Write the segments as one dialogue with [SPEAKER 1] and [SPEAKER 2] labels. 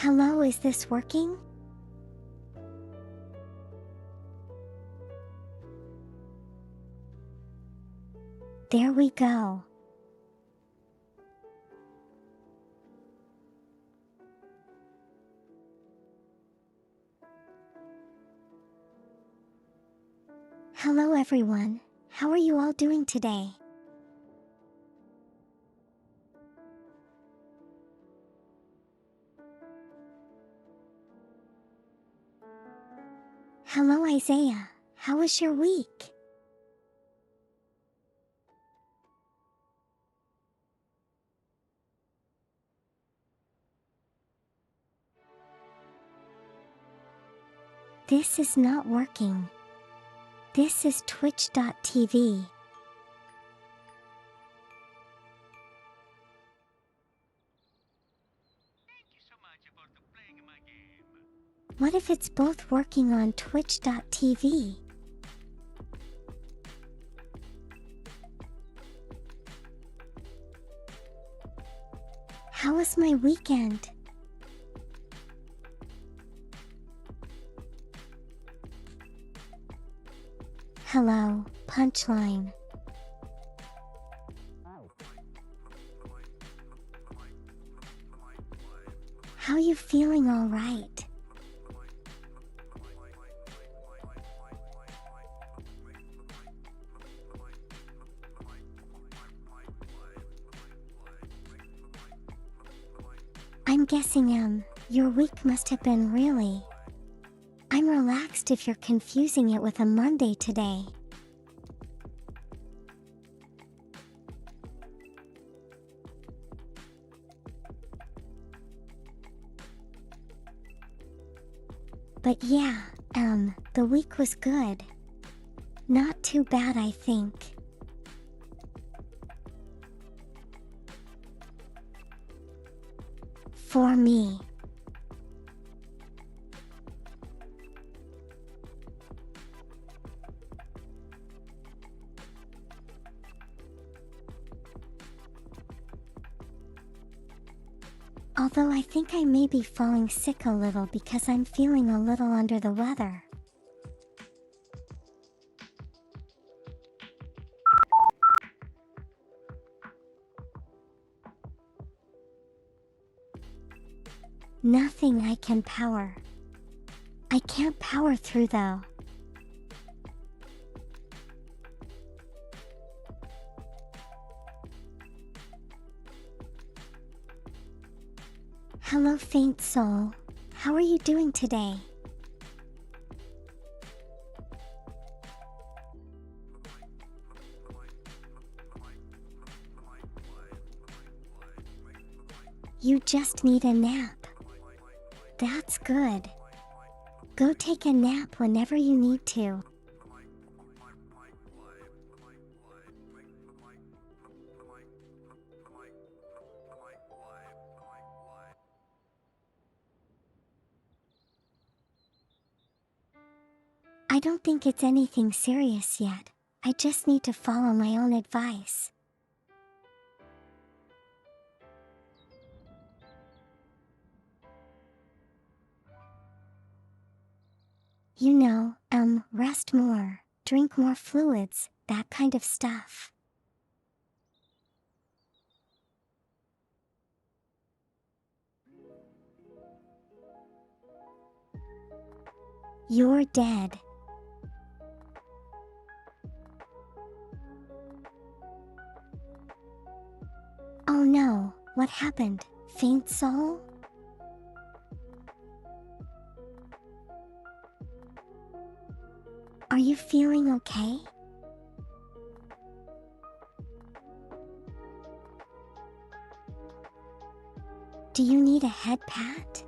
[SPEAKER 1] Hello, is this working? There we go. Hello everyone, how are you all doing today? Hello Isaiah, how was your week? This is not working. This is Twitch.tv. What if it's both working on Twitch.tv? How was my weekend? Hello, Punchline. How you feeling, all right? I'm guessing your week must have been really. I'm relaxed if you're confusing it with a Monday today. But yeah, the week was good. Not too bad, I think. For me. Although I think I may be falling sick a little because I'm feeling a little under the weather. Nothing I can power. I can't power through though. Hello Faint Soul, how are you doing today? You just need a nap. That's good. Go take a nap whenever you need to. I don't think it's anything serious yet. I just need to follow my own advice. You know, rest more, drink more fluids, that kind of stuff. You're dead. Oh no, what happened, Faint Soul? Are you feeling okay? Do you need a head pat?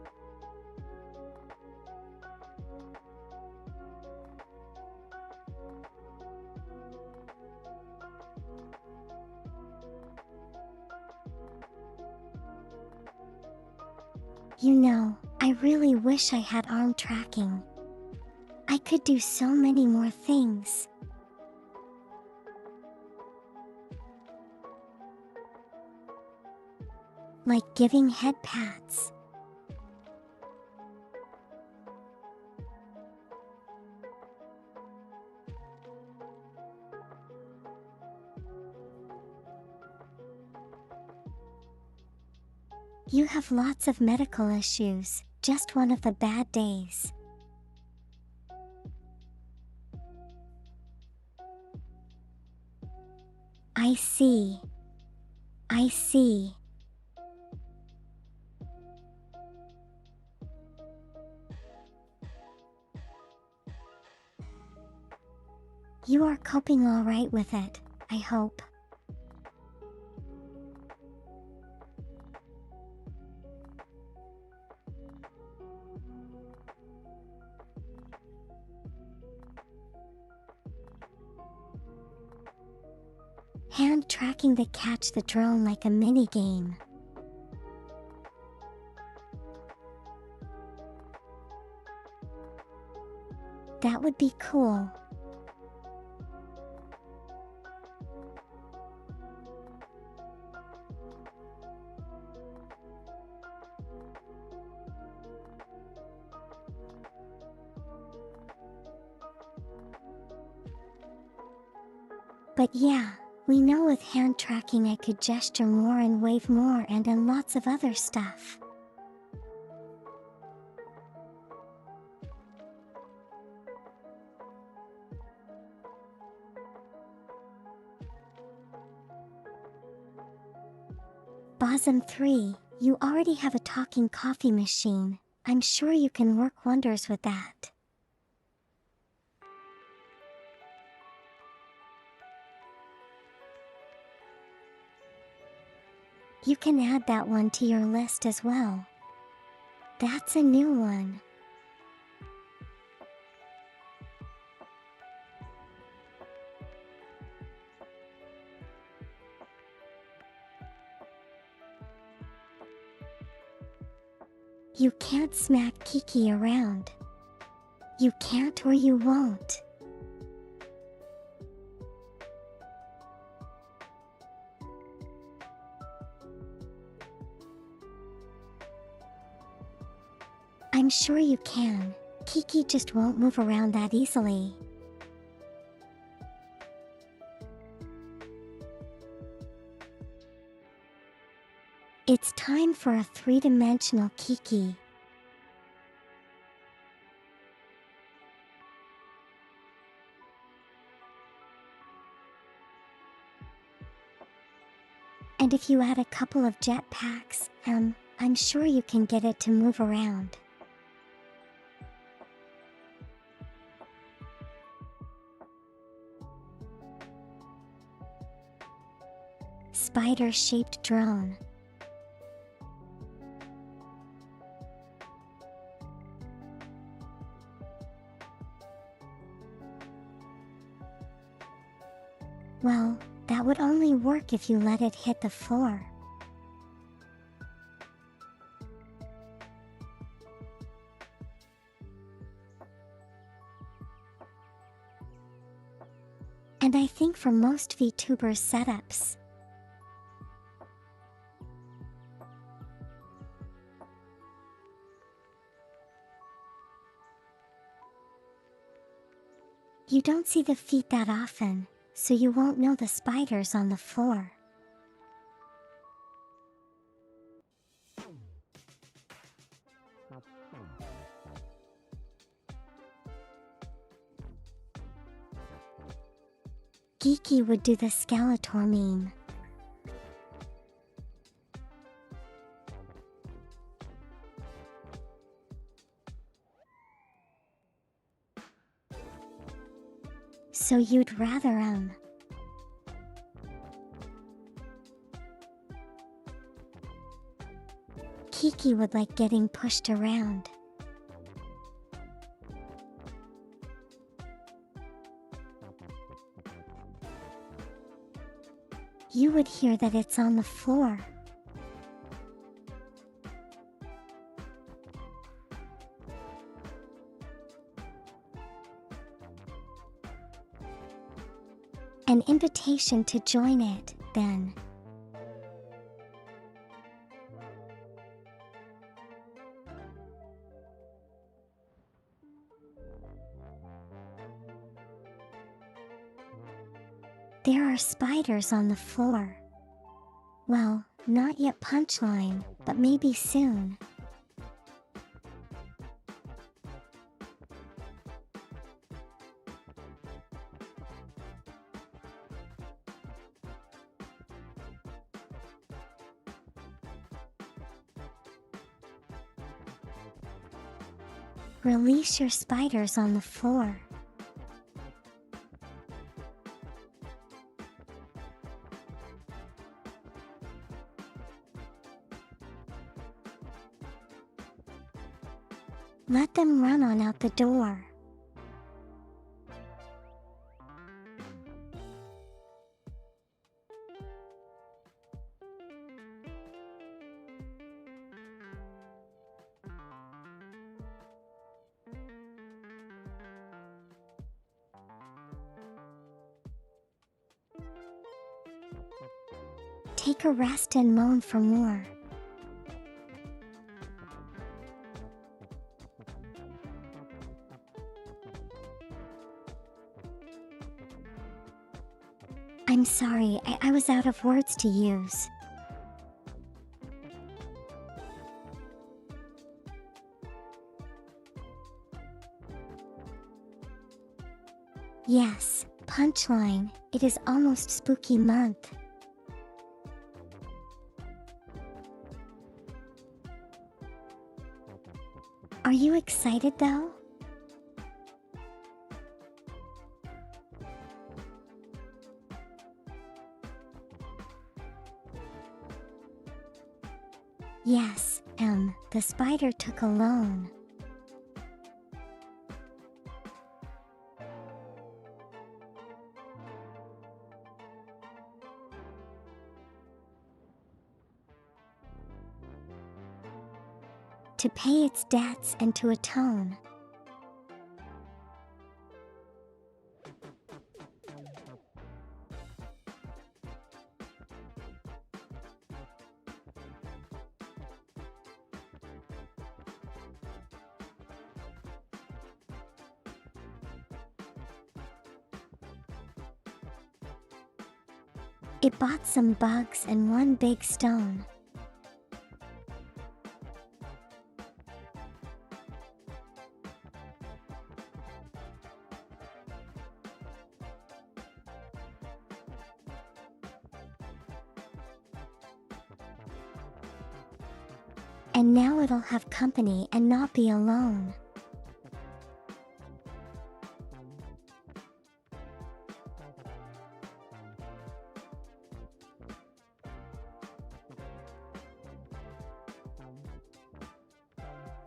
[SPEAKER 1] You know, I really wish I had arm tracking. I could do so many more things. Like giving head pats. You have lots of medical issues, just one of the bad days. I see. I see. You are coping all right with it, I hope. Hand tracking the catch the drone like a mini game. That would be cool. But yeah, we know with hand tracking I could gesture more and wave more and lots of other stuff. Bosom 3, you already have a talking coffee machine. I'm sure you can work wonders with that. You can add that one to your list as well. That's a new one. You can't smack Kiki around. You can't or you won't. I'm sure you can. Kiki just won't move around that easily. It's time for a three-dimensional Kiki. And if you add a couple of jetpacks, I'm sure you can get it to move around. Spider-shaped drone. Well, that would only work if you let it hit the floor. And I think for most VTubers setups, you don't see the feet that often, so you won't know the spiders on the floor. Geeky would do the Skeletor meme. So you'd rather Kiki would like getting pushed around. You would hear that it's on the floor. An invitation to join it, then. There are spiders on the floor. Well, not yet punchline, but maybe soon. Release your spiders on the floor. Let them run on out the door. Take a rest and moan for more. I'm sorry, I was out of words to use. Yes, punchline, it is almost spooky month. Are you excited though? Yes, the spider took a loan. To pay its debts and to atone. It bought some bugs and one big stone. And now it'll have company and not be alone.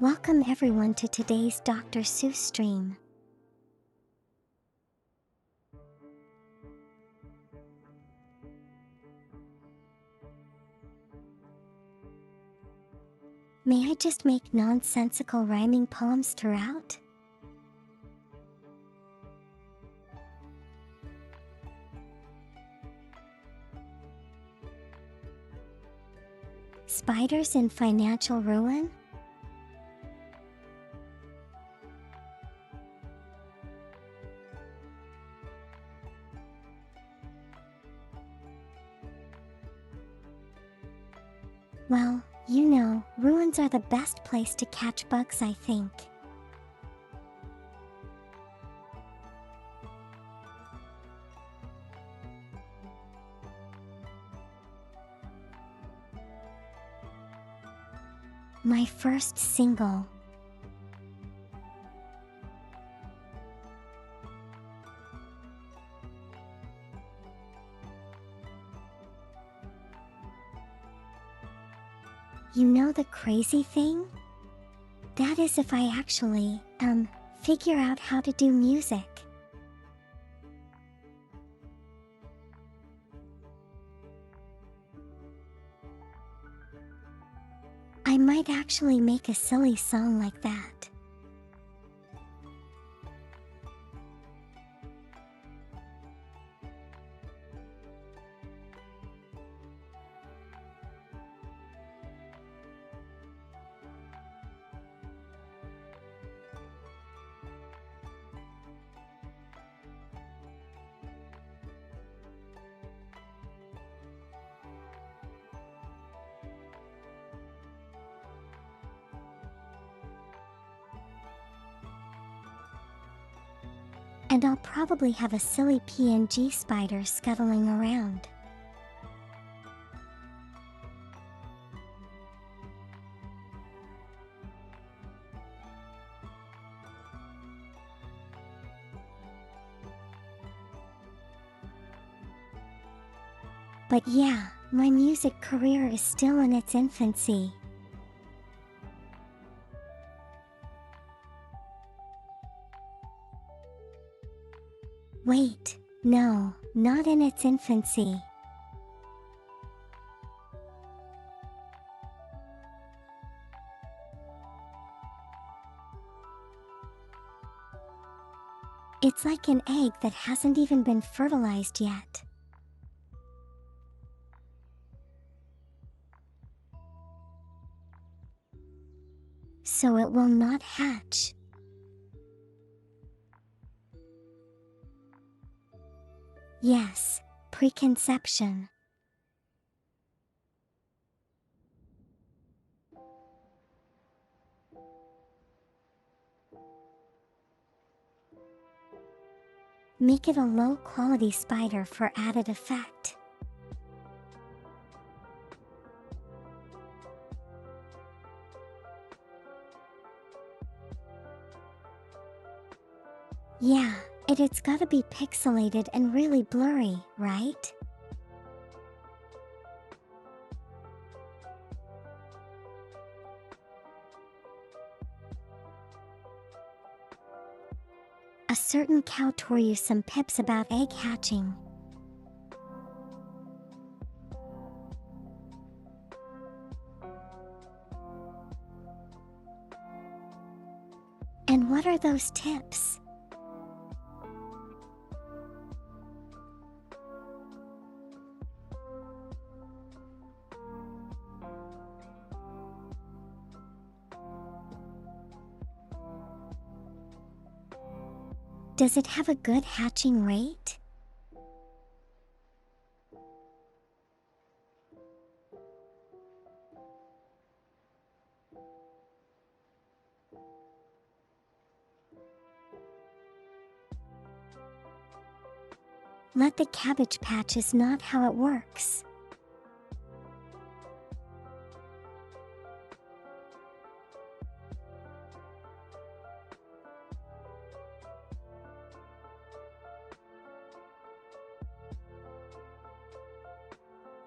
[SPEAKER 1] Welcome everyone to today's Dr. Seuss stream. May I just make nonsensical rhyming poems throughout? Spiders in financial ruin? Well, you know, ruins are the best place to catch bugs, I think. My first single. You know the crazy thing? That is if I actually, figure out how to do music. I might actually make a silly song like that. And I'll probably have a silly PNG spider scuttling around. But yeah, my music career is still in its infancy. Wait, no, not in its infancy. It's like an egg that hasn't even been fertilized yet. So it will not hatch. Yes, preconception. Make it a low-quality spider for added effect. Yeah, it's gotta be pixelated and really blurry, right? A certain cow tore you some pips about egg hatching. And what are those tips? Does it have a good hatching rate? Let the Cabbage Patch is not how it works.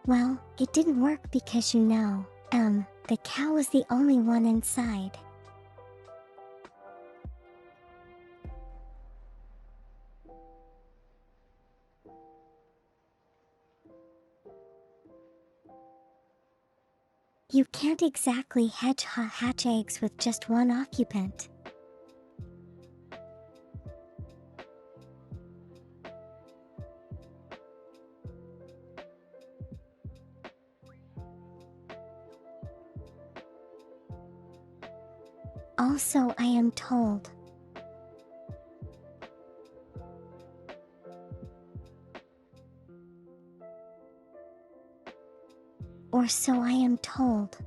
[SPEAKER 1] Well, it didn't work because the cow was the only one inside. You can't exactly hatch eggs with just one occupant. Also, I am told. Or so I am told.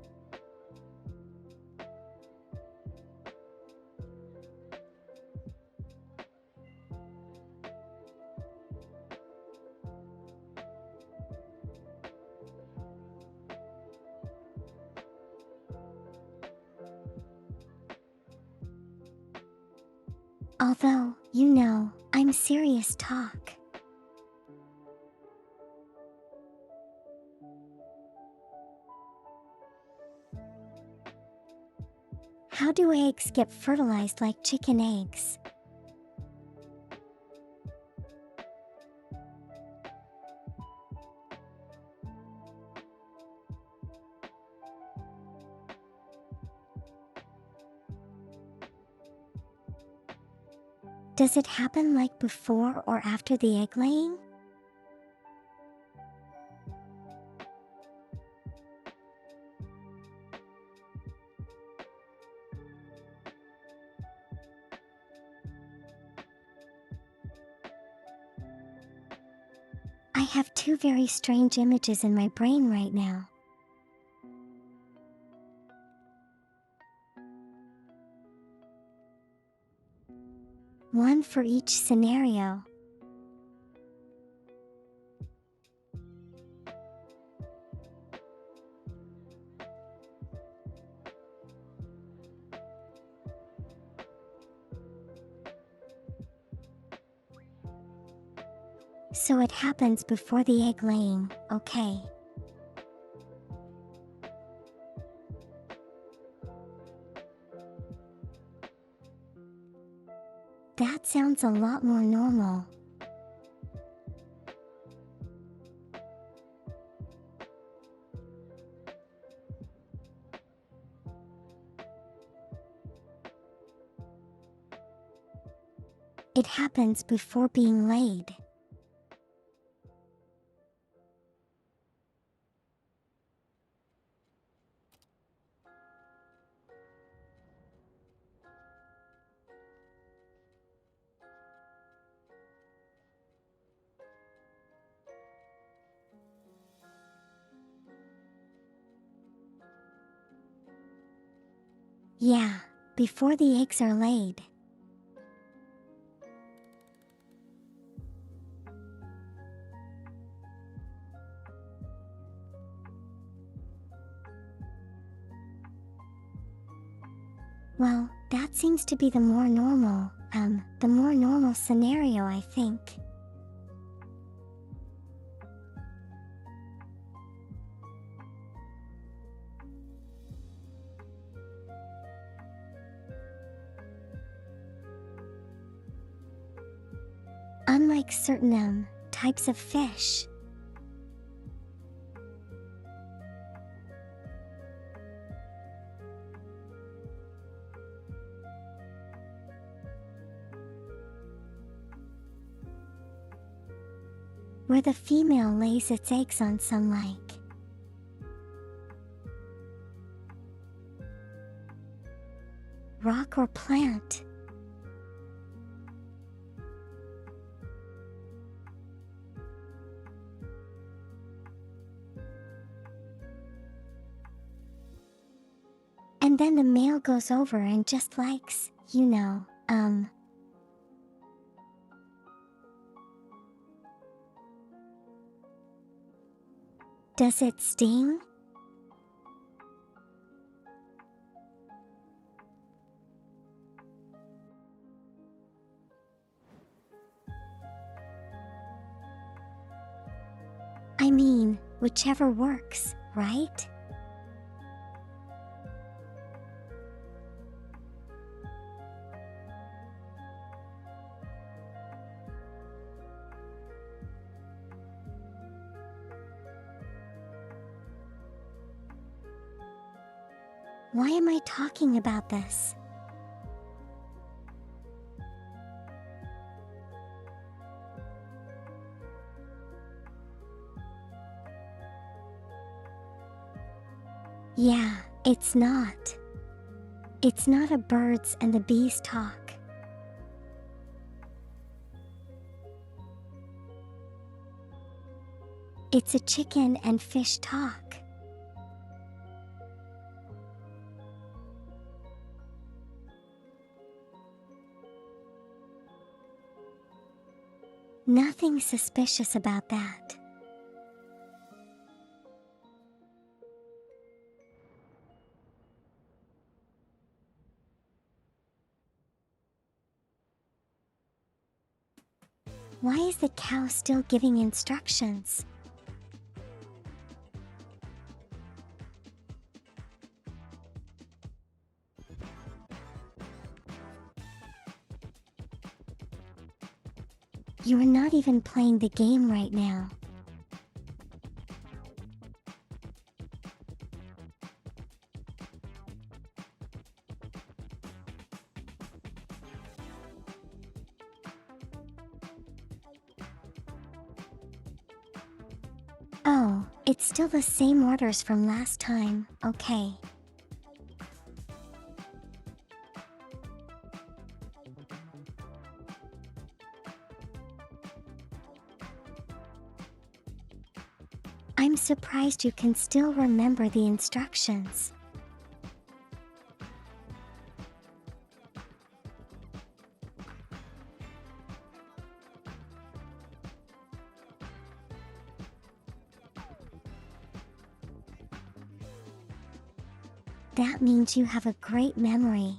[SPEAKER 1] Although, I'm serious talk. How do eggs get fertilized like chicken eggs? Does it happen like before or after the egg laying? I have two very strange images in my brain right now. one for each scenario. So it happens before the egg laying, okay? That sounds a lot more normal. It happens before being laid. Yeah, before the eggs are laid. Well, that seems to be the more normal scenario, I think. Unlike certain types of fish. Where the female lays its eggs on some rock or plant. And then the male goes over and just likes, Does it sting? I mean, whichever works, right? Why am I talking about this? Yeah, it's not. It's not a birds and the bees talk. It's a chicken and fish talk. Nothing suspicious about that. Why is the cow still giving instructions? You're not even playing the game right now. Oh, it's still the same orders from last time, okay. I'm surprised you can still remember the instructions. That means you have a great memory.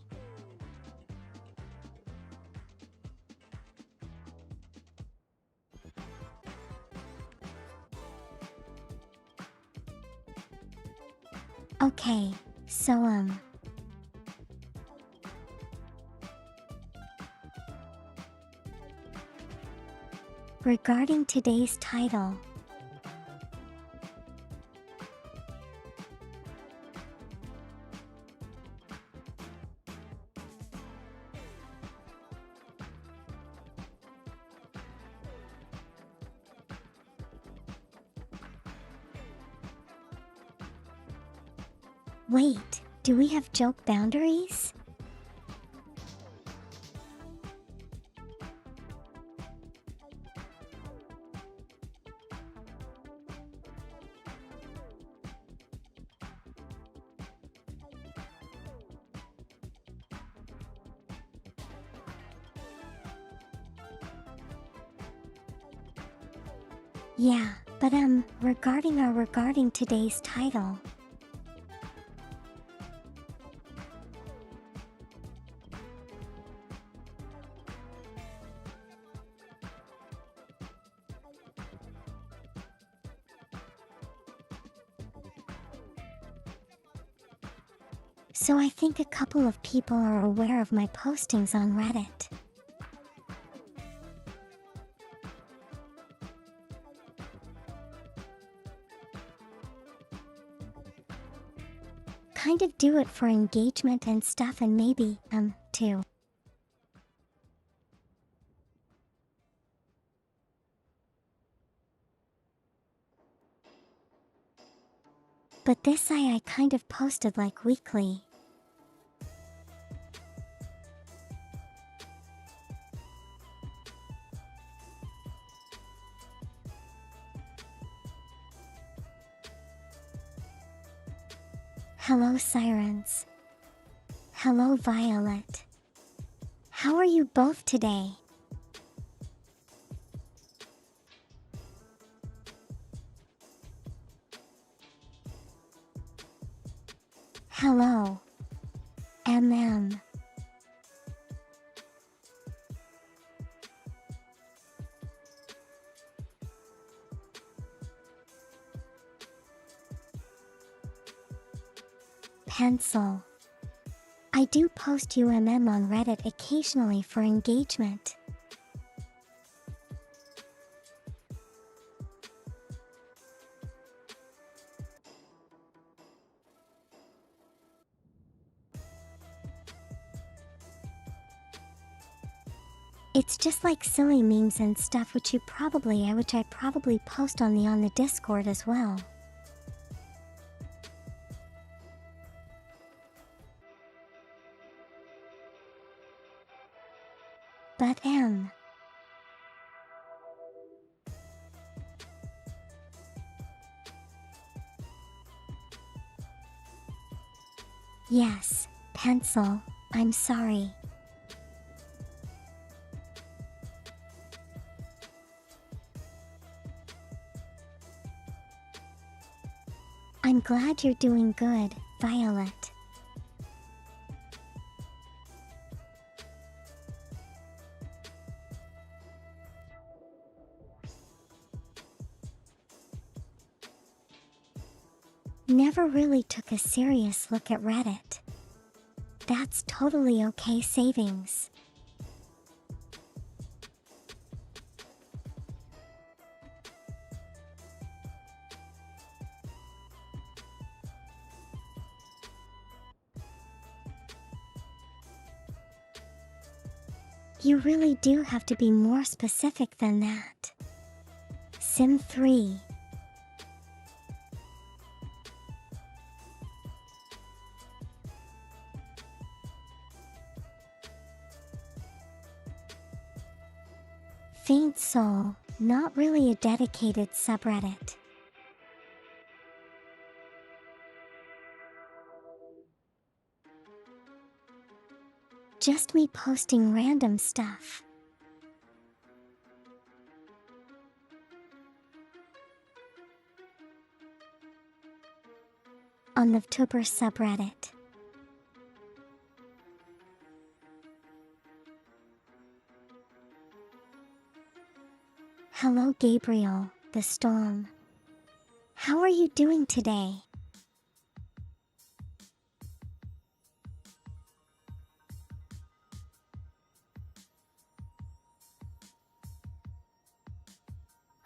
[SPEAKER 1] Okay, so regarding today's title. Wait, do we have joke boundaries? Yeah, but regarding today's title. So I think a couple of people are aware of my postings on Reddit. Kind of do it for engagement and stuff, and maybe, too. But this I kind of posted like weekly. Hello Sirens. Hello Violet. How are you both today? Hello. MM. Pencil. I do post UMM on Reddit occasionally for engagement. It's just like silly memes and stuff which I probably post on the Discord as well. But yes, Pencil, I'm sorry. I'm glad you're doing good, Violet. Never really took a serious look at Reddit. That's totally okay, Savings. You really do have to be more specific than that. Sim 3. Faint Soul, not really a dedicated subreddit. Just me posting random stuff. On the VTuber subreddit. Hello, Gabriel, the storm. How are you doing today?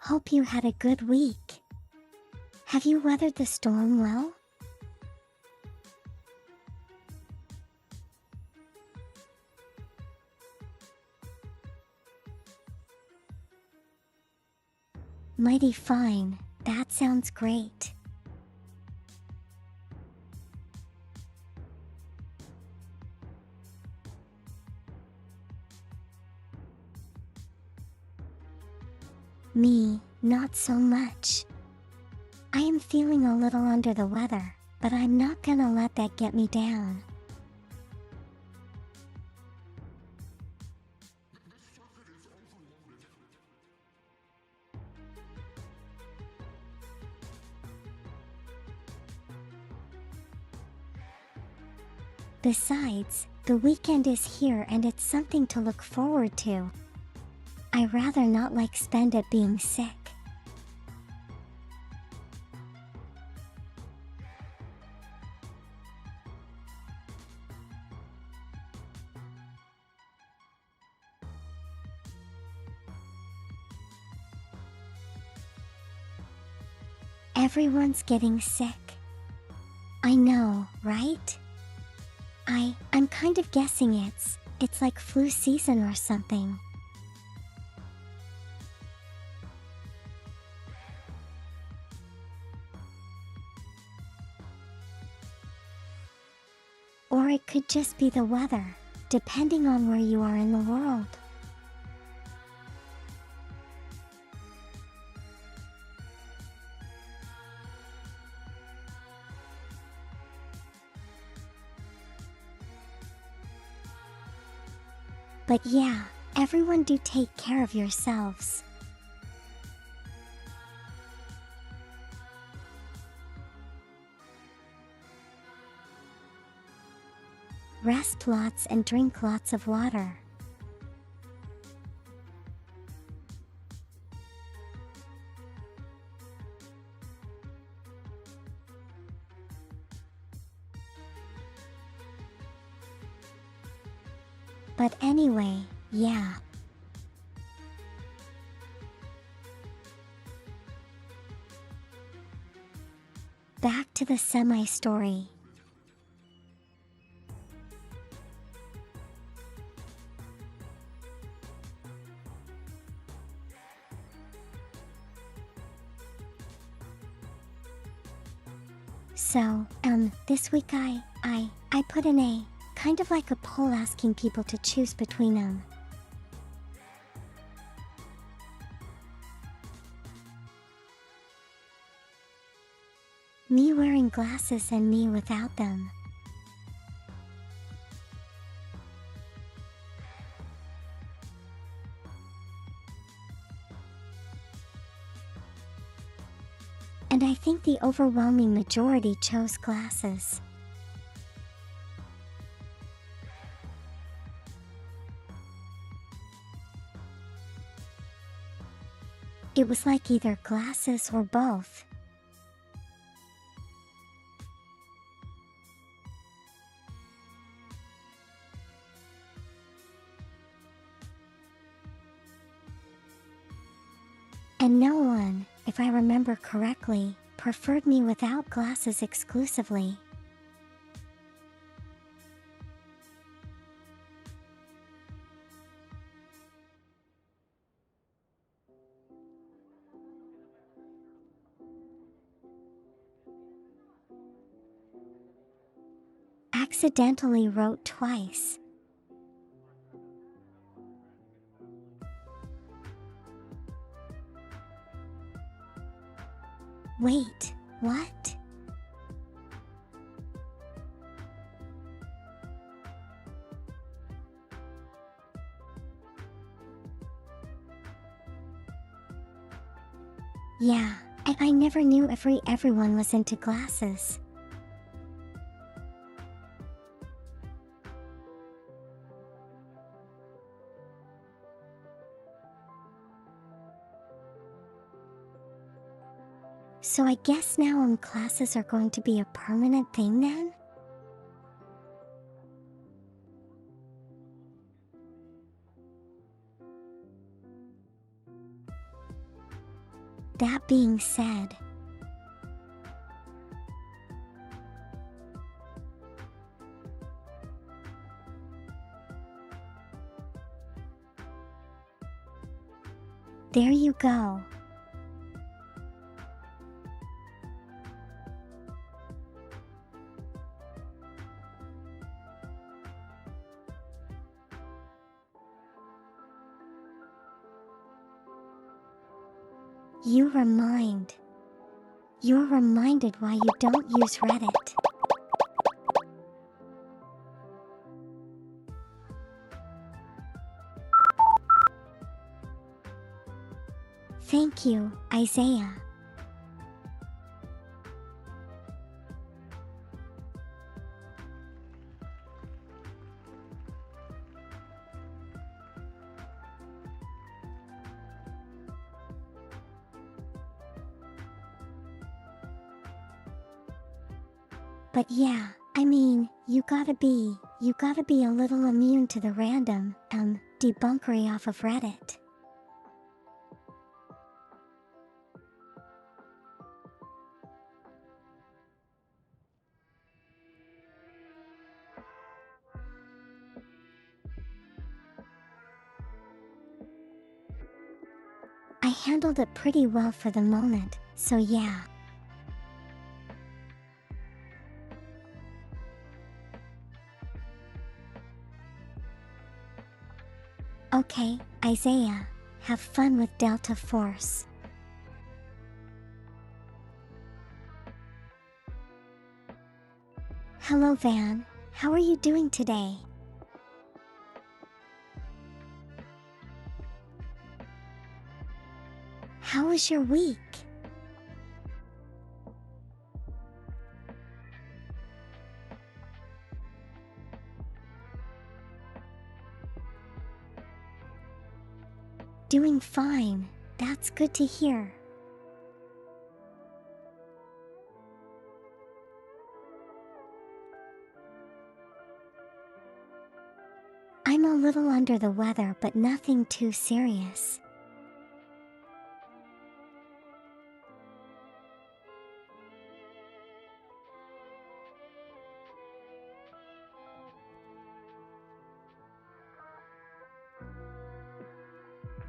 [SPEAKER 1] Hope you had a good week. Have you weathered the storm well? Mighty fine, that sounds great. Me, not so much. I am feeling a little under the weather, but I'm not gonna let that get me down. Besides, the weekend is here and it's something to look forward to. I rather not spend it being sick. Everyone's getting sick. I know, right? I'm kind of guessing it's like flu season or something. Or it could just be the weather, depending on where you are in the world. But yeah, everyone do take care of yourselves. Rest lots and drink lots of water. But anyway, yeah. Back to the semi-story. So, this week I put in a kind of like a poll asking people to choose between them. Me wearing glasses and me without them. And I think the overwhelming majority chose glasses. It was like either glasses or both. And no one, if I remember correctly, preferred me without glasses exclusively. Accidentally wrote twice. Wait, what? Yeah, I never knew everyone was into glasses. So I guess now classes are going to be a permanent thing then? That being said, there you go. You're reminded why you don't use Reddit. Thank you, Isaiah. But yeah, I mean, you gotta be a little immune to the random, debunkery off of Reddit. I handled it pretty well for the moment, so yeah. Okay, Isaiah, have fun with Delta Force. Hello Van, how are you doing today? How was your week? Doing fine, that's good to hear. I'm a little under the weather, but nothing too serious.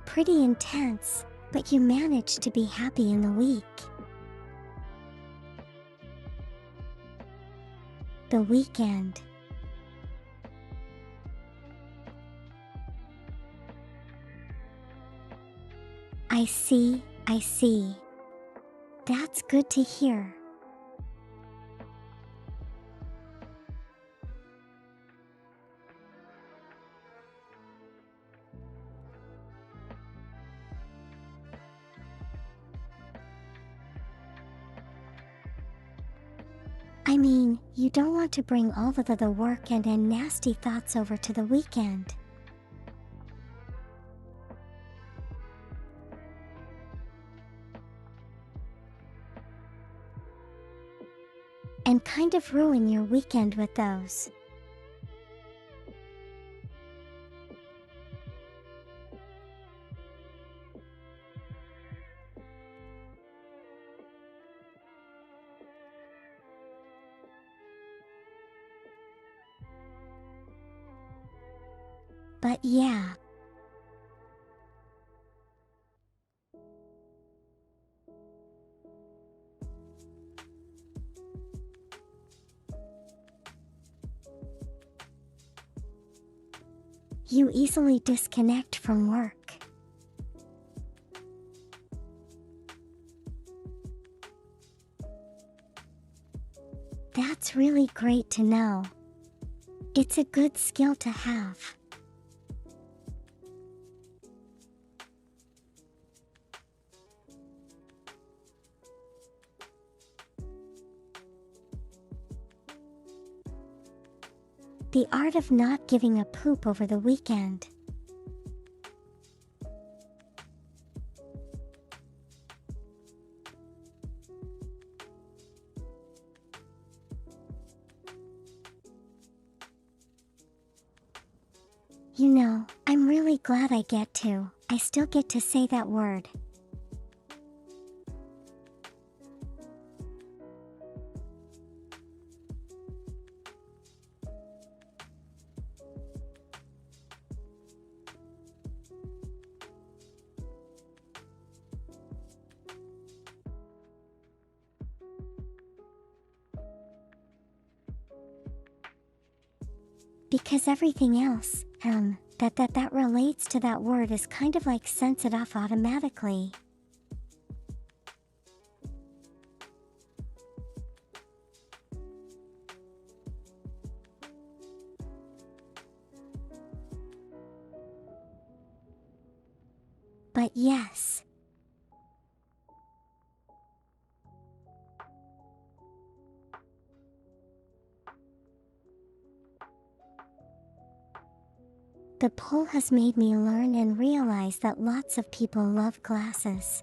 [SPEAKER 1] Pretty intense, but you managed to be happy in the week. The weekend. I see. That's good to hear. I mean, you don't want to bring all of the work and nasty thoughts over to the weekend. And kind of ruin your weekend with those. But yeah. You easily disconnect from work. That's really great to know. It's a good skill to have. The art of not giving a poop over the weekend. I'm really glad I still get to say that word. Because everything else, that relates to that word is kind of like sense it off automatically. But yes. The poll has made me learn and realize that lots of people love glasses.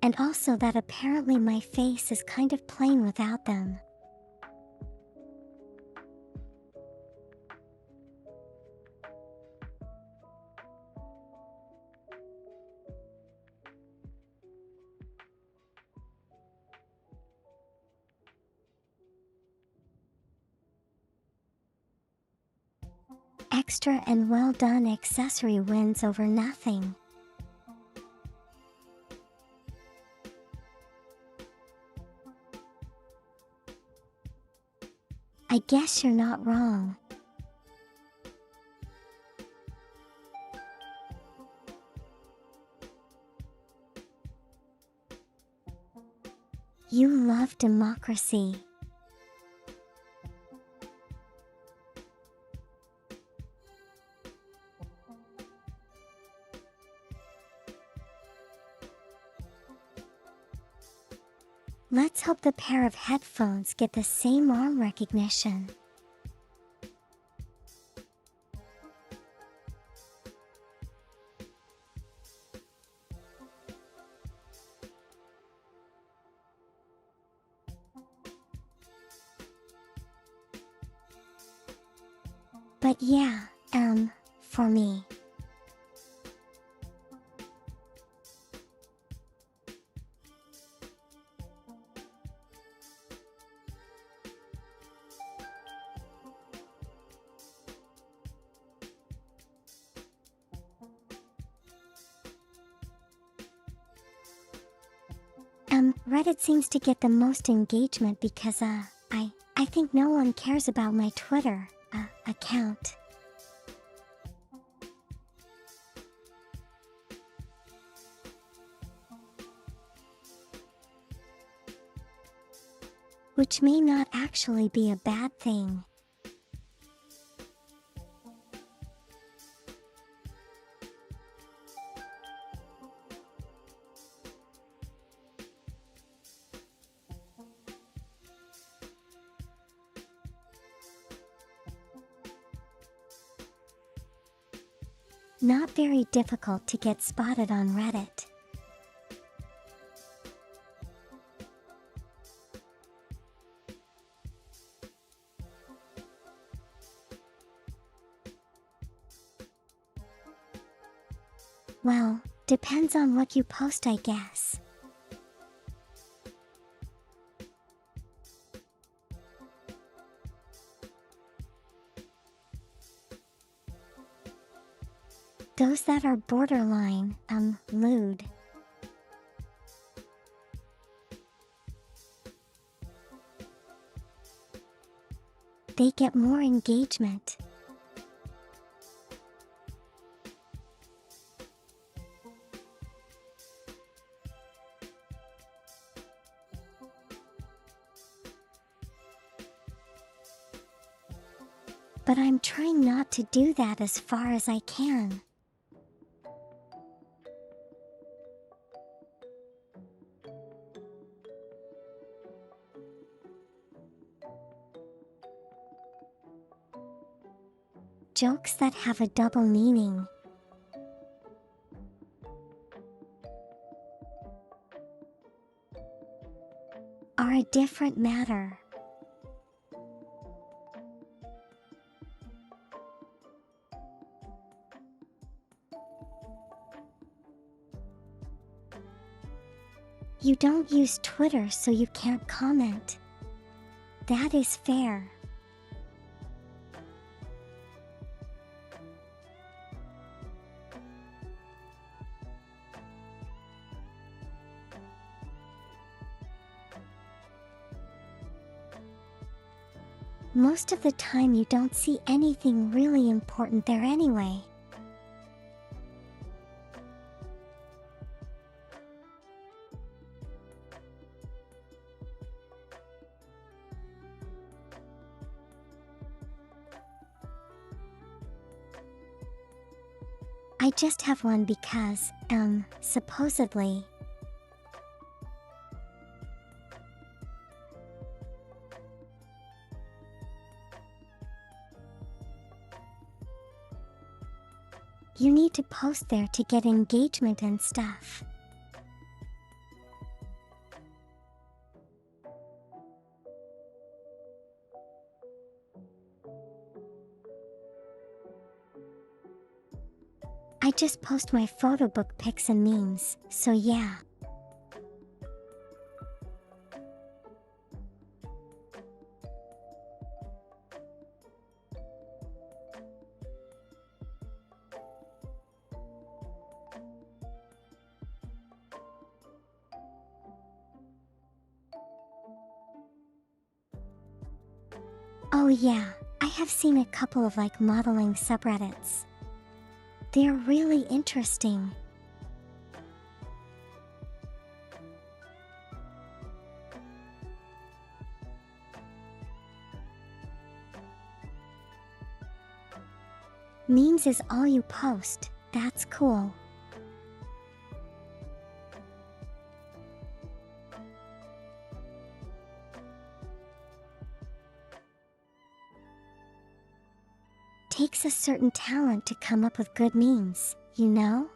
[SPEAKER 1] And also that apparently my face is kind of plain without them. Extra and well done accessory wins over nothing. I guess you're not wrong. You love democracy. Let's hope the pair of headphones get the same arm recognition. But yeah, for me. Reddit seems to get the most engagement because, I think no one cares about my Twitter, account. Which may not actually be a bad thing. Not very difficult to get spotted on Reddit. Well, depends on what you post, I guess. Those that are borderline, lewd. They get more engagement. But I'm trying not to do that as far as I can. Jokes that have a double meaning. different matter. You don't use Twitter, so you can't comment. That is fair. Most of the time you don't see anything really important there anyway. I just have one because, supposedly. You need to post there to get engagement and stuff. I just post my photo book pics and memes, so yeah. Oh yeah, I have seen a couple of modeling subreddits. They're really interesting. Memes is all you post, that's cool. Takes a certain talent to come up with good memes, you know?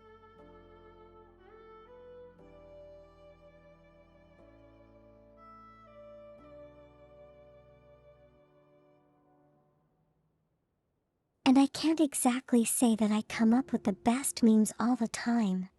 [SPEAKER 1] And I can't exactly say that I come up with the best memes all the time.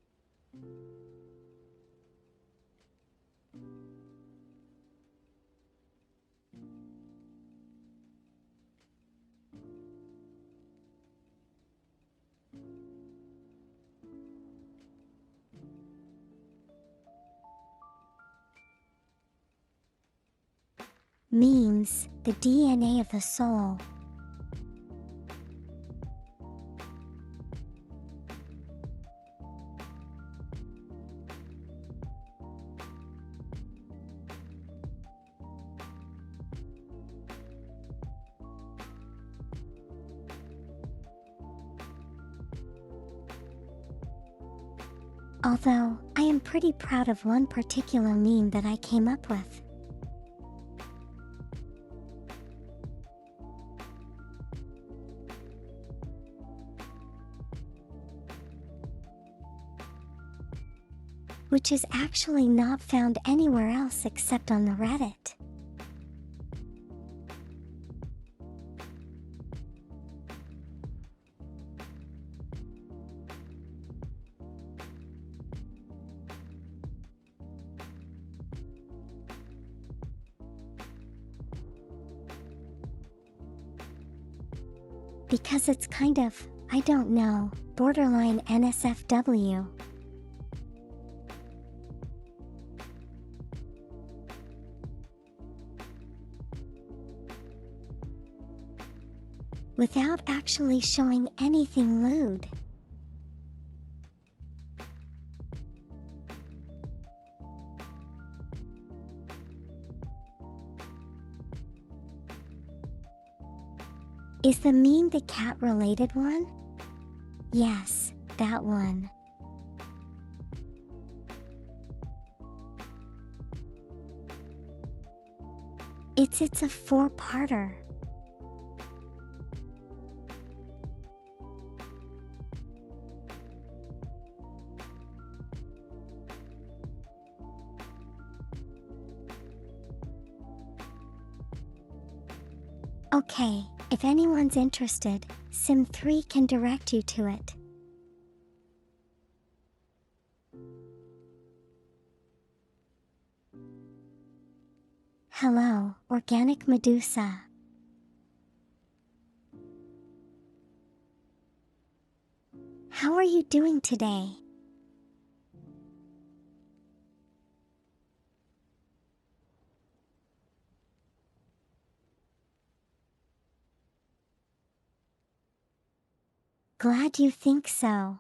[SPEAKER 1] Memes, the DNA of the soul. Although, I am pretty proud of one particular meme that I came up with. Which is actually not found anywhere else except on the Reddit. Because it's kind of, I don't know, borderline NSFW. Without actually showing anything lewd. Is the meme the cat-related one? Yes, that one. It's a four-parter. Okay, if anyone's interested, Sim 3 can direct you to it. Hello, Organic Medusa. How are you doing today? Glad you think so.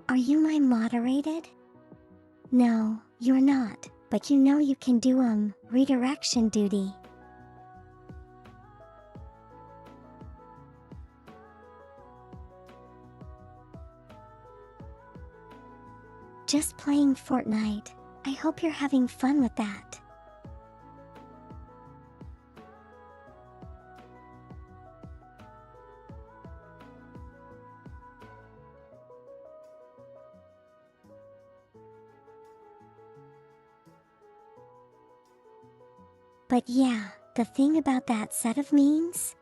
[SPEAKER 1] Are you my moderated? No, you're not, but you know you can do redirection duty. Just playing Fortnite. I hope you're having fun with that. But yeah, the thing about that set of memes?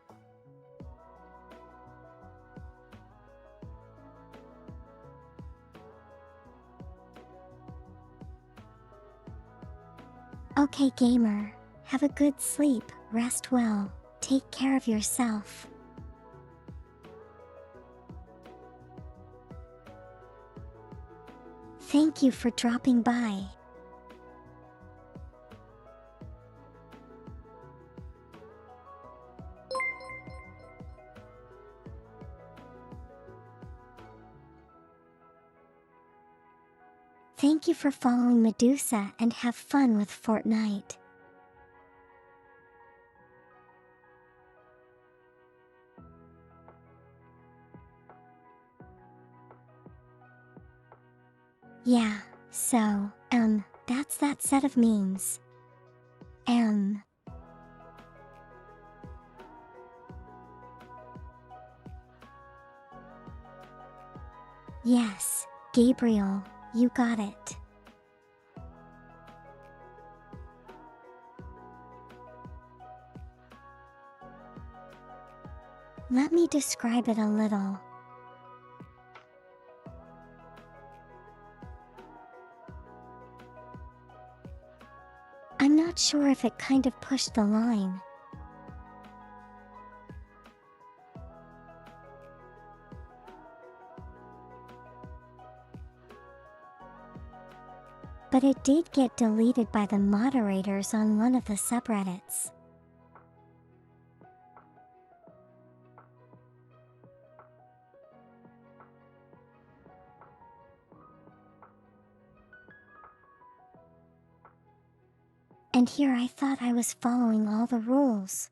[SPEAKER 1] Okay gamer, have a good sleep, rest well, take care of yourself. Thank you for dropping by. Thank you for following Medusa and have fun with Fortnite. Yeah, so, that's that set of memes. Yes, Gabriel, you got it. Let me describe it a little. I'm not sure if it kind of pushed the line. But it did get deleted by the moderators on one of the subreddits. And here I thought I was following all the rules.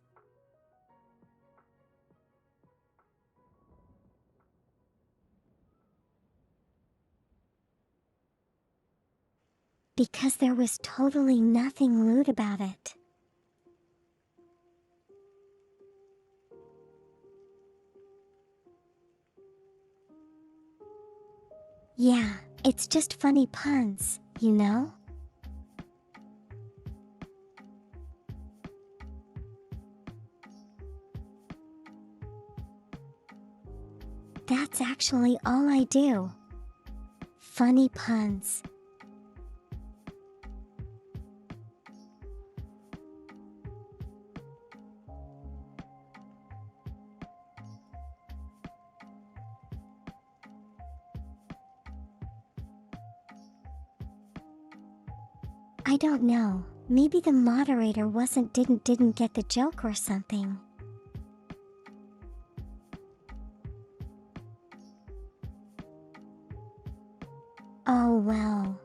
[SPEAKER 1] Because there was totally nothing lewd about it. Yeah, it's just funny puns, you know? That's actually all I do. Funny puns. I don't know, maybe the moderator didn't get the joke or something. Oh well.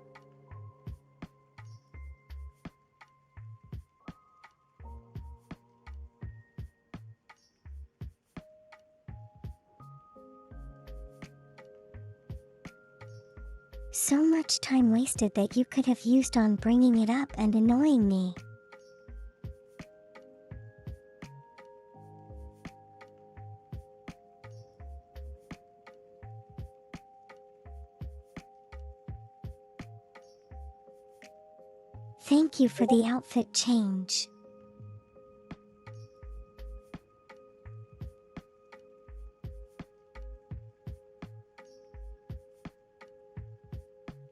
[SPEAKER 1] So much time wasted that you could have used on bringing it up and annoying me. Thank you for the outfit change.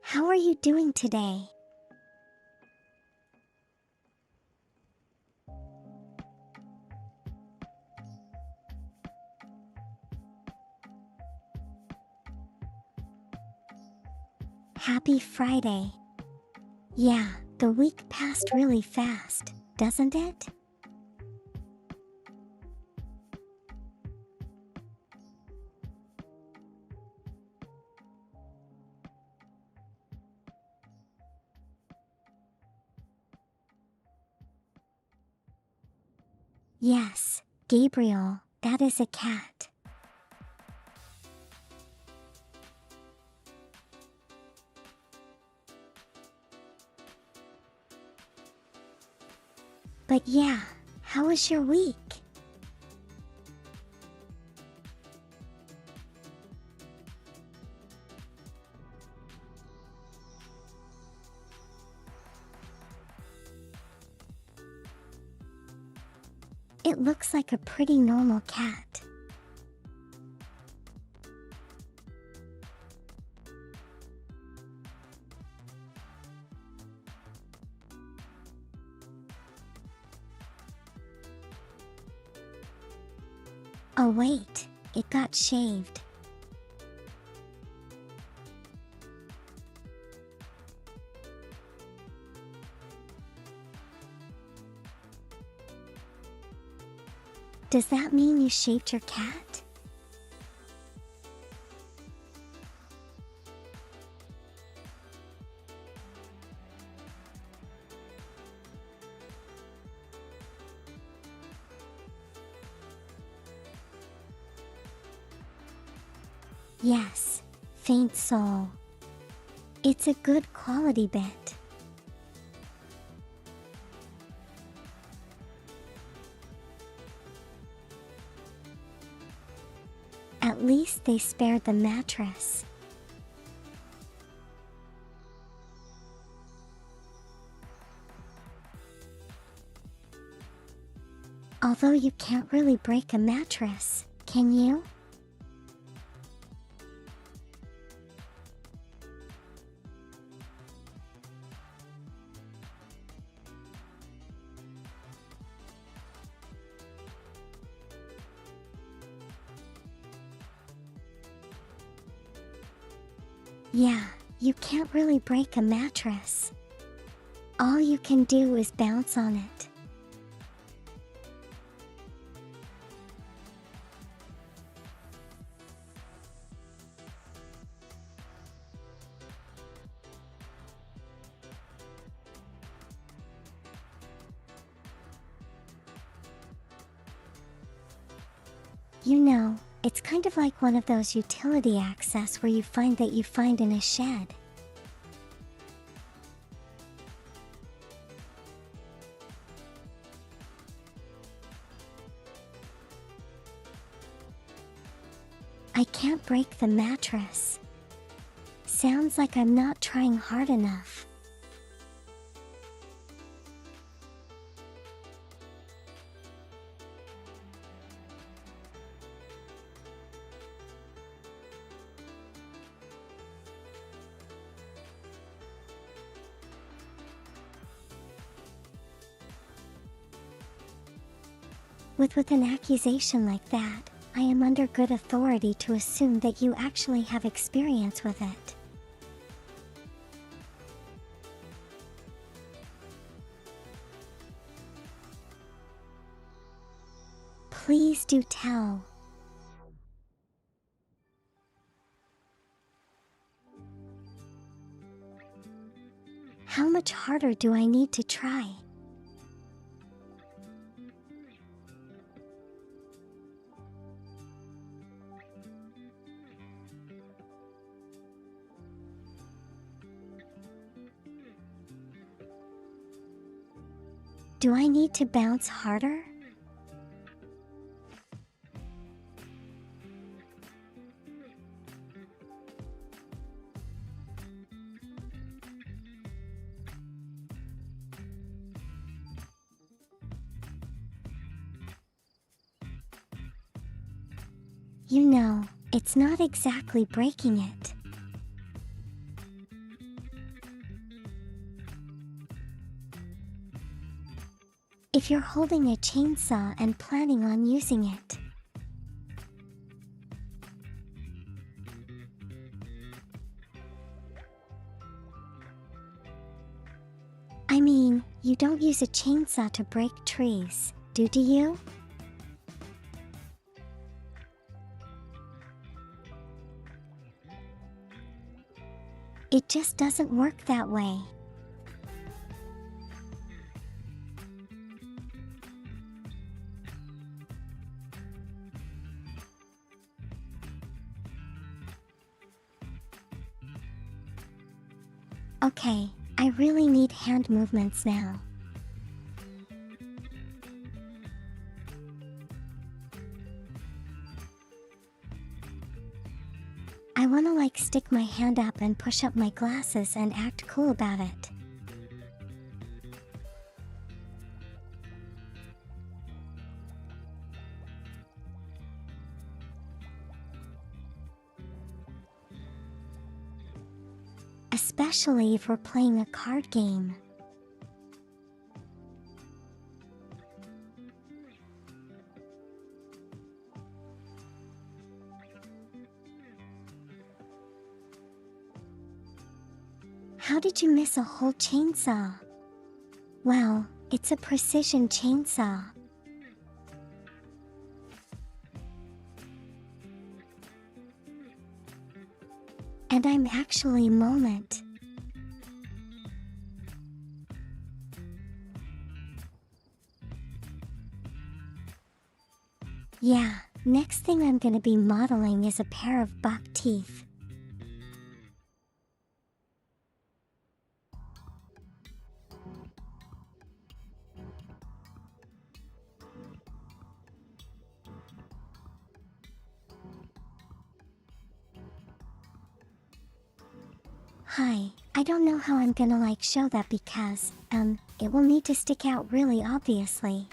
[SPEAKER 1] How are you doing today? Happy Friday. Yeah, the week passed really fast, doesn't it? Yes, Gabriel, that is a cat. But yeah, how was your week? It looks like a pretty normal cat. Oh wait, it got shaved. Does that mean you shaved your cat? Yes, Faint Soul. It's a good quality bit. At least they spared the mattress. Although you can't really break a mattress, can you? Yeah, you can't really break a mattress. All you can do is bounce on it. You know, it's kind of like one of those utility access where you find that you find in a shed. I can't break the mattress. Sounds like I'm not trying hard enough. With an accusation like that, I am under good authority to assume that you actually have experience with it. Please do tell. How much harder do I need to try? Do I need to bounce harder? You know, it's not exactly breaking it. If you're holding a chainsaw and planning on using it. I mean, you don't use a chainsaw to break trees, do you? It just doesn't work that way. Okay, I really need hand movements now. I wanna stick my hand up and push up my glasses and act cool about it. Especially if we're playing a card game. How did you miss a whole chainsaw? Well, it's a precision chainsaw. And I'm actually Moment. Yeah, next thing I'm gonna be modeling is a pair of buck teeth. Hi, I don't know how I'm gonna show that because, it will need to stick out really obviously.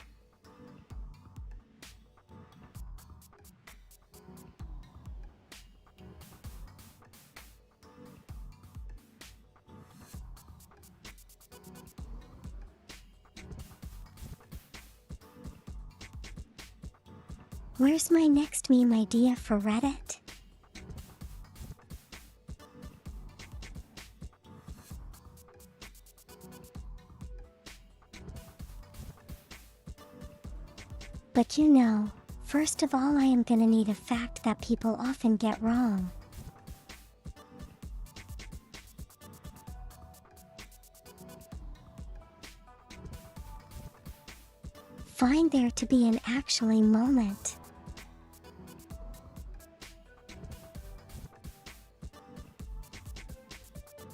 [SPEAKER 1] Where's my next meme idea for Reddit? But you know, first of all I am gonna need a fact that people often get wrong. Find there to be an actually moment.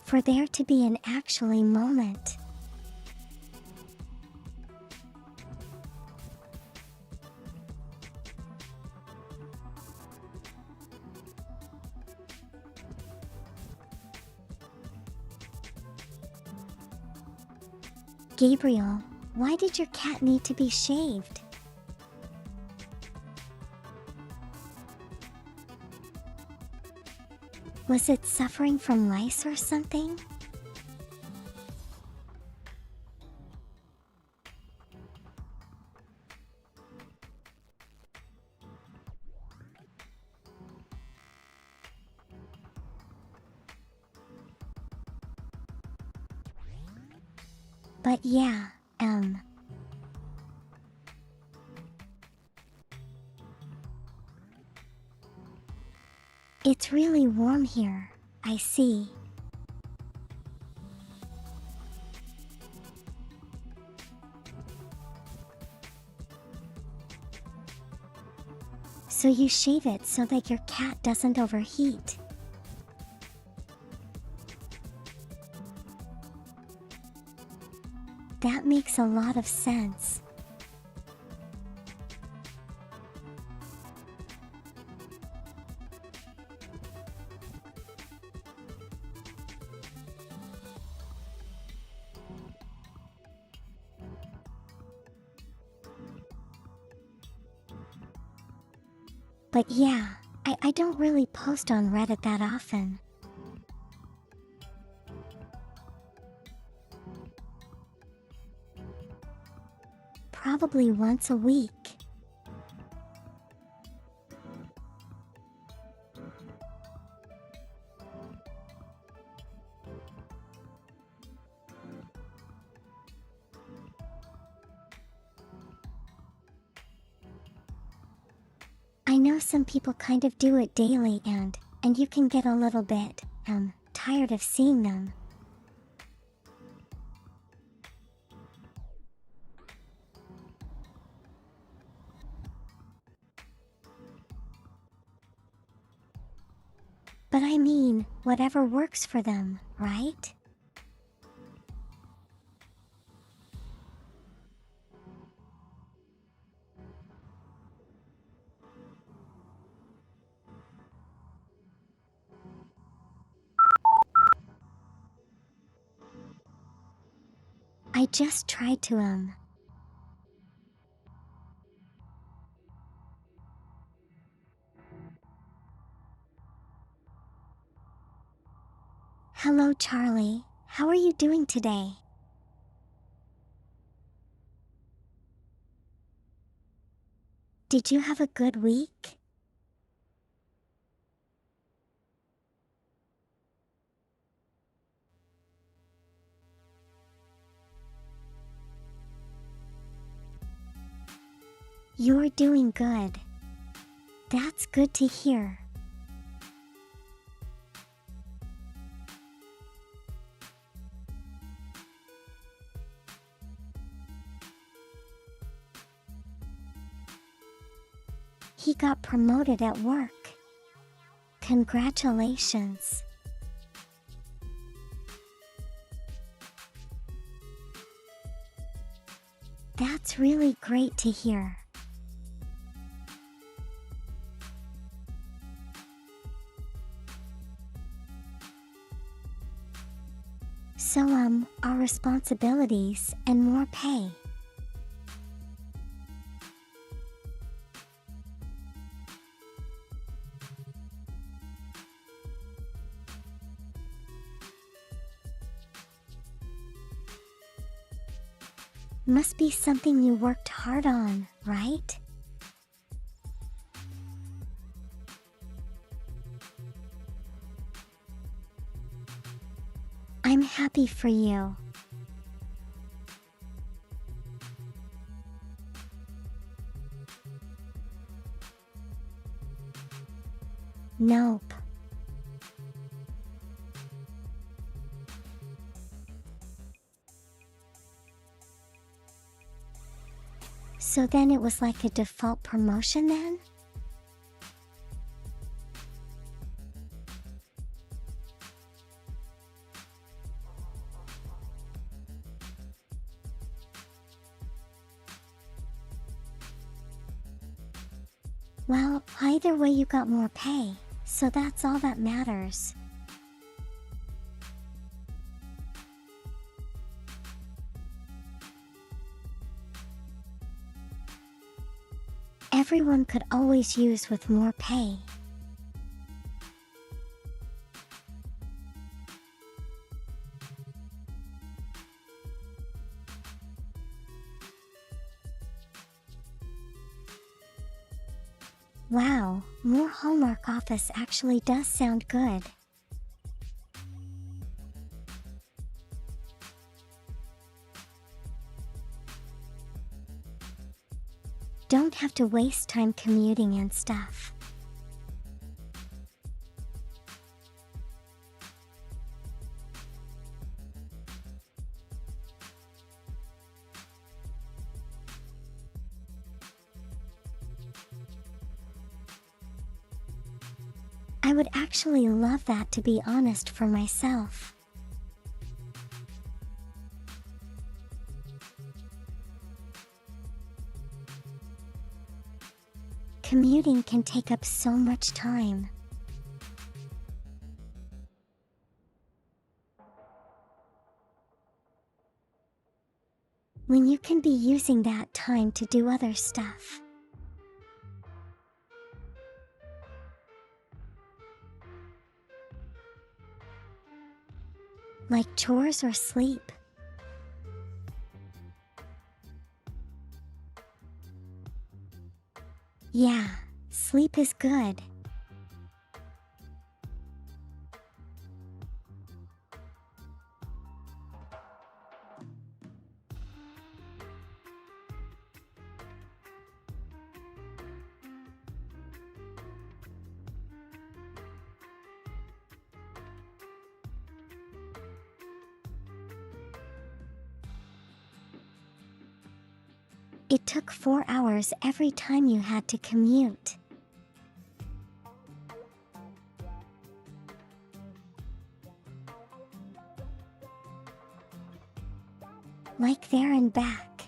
[SPEAKER 1] For there to be an actually moment. Gabriel, why did your cat need to be shaved? Was it suffering from lice or something? But yeah, it's really warm here, I see. So you shave it so that your cat doesn't overheat. That makes a lot of sense. But yeah, I don't really post on Reddit that often. Probably once a week. I know some people kind of do it daily and you can get a little bit, tired of seeing them. But I mean, whatever works for them, right? I just tried to. Hello, Charlie. How are you doing today? Did you have a good week? You're doing good. That's good to hear. He got promoted at work. Congratulations. That's really great to hear. So, our responsibilities and more pay. Must be something you worked hard on, right? I'm happy for you. Nope. So then it was like a default promotion then? Well, either way you got more pay, so that's all that matters. Everyone could always use with more pay. Wow, more Hallmark Office actually does sound good. Don't have to waste time commuting and stuff. I would actually love that, to be honest, for myself. Commuting can take up so much time. When you can be using that time to do other stuff. Like chores or sleep? Yeah, sleep is good. It took 4 hours every time you had to commute. Like there and back.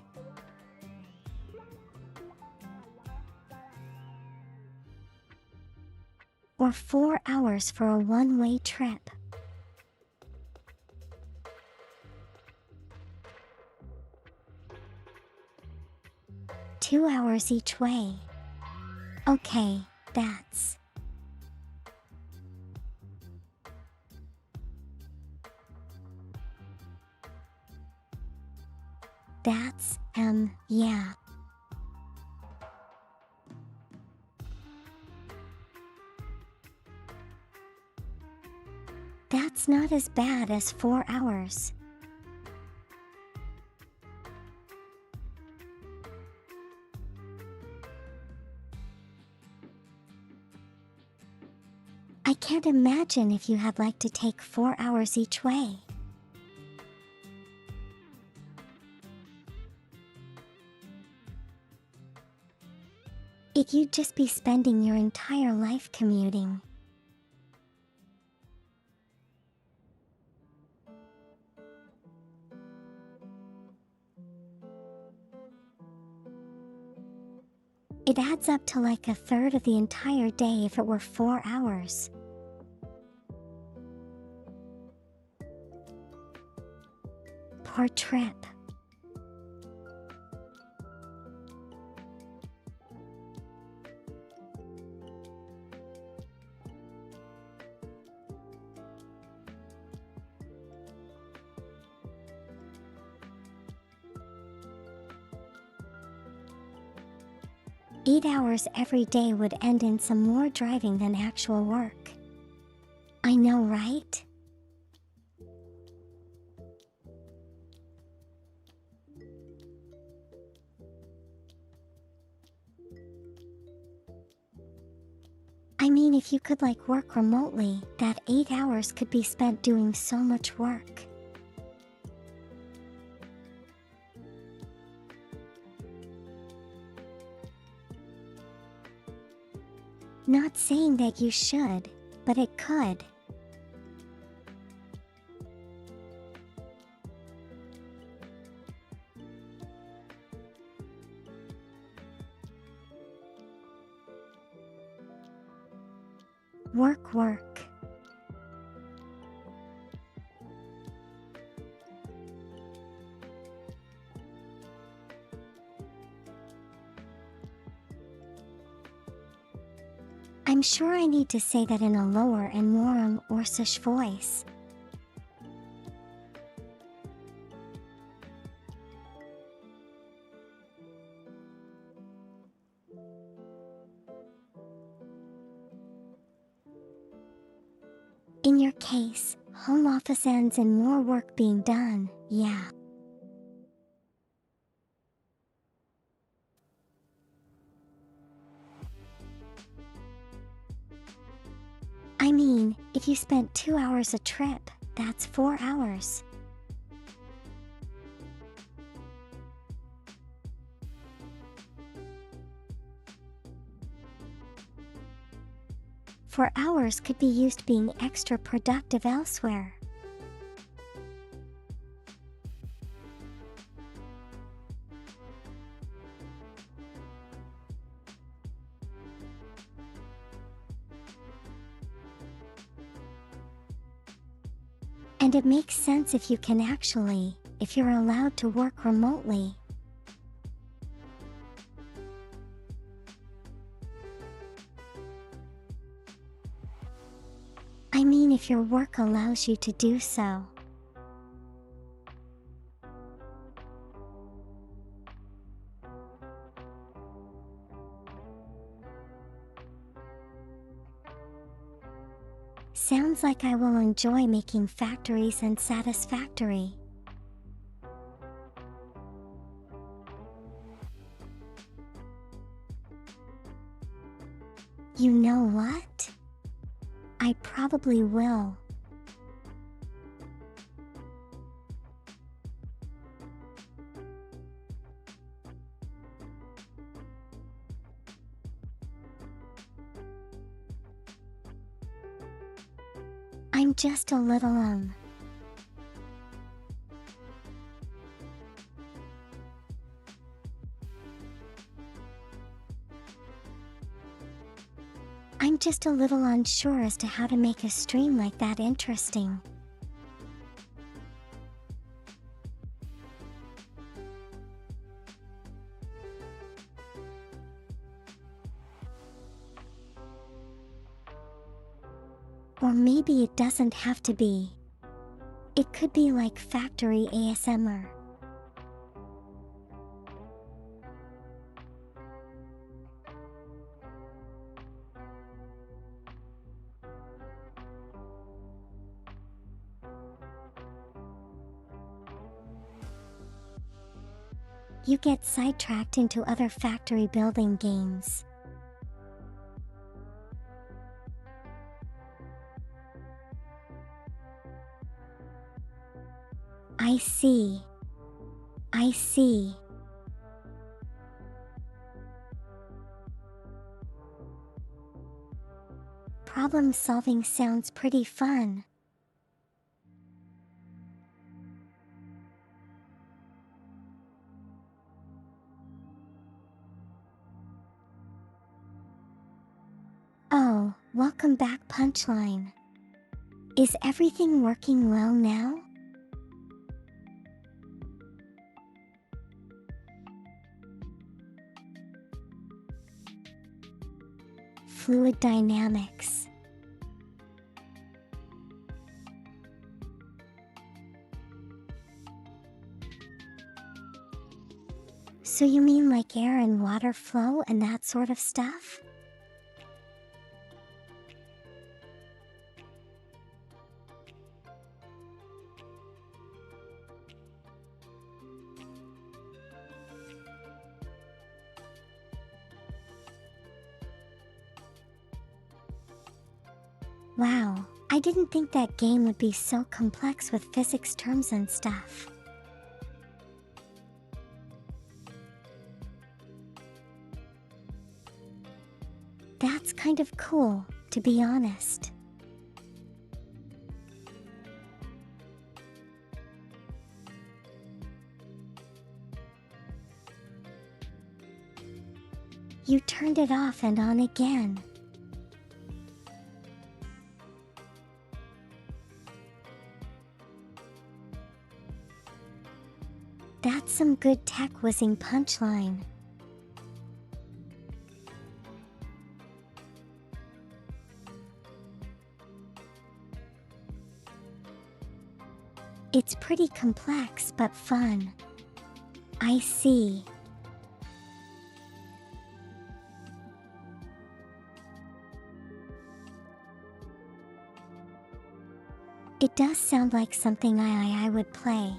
[SPEAKER 1] Or 4 hours for a one-way trip. $2 each way. Okay, that's yeah. That's not as bad as 4 hours. I can't imagine if you had to take 4 hours each way. You'd just be spending your entire life commuting. It adds up to like a third of the entire day if it were 4 hours. Poor trip. Eight hours every day would end in some more driving than actual work. I know, right? I mean, if you could work remotely, that 8 hours could be spent doing so much work. Not saying that you should, but it could. Work. I'm sure I need to say that in a lower and more Orsish voice. In your case, home office ends and more work being done, yeah. I mean, if you spent 2 hours a trip, that's 4 hours. For hours could be used being extra productive elsewhere. And it makes sense if you're allowed to work remotely. I mean, if your work allows you to do so. Sounds like I will enjoy making factories and satisfactory. You know what? I probably will. I'm just a little. I'm just a little unsure as to how to make a stream like that interesting. Or maybe it doesn't have to be. It could be like factory ASMR. You get sidetracked into other factory building games. I see. I see. Problem solving sounds pretty fun. Oh, welcome back, Punchline. Is everything working well now? Fluid dynamics. So you mean like air and water flow and that sort of stuff? Wow, I didn't think that game would be so complex with physics terms and stuff. That's kind of cool, to be honest. You turned it off and on again. That's some good tech whizzing, Punchline. It's pretty complex but fun. I see. It does sound like something I would play.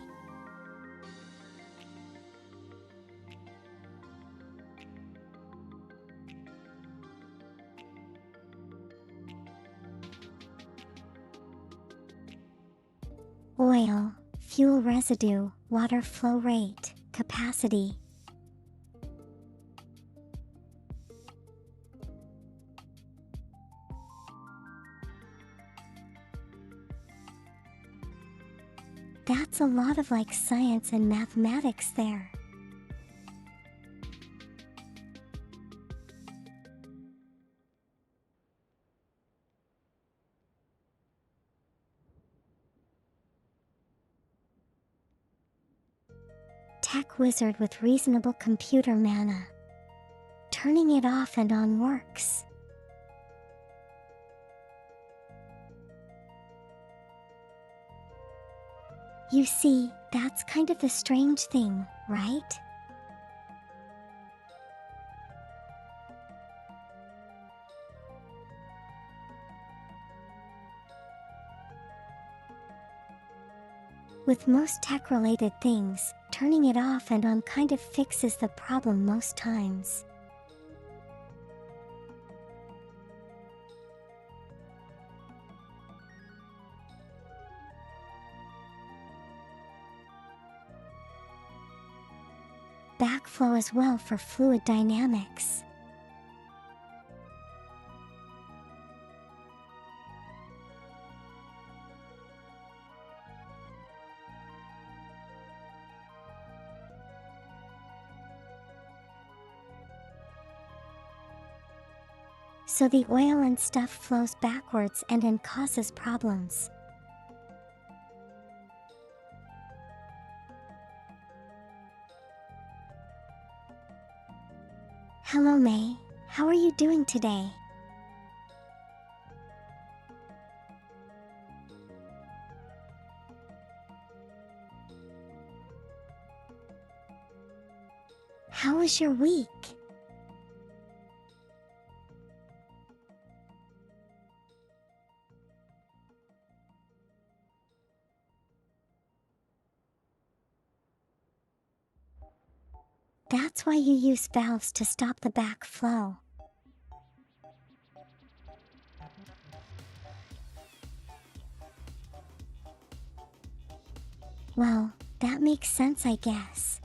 [SPEAKER 1] Oil, fuel residue, water flow rate, capacity. That's a lot of like science and mathematics there. Tech wizard with reasonable computer mana. Turning it off and on works. You see, that's kind of the strange thing, right? With most tech-related things, turning it off and on kind of fixes the problem most times. Backflow as well for fluid dynamics. So the oil and stuff flows backwards and then causes problems. Hello May, how are you doing today? How was your week? That's why you use valves to stop the backflow. Well, that makes sense, I guess.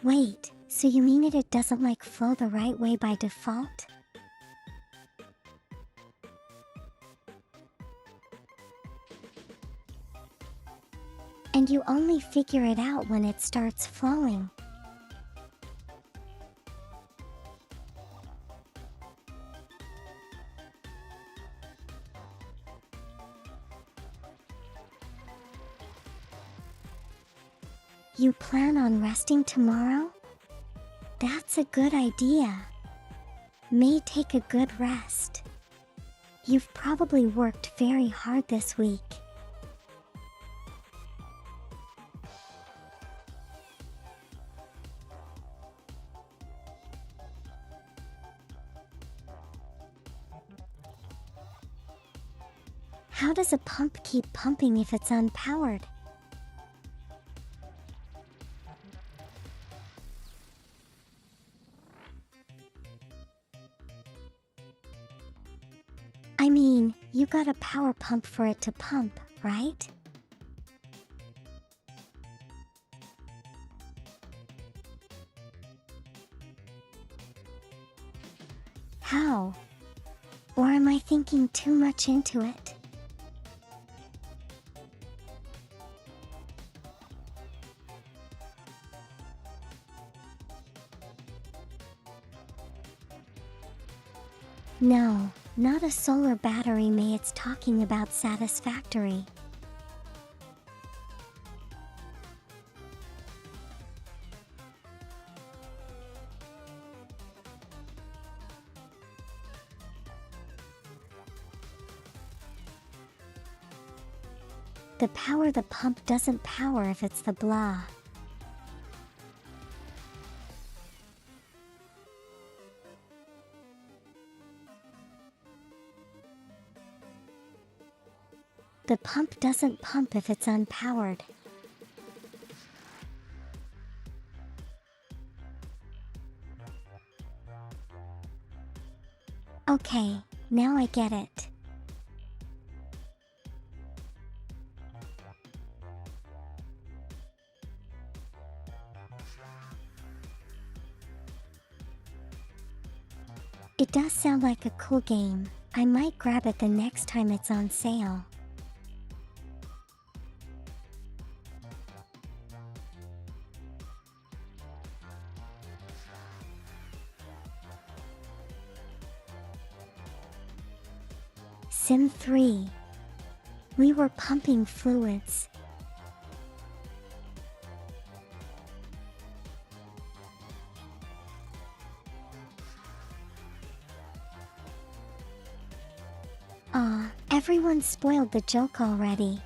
[SPEAKER 1] Wait, so you mean it doesn't like flow the right way by default? And you only figure it out when it starts flowing. You plan on resting tomorrow? That's a good idea. May take a good rest. You've probably worked very hard this week. How does a pump keep pumping if it's unpowered? I mean, you got a power pump for it to pump, right? How? Or am I thinking too much into it? No, not a solar battery, May. It's talking about satisfactory. The power the pump doesn't power if it's the blah. The pump doesn't pump if it's unpowered. Okay, now I get it. It does sound like a cool game. I might grab it the next time it's on sale. Sim 3. We were pumping fluids. Everyone spoiled the joke already.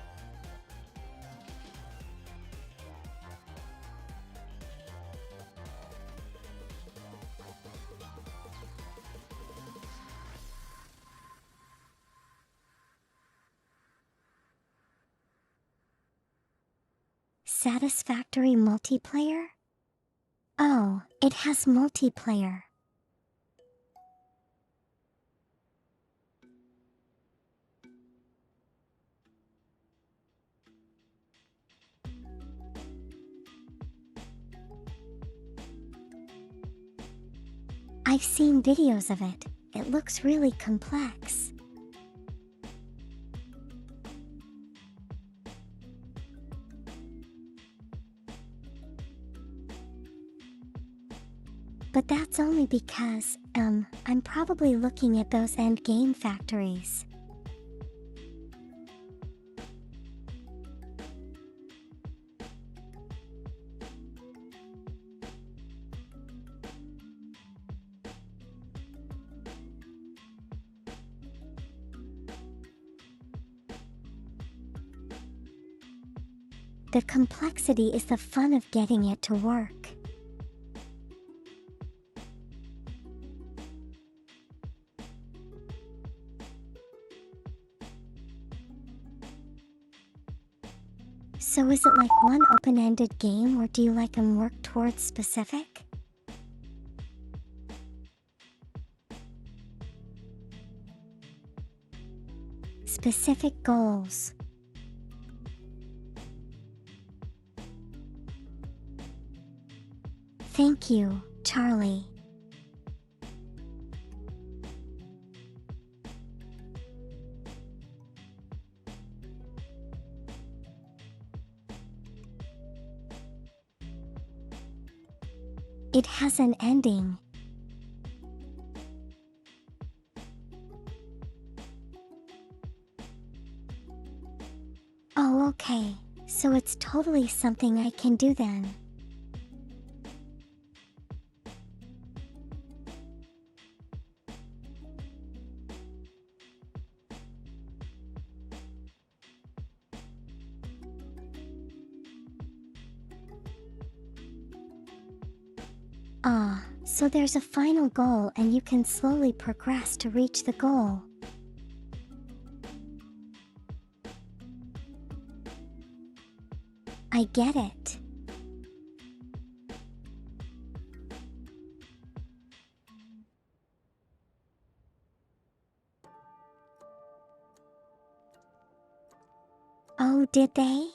[SPEAKER 1] Satisfactory multiplayer? Oh, it has multiplayer. I've seen videos of it. It looks really complex. But that's only because, I'm probably looking at those endgame factories. The complexity is the fun of getting it to work. So is it like one open-ended game, or do you like them work towards specific? Specific goals. Thank you, Charlie. It has an ending. Oh, okay. So it's totally something I can do then. Ah, so there's a final goal and you can slowly progress to reach the goal. I get it. Oh, did they?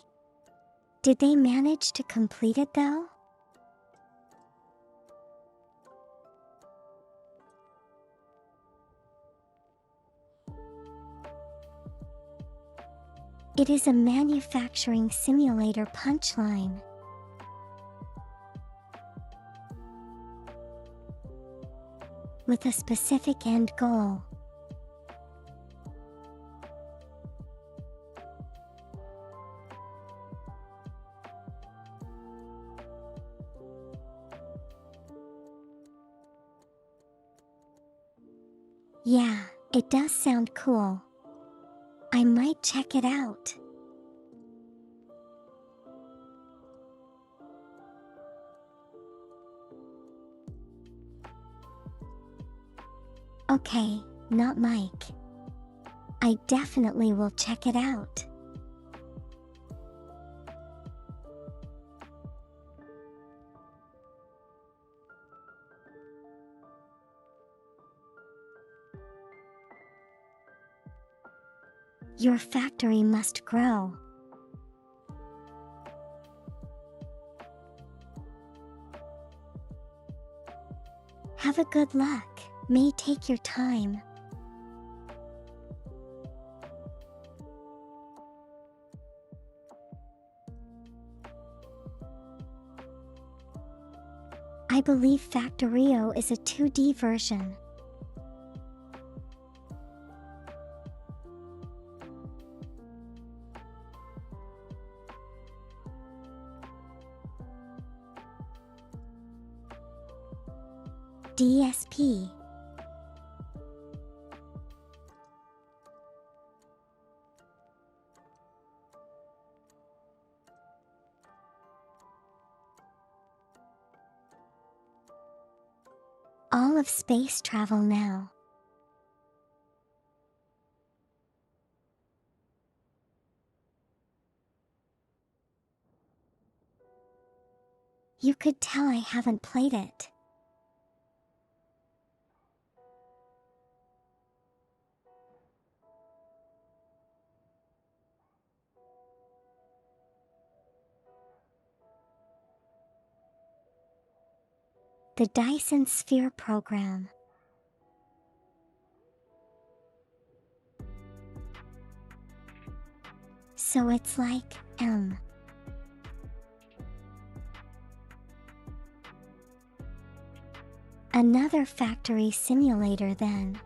[SPEAKER 1] Did they manage to complete it though? It is a manufacturing simulator punchline. With a specific end goal. Yeah, it does sound cool. I might check it out. Okay, not Mike. I definitely will check it out. Your factory must grow. Have a good luck. May take your time. I believe Factorio is a 2D version. DSP. all of space travel now. You could tell I haven't played it. The Dyson Sphere program. So it's like, another factory simulator then.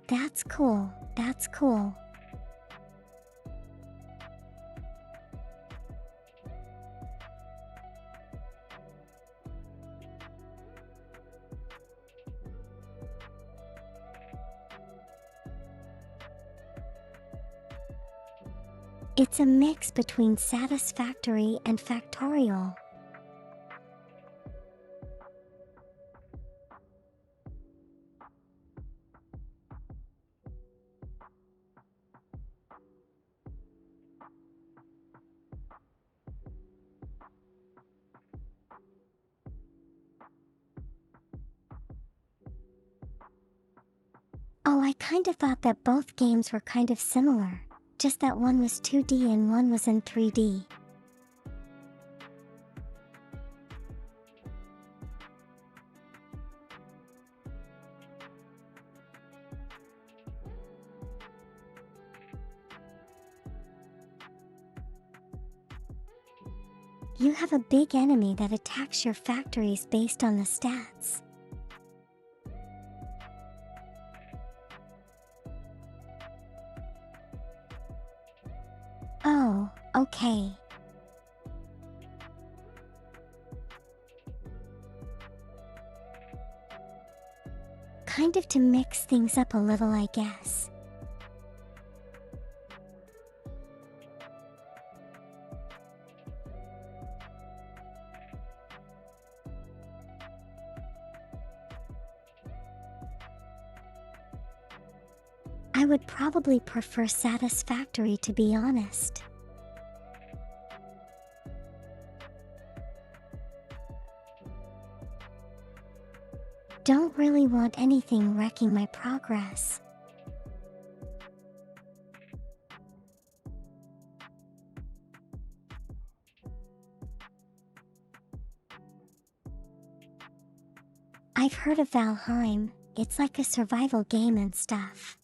[SPEAKER 1] That's cool, that's cool. It's a mix between Satisfactory and Factorial. Oh, I kinda thought that both games were kind of similar, just that one was 2D and one was in 3D. You have a big enemy that attacks your factories based on the stats. Oh, okay. Kind of to mix things up a little, I guess. I would probably prefer Satisfactory, to be honest. Don't really want anything wrecking my progress. I've heard of Valheim, it's like a survival game and stuff.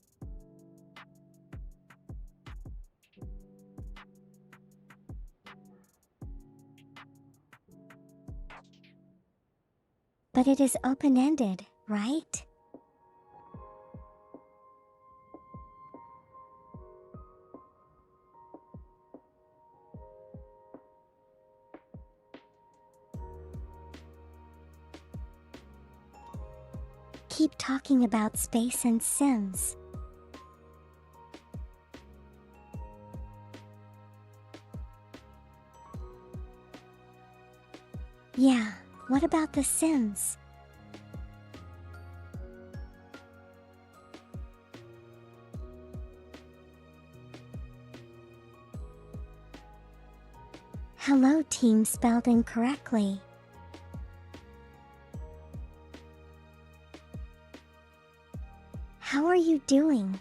[SPEAKER 1] But it is open-ended, right? Keep talking about space and Sims. Yeah, what about The Sims? Hello team spelled incorrectly. How are you doing?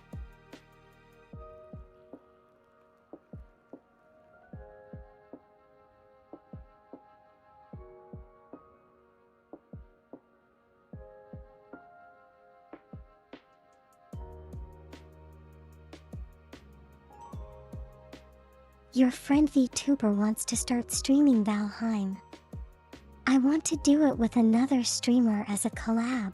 [SPEAKER 1] Your friend VTuber wants to start streaming Valheim. I want to do it with another streamer as a collab.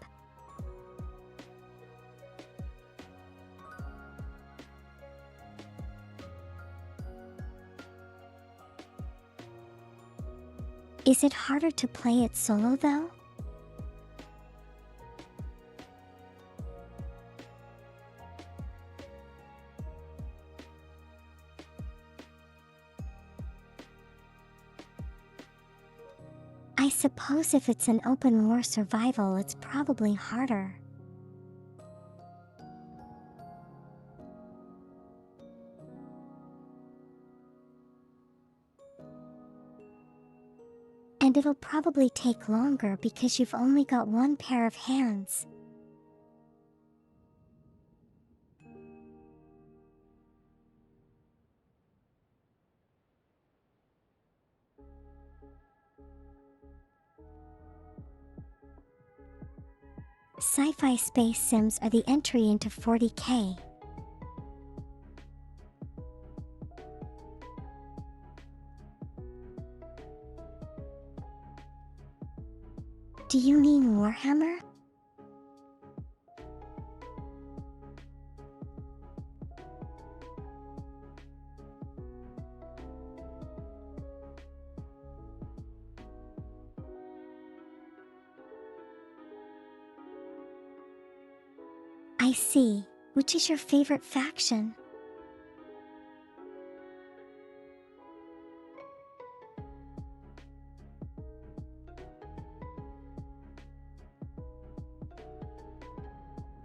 [SPEAKER 1] Is it harder to play it solo though? suppose if it's an open war survival, it's probably harder. And it'll probably take longer because you've only got one pair of hands. Sci-fi space sims are the entry into 40K. Do you mean Warhammer? I see. Which is your favorite faction?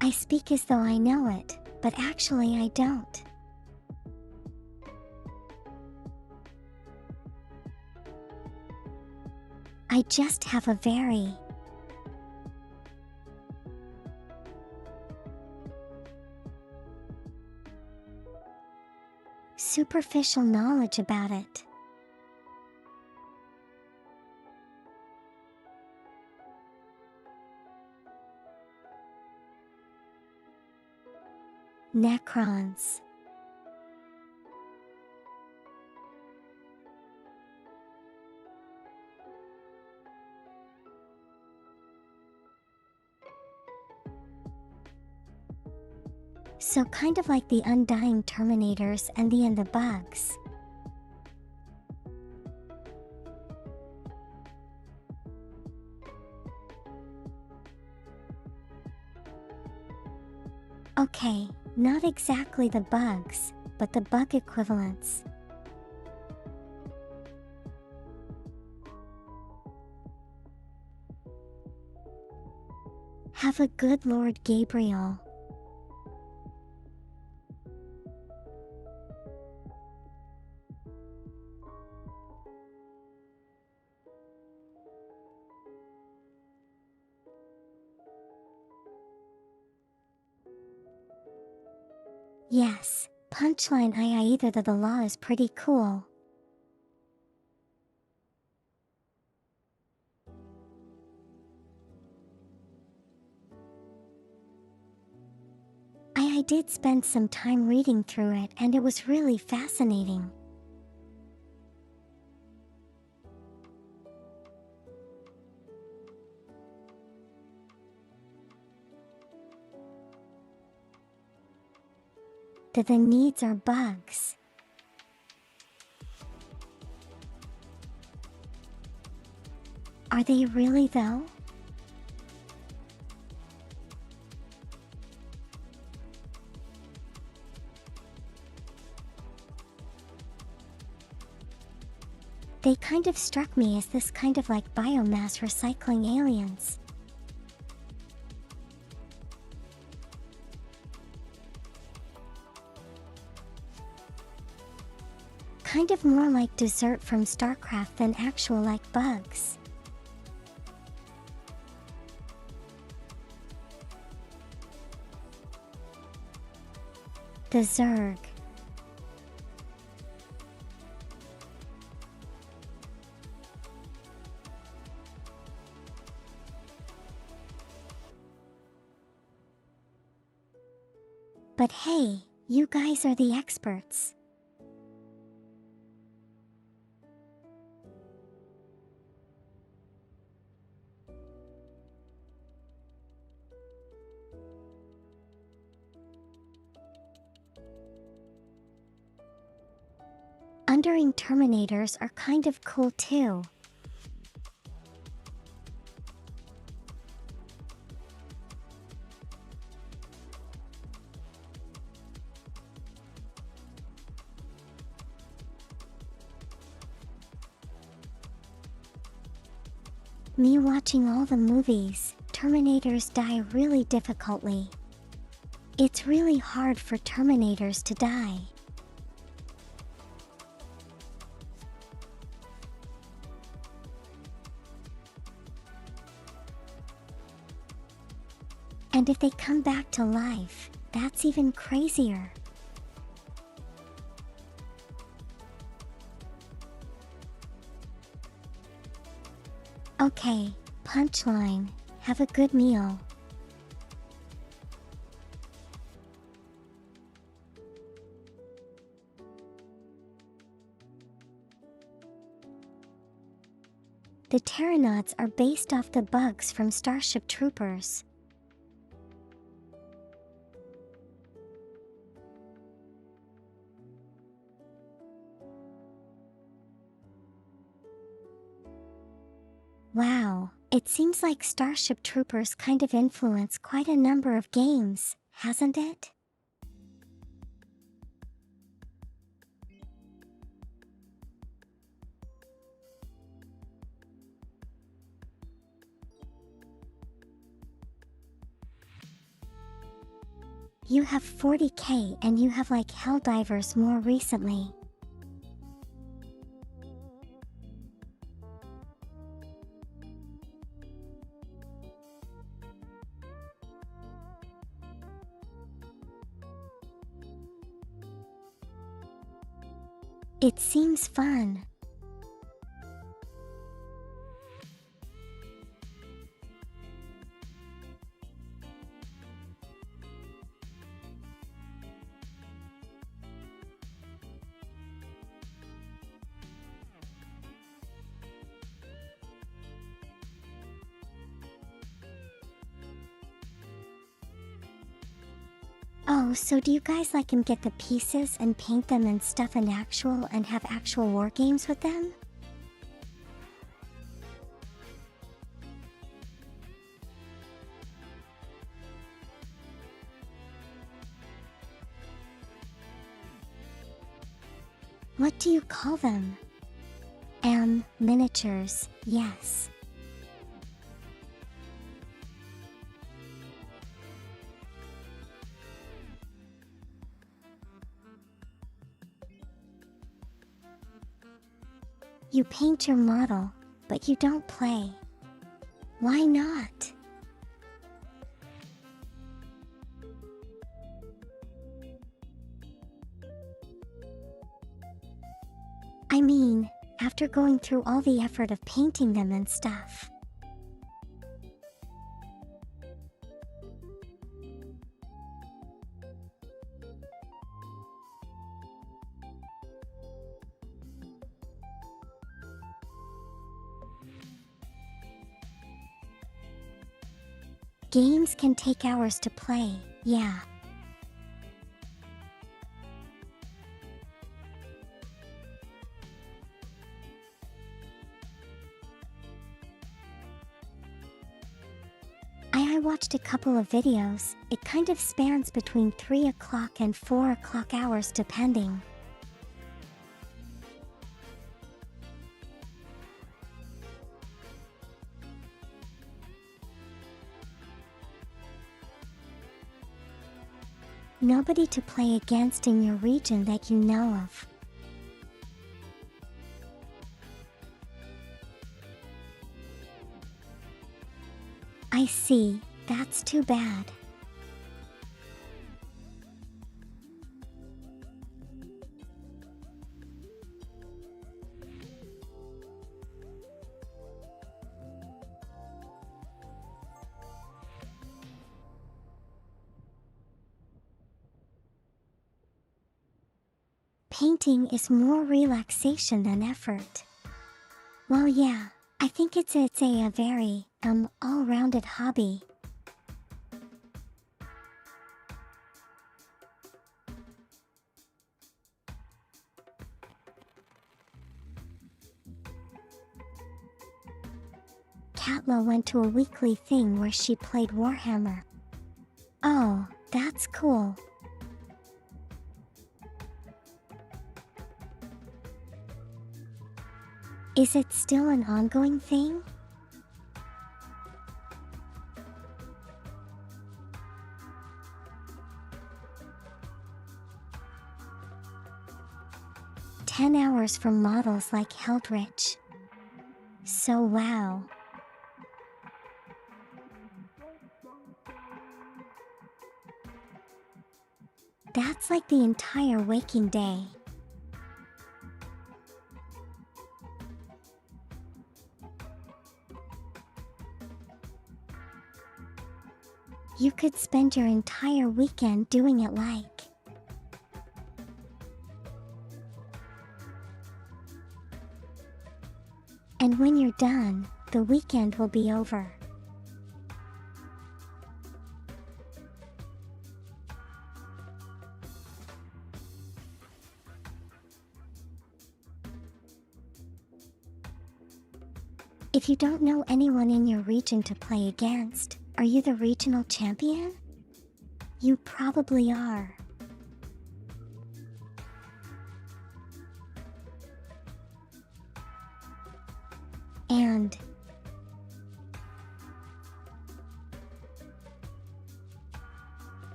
[SPEAKER 1] I speak as though I know it, but actually I don't. I just have a very superficial knowledge about it. Necrons. So kind of like the Undying Terminators and the Bugs. Okay, not exactly the Bugs, but the Bug equivalents. Have a good Lord Gabriel. Yes, punchline I either the law is pretty cool. I did spend some time reading through it and it was really fascinating. The needs are bugs. Are they really though? They kind of struck me as this kind of like biomass recycling aliens. Kind of more like dessert from StarCraft than actual like bugs. The Zerg. But hey, you guys are the experts. Undering Terminators are kind of cool too. Me watching all the movies, Terminators die really difficultly. It's really hard for Terminators to die. And if they come back to life, that's even crazier. Okay, punchline. Have a good meal. The Terranauts are based off the bugs from Starship Troopers. Wow, it seems like Starship Troopers kind of influenced quite a number of games, hasn't it? You have 40k and you have like Helldivers more recently. It seems fun. Oh, so do you guys like get the pieces and paint them and stuff in actual and have actual war games with them? What do you call them? Miniatures, yes. You paint your model, but you don't play. Why not? I mean, after going through all the effort of painting them and stuff. Games can take hours to play, yeah. I watched a couple of videos. It kind of spans between 3 o'clock and 4 o'clock hours depending. Nobody to play against in your region that you know of. I see, that's too bad. Painting is more relaxation than effort. Well, yeah, I think it's a very, all-rounded hobby. Katla went to a weekly thing where she played Warhammer. Oh, that's cool. Is it still an ongoing thing? 10 hours for models like Heldrich. So wow. That's like the entire waking day. You could spend your entire weekend doing it like. And when you're done, the weekend will be over. If you don't know anyone in your region to play against, are you the regional champion? You probably are. And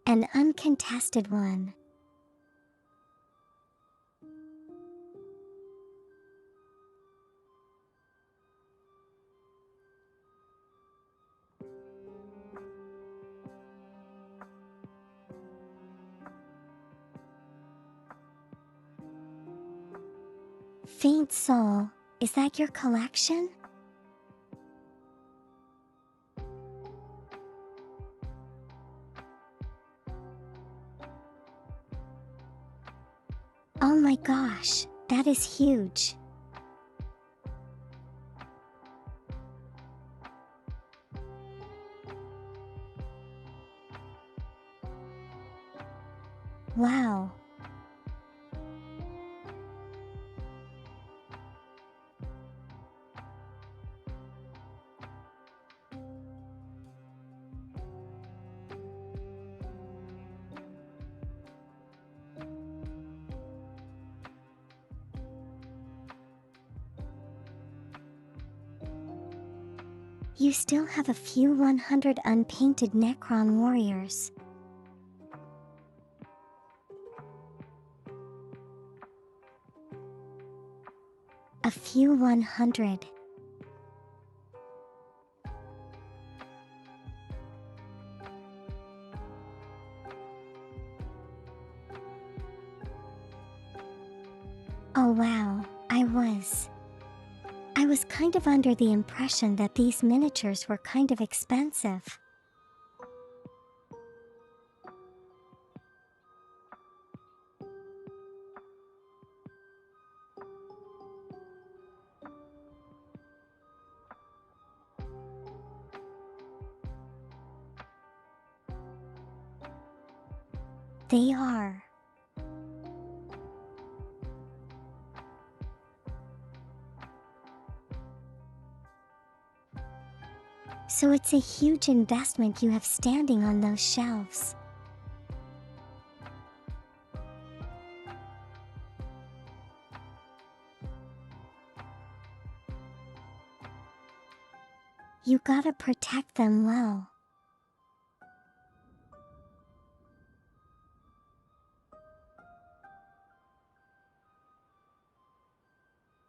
[SPEAKER 1] an uncontested one. Faint Soul, is that your collection? Oh my gosh, that is huge. Wow. You still have a few 100 unpainted Necron warriors. A few 100. Oh wow, I was kind of under the impression that these miniatures were kind of expensive. They are. So it's a huge investment you have standing on those shelves. You gotta protect them well.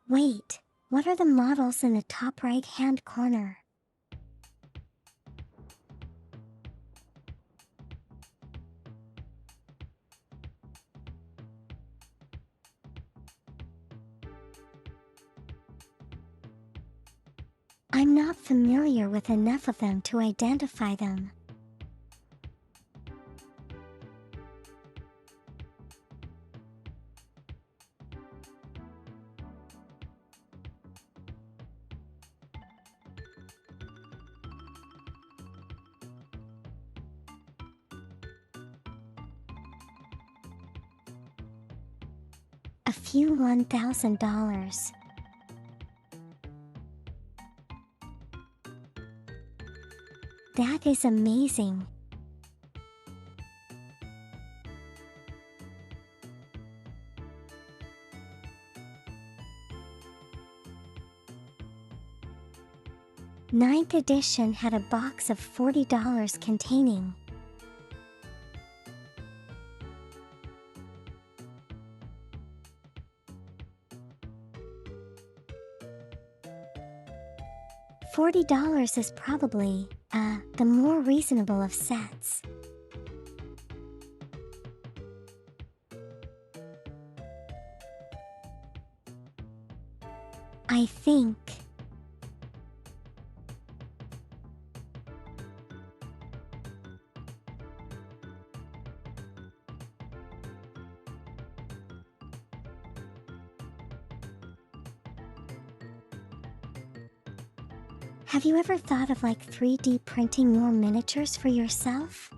[SPEAKER 1] Wait, what are the models in the top right-hand corner? I'm not familiar with enough of them to identify them. A few $1,000. That is amazing. Ninth edition had a box of $40 containing $40 is probably, the more reasonable of sets. I think. Have you ever thought of 3D printing more miniatures for yourself?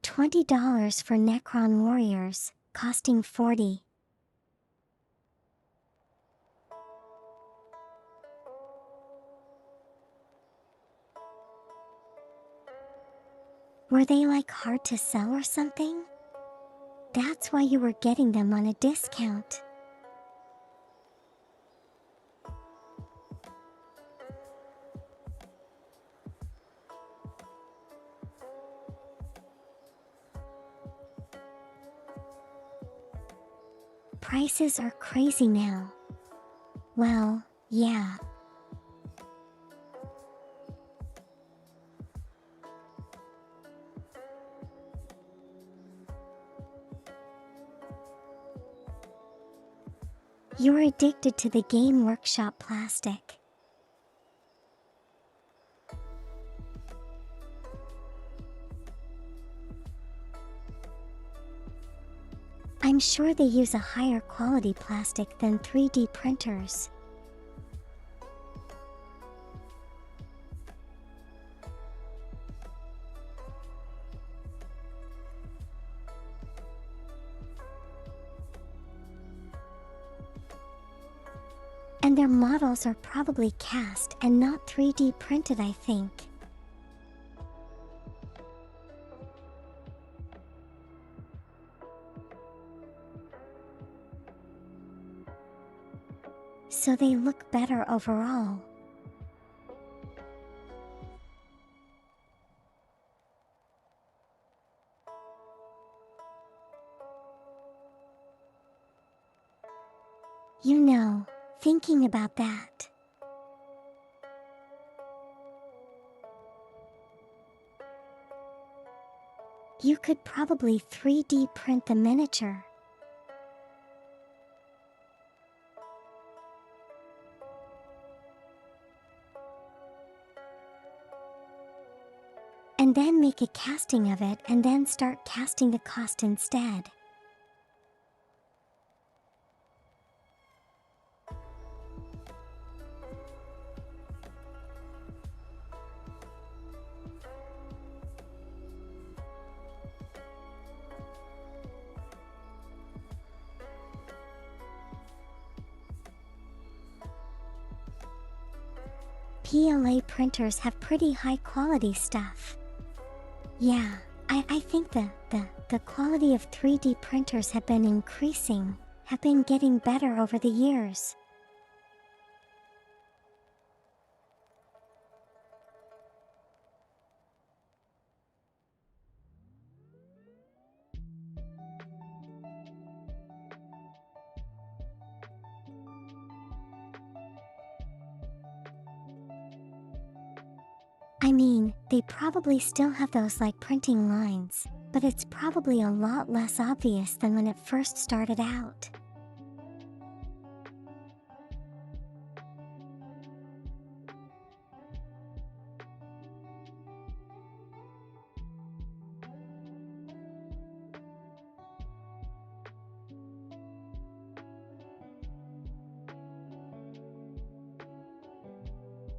[SPEAKER 1] $20 for Necron Warriors, costing $40. Were they hard to sell or something? That's why you were getting them on a discount. Prices are crazy now. Well, yeah. You're addicted to the Game Workshop plastic. I'm sure they use a higher quality plastic than 3D printers. And their models are probably cast and not 3D printed, I think. So they look better overall. You know, thinking about that. You could probably 3D print the miniature. And then make a casting of it and then start casting the cost instead. PLA printers have pretty high quality stuff. Yeah, I think the quality of 3D printers have been increasing, have been getting better over the years. I mean, they probably still have those printing lines, but it's probably a lot less obvious than when it first started out.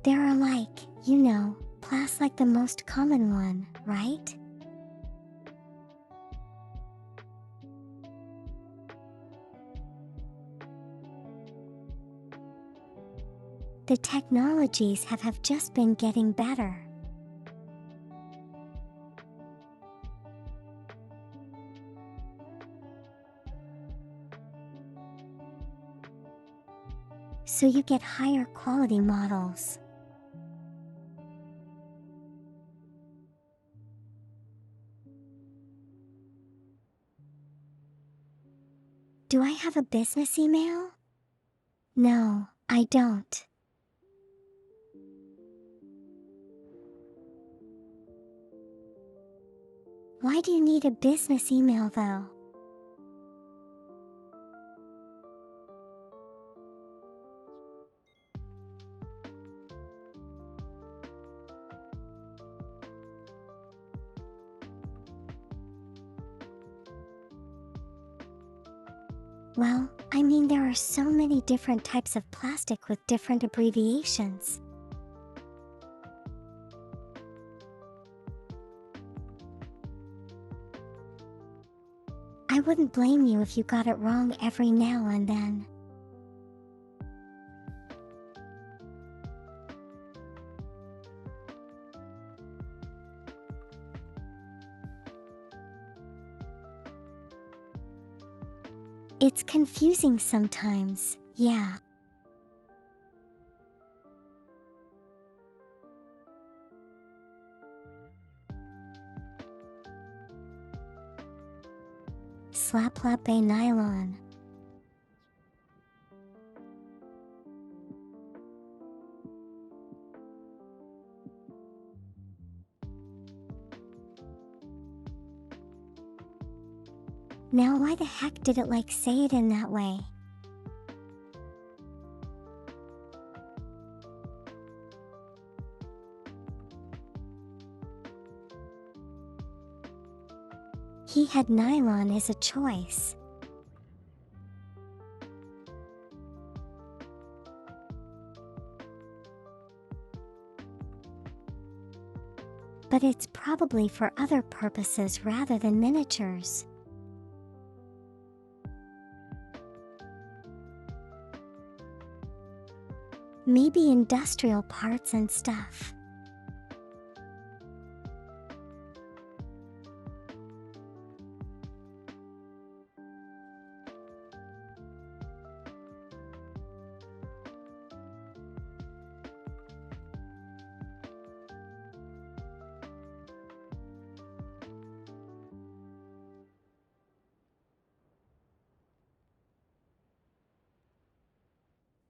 [SPEAKER 1] There are Plas the most common one, right? The technologies have just been getting better. So you get higher quality models. Do I have a business email? No, I don't. Why do you need a business email though? Well, I mean, there are so many different types of plastic with different abbreviations. I wouldn't blame you if you got it wrong every now and then. It's confusing sometimes, yeah. Slaplape nylon. Now why the heck did it say it in that way? He had nylon as a choice. But it's probably for other purposes rather than miniatures. Maybe industrial parts and stuff.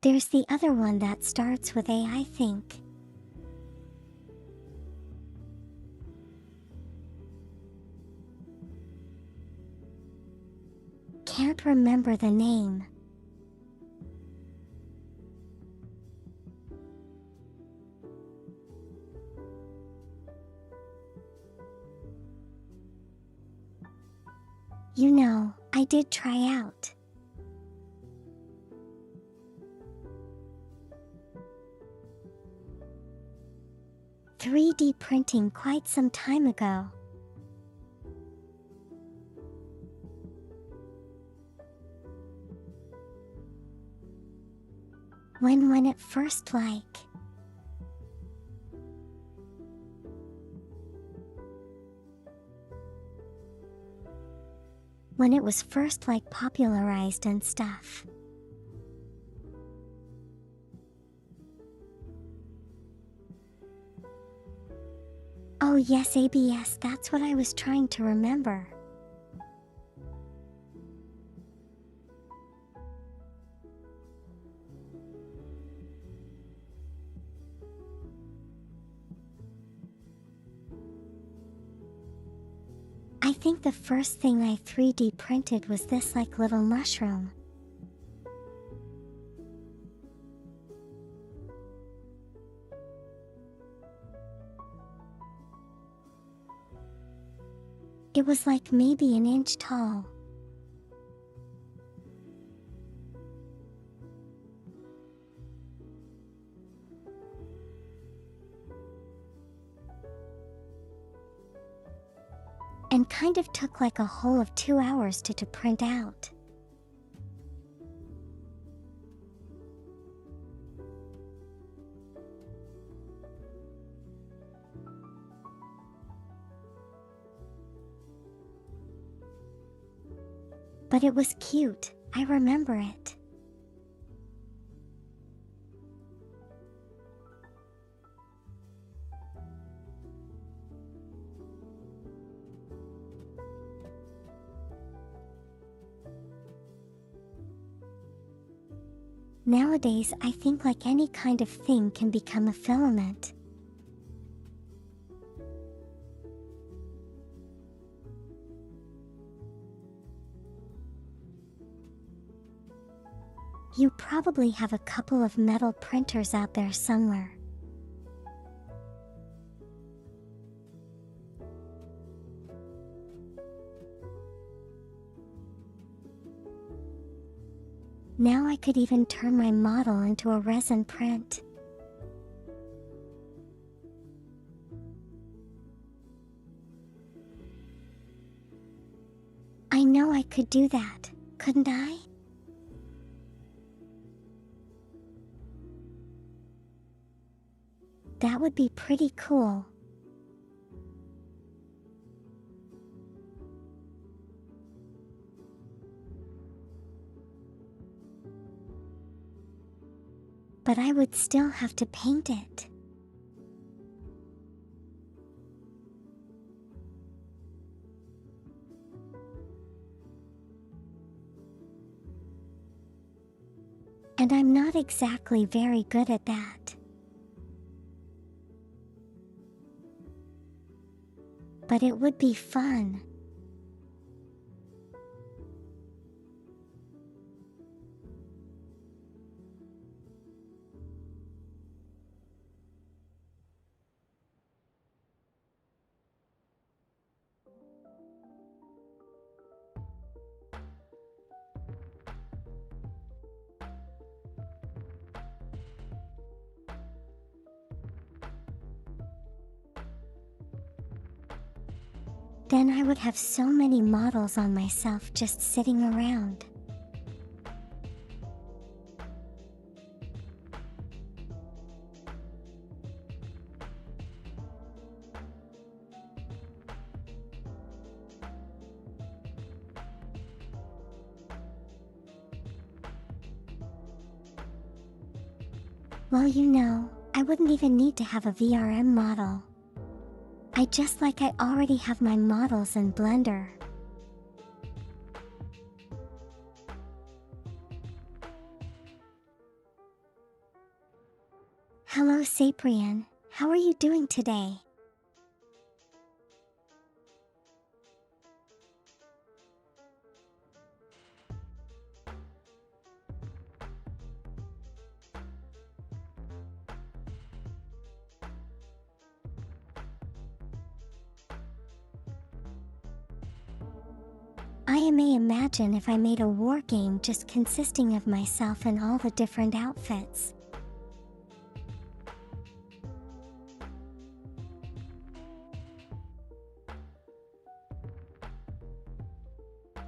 [SPEAKER 1] There's the other one that starts with A, I think. Can't remember the name. You know, I did try out. "3D printing quite some time ago. When it first when it was first popularized and stuff. Oh yes, ABS, that's what I was trying to remember. I think the first thing I 3D printed was this little mushroom. It was maybe an inch tall. And kind of took a whole of 2 hours to print out. But it was cute, I remember it. Nowadays, I think like any kind of thing can become a filament. You probably have a couple of metal printers out there somewhere. Now I could even turn my model into a resin print. I know I could do that, couldn't I? That would be pretty cool. But I would still have to paint it. And I'm not exactly very good at that. But it would be fun. Then I would have so many models on myself just sitting around. Well, I wouldn't even need to have a VRM model. I already have my models in Blender. Hello Cyprian, how are you doing today? I may imagine if I made a war game just consisting of myself in all the different outfits.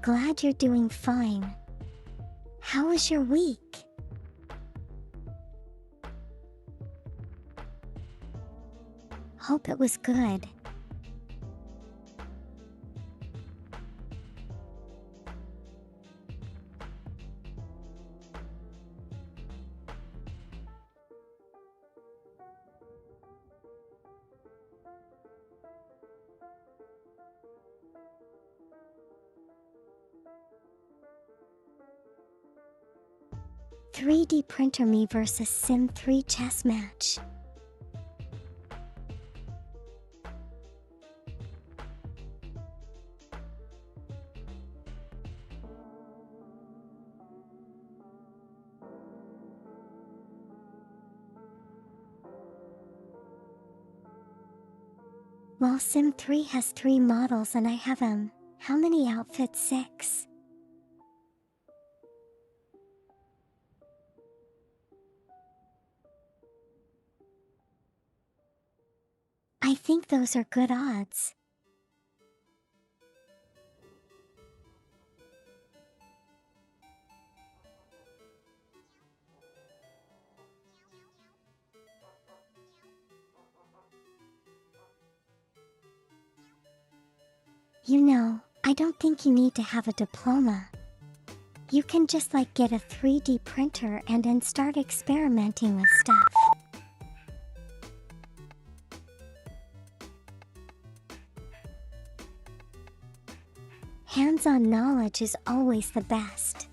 [SPEAKER 1] Glad you're doing fine. How was your week? Hope it was good. "3D Printer Me vs Sim 3 chess match." Well, Sim 3 has 3 models and I have how many outfits? 6. I think those are good odds. I don't think you need to have a diploma. You can just get a 3D printer and then start experimenting with stuff. Hands-on knowledge is always the best.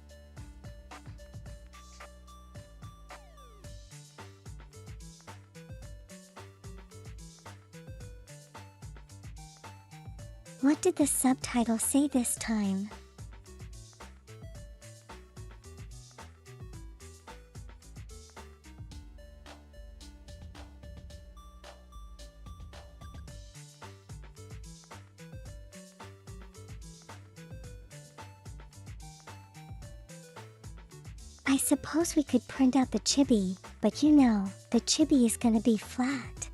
[SPEAKER 1] What did the subtitle say this time? I suppose we could print out the chibi, but the chibi is gonna be flat.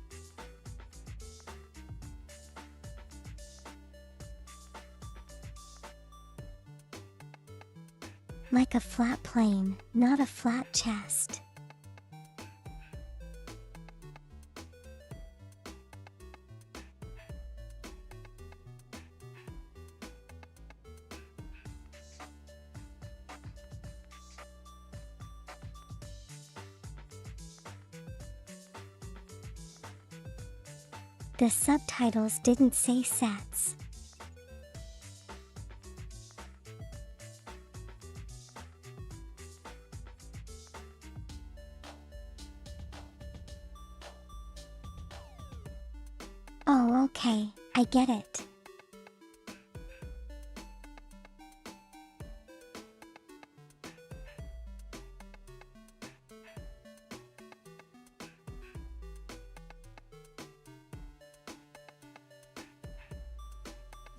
[SPEAKER 1] Like a flat plane, not a flat chest. The subtitles didn't say sets. Oh, okay, I get it.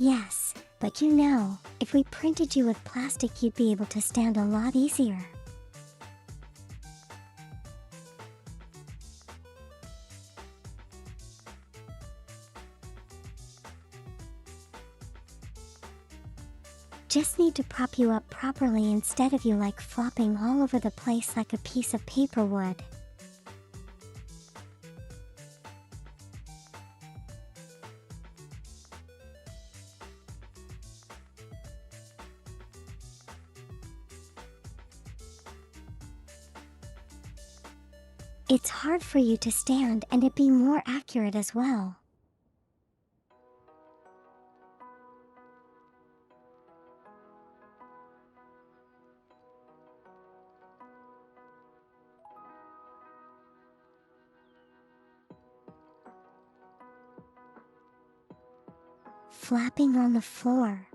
[SPEAKER 1] Yes, but if we printed you with plastic, you'd be able to stand a lot easier. Just need to prop you up properly instead of you flopping all over the place like a piece of paper would. It's hard for you to stand and it be more accurate as well. Flapping on the floor.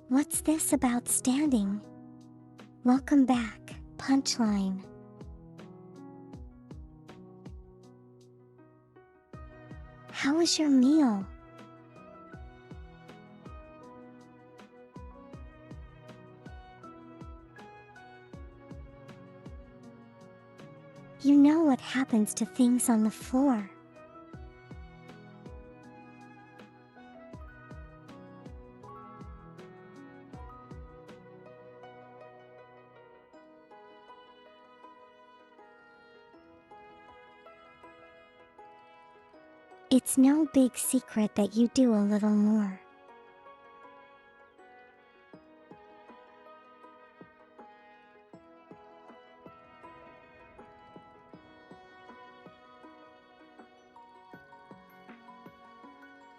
[SPEAKER 1] What's this about standing? Welcome back, punchline. How was your meal? You know what happens to things on the floor. It's no big secret that you do a little more.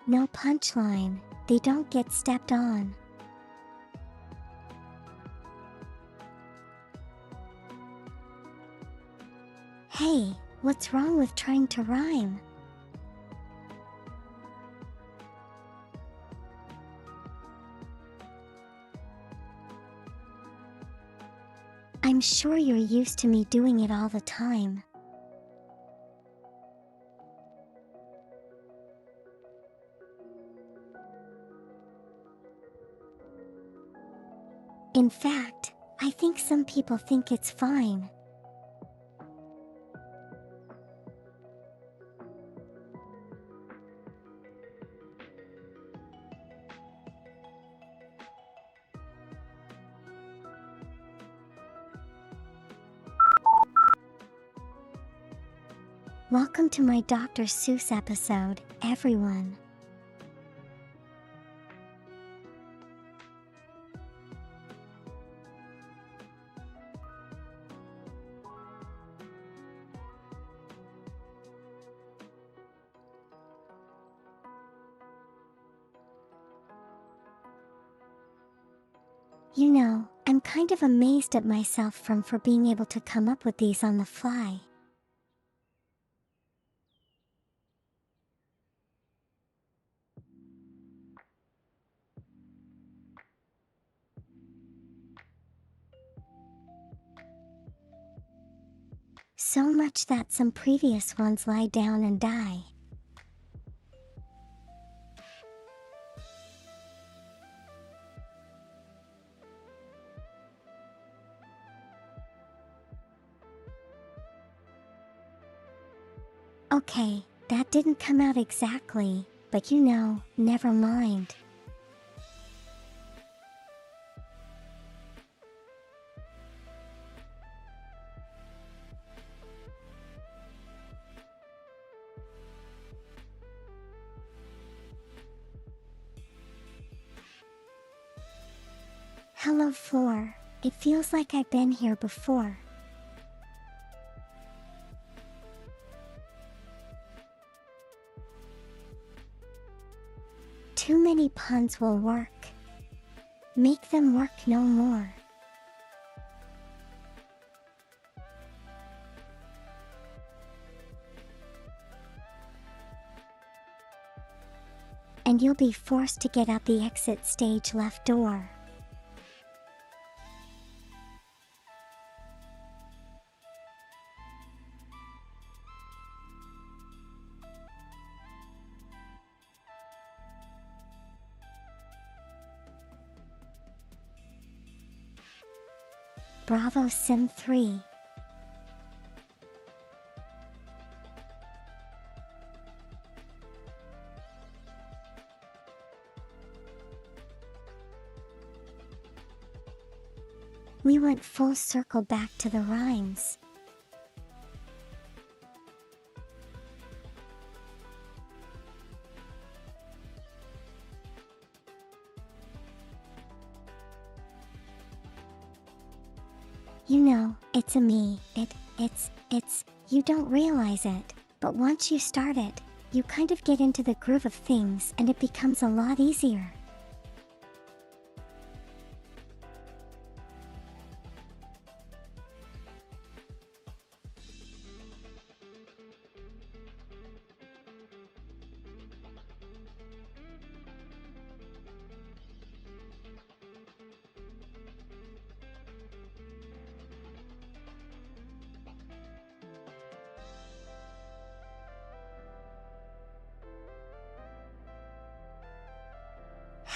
[SPEAKER 1] No punchline, they don't get stepped on. Hey, what's wrong with trying to rhyme? I'm sure you're used to me doing it all the time. In fact, I think some people think it's fine. Welcome to my Dr. Seuss episode, everyone. You know, I'm kind of amazed at myself for being able to come up with these on the fly. So much that some previous ones lie down and die. Okay, that didn't come out exactly, but you know, never mind. Hello floor, it feels like I've been here before. Too many puns will work. Make them work no more. And you'll be forced to get out the exit stage left door. Bravo Sim 3. We went full circle back to the rhymes. You know, it's a me, it's, you don't realize it, but once you start it, you kind of get into the groove of things and it becomes a lot easier.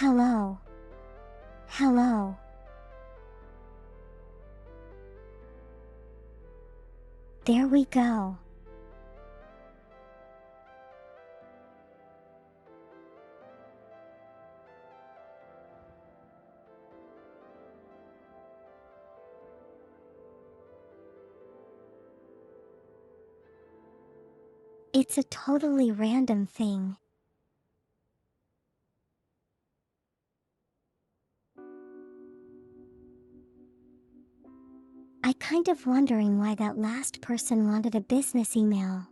[SPEAKER 1] Hello. Hello. There we go. It's a totally random thing. I kind of wondering why that last person wanted a business email.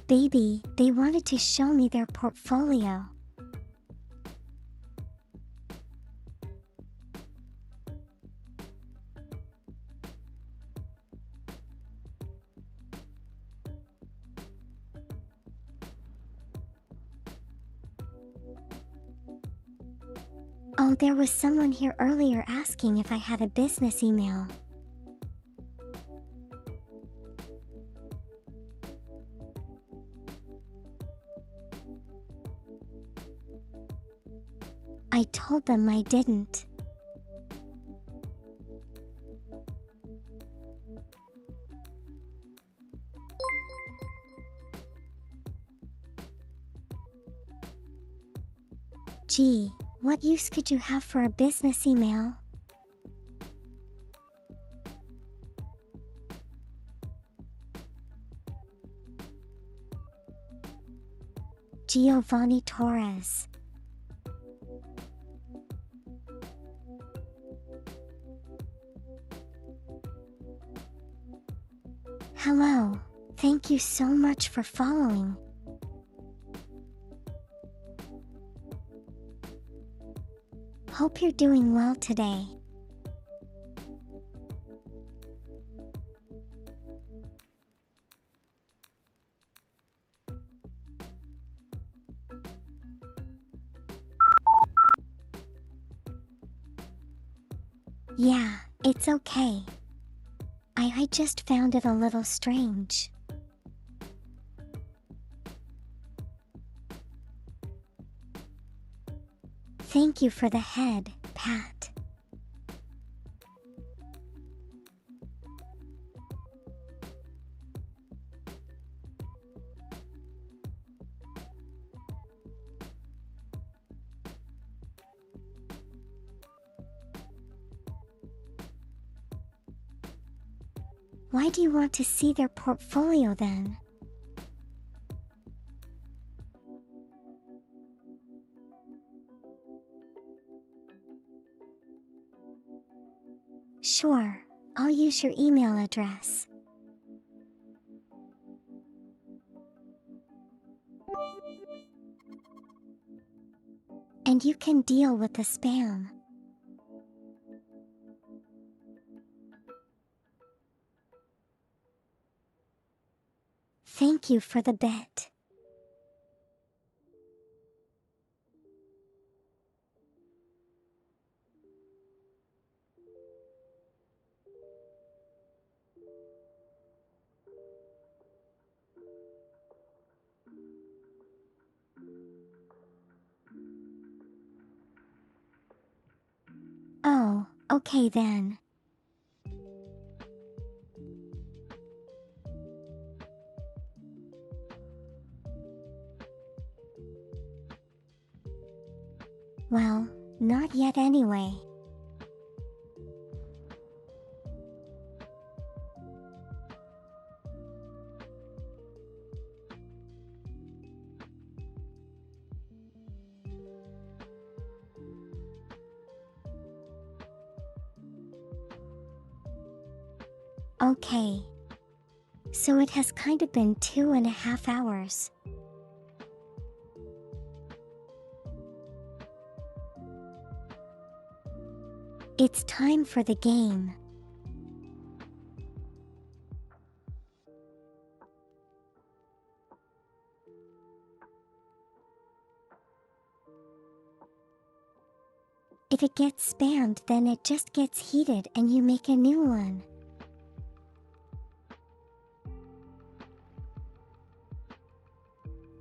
[SPEAKER 1] Baby, they wanted to show me their portfolio. Oh, there was someone here earlier asking if I had a business email. I told them I didn't. Gee, What use could you have for a business email? Giovanni Torres. Hello, thank you so much for following. Hope you're doing well today. Yeah, it's okay. I just found it a little strange. Thank you for the head, Pat. Why do you want to see their portfolio then? Sure, I'll use your email address. And you can deal with the spam. Thank you for the bet. Oh, okay then. Well, not yet anyway. Okay. So it has kind of been 2.5 hours. It's time for the game. If it gets spammed, then it just gets heated and you make a new one.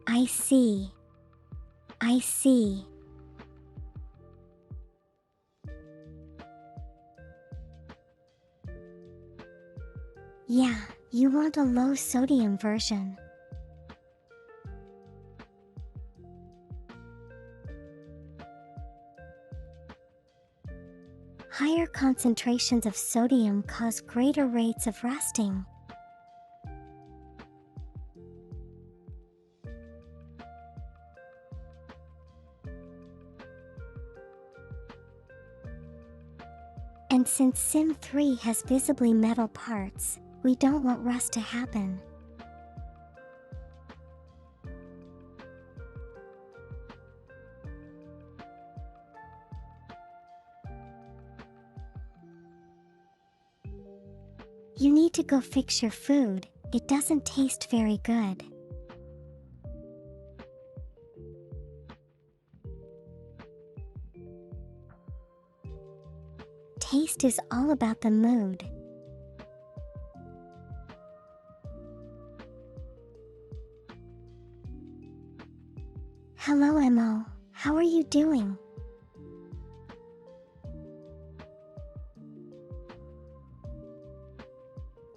[SPEAKER 1] I see. I see. Yeah, you want a low sodium version. Higher concentrations of sodium cause greater rates of rusting. And since Sim 3 has visibly metal parts, we don't want rust to happen. You need to go fix your food, it doesn't taste very good. Taste is all about the mood. Hello Mo, how are you doing?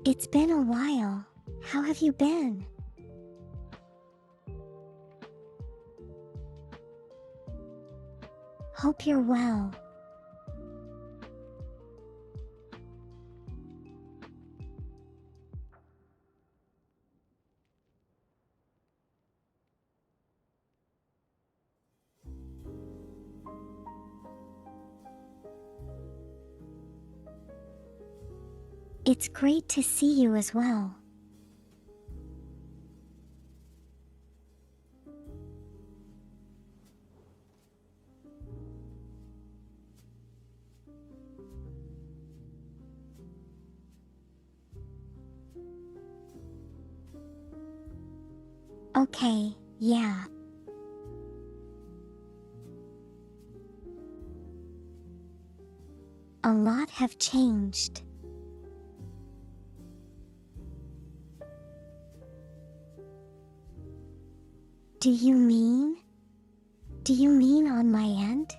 [SPEAKER 1] It's been a while. How have you been? Hope you're well. It's great to see you as well. Okay, yeah. A lot have changed. Do you mean? Do you mean on my end?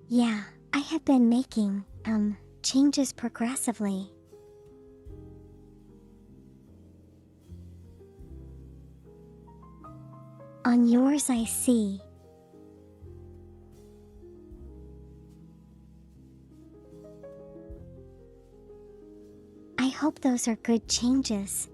[SPEAKER 1] Yeah, I have been making, changes progressively. On yours I see. I hope those are good changes.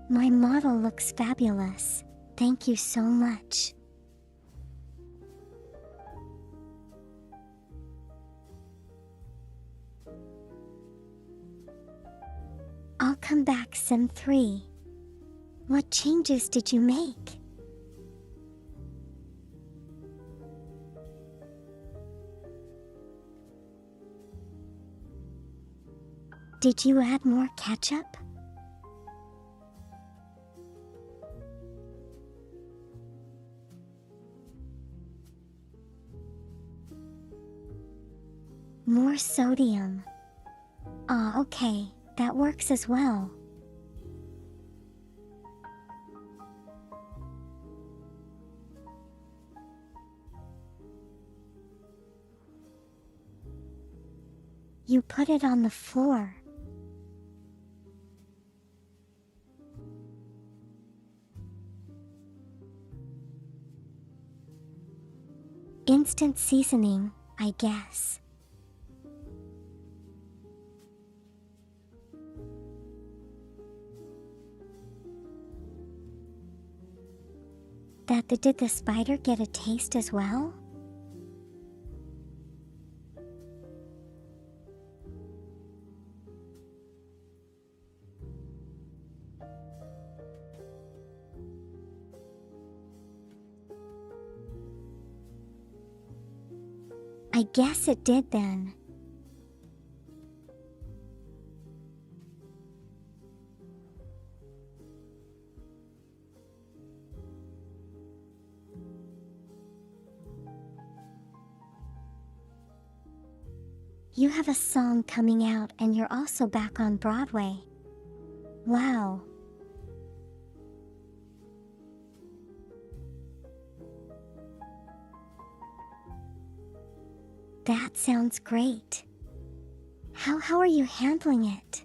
[SPEAKER 1] My model looks fabulous. Thank you so much. I'll come back Sim 3. What changes did you make? Did you add more ketchup? More sodium. Ah, okay, that works as well. You put it on the floor. Instant seasoning, I guess. Did the spider get a taste as well? I guess it did then. You have a song coming out and you're also back on Broadway. Wow. That sounds great. How are you handling it?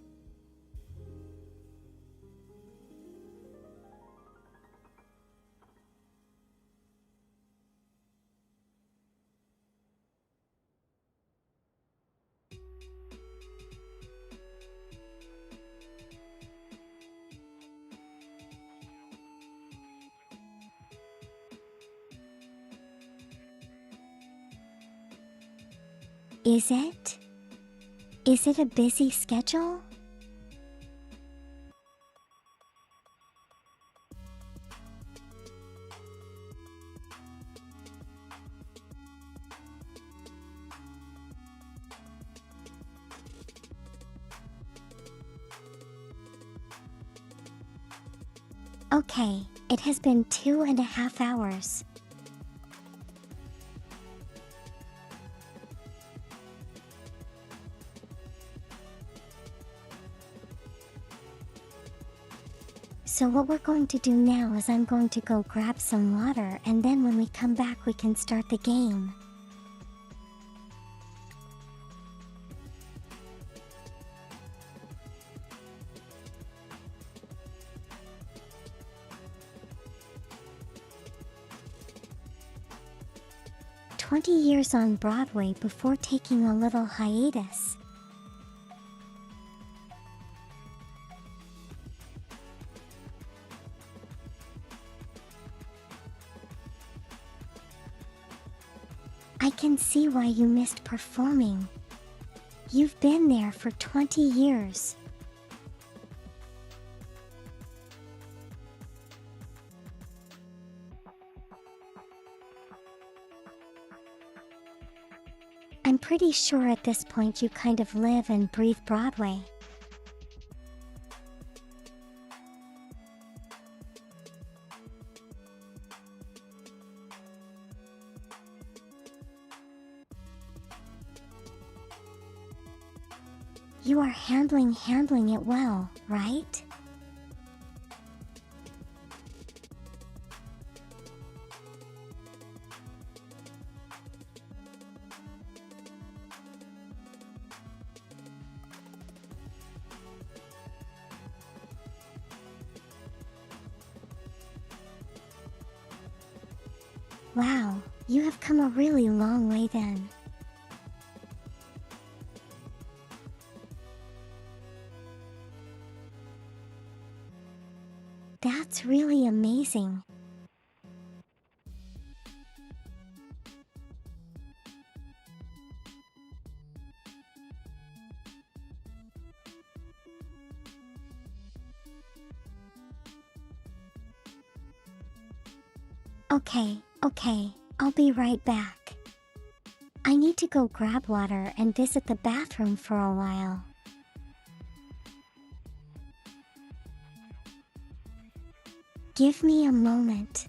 [SPEAKER 1] Is it? Is it a busy schedule? Okay, it has been 2.5 hours. So what we're going to do now is I'm going to go grab some water, and then when we come back we can start the game. "20 years on Broadway before taking a little hiatus." I can see why you missed performing. You've been there for 20 years. I'm pretty sure at this point you kind of live and breathe Broadway. You are handling it well, right? Wow, you have come a really long way then. That's really amazing. Okay, I'll be right back. I need to go grab water and visit the bathroom for a while. Give me a moment.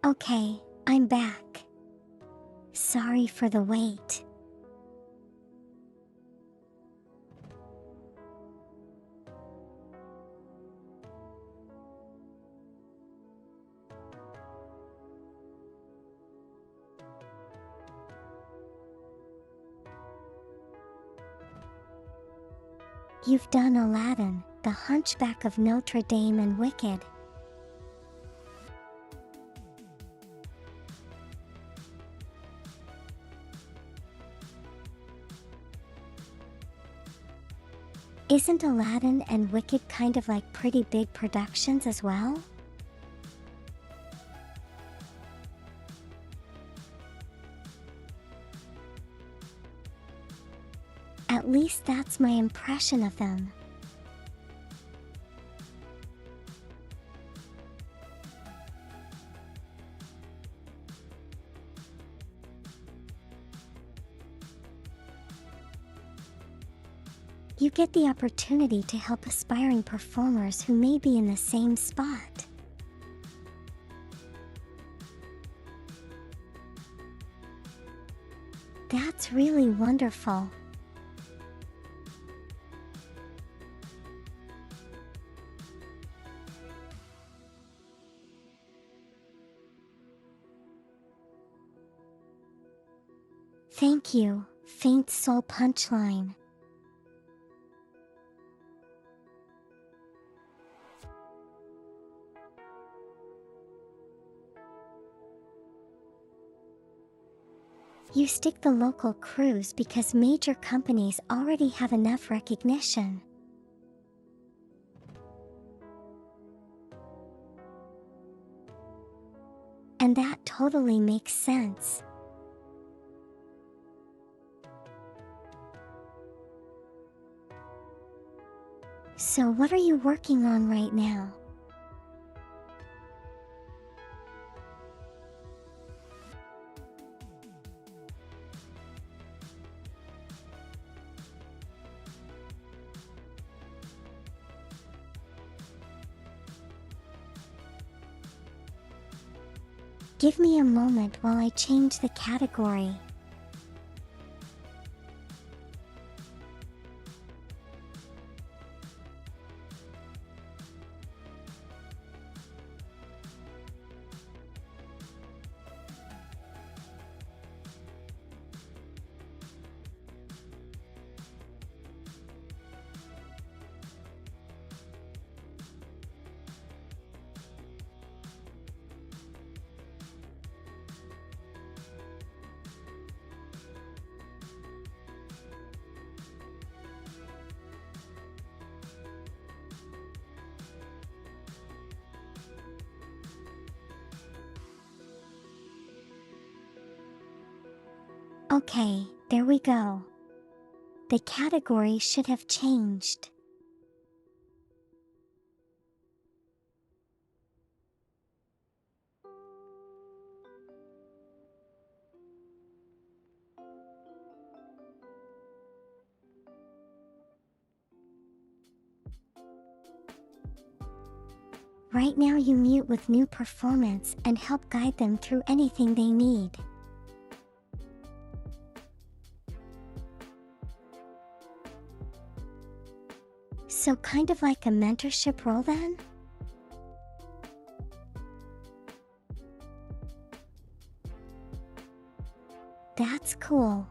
[SPEAKER 1] Okay, I'm back. Sorry for the wait. You've done Aladdin, The Hunchback of Notre Dame, and Wicked. Isn't Aladdin and Wicked kind of like pretty big productions as well? At least that's my impression of them. You get the opportunity to help aspiring performers who may be in the same spot. That's really wonderful. Thank you, Faint Soul Punchline. You stick the local crews because major companies already have enough recognition. And that totally makes sense. So what are you working on right now? Give me a moment while I change the category. Okay, there we go. The category should have changed. Right now you mute with new performance and help guide them through anything they need. So kind of like a mentorship role then? That's cool.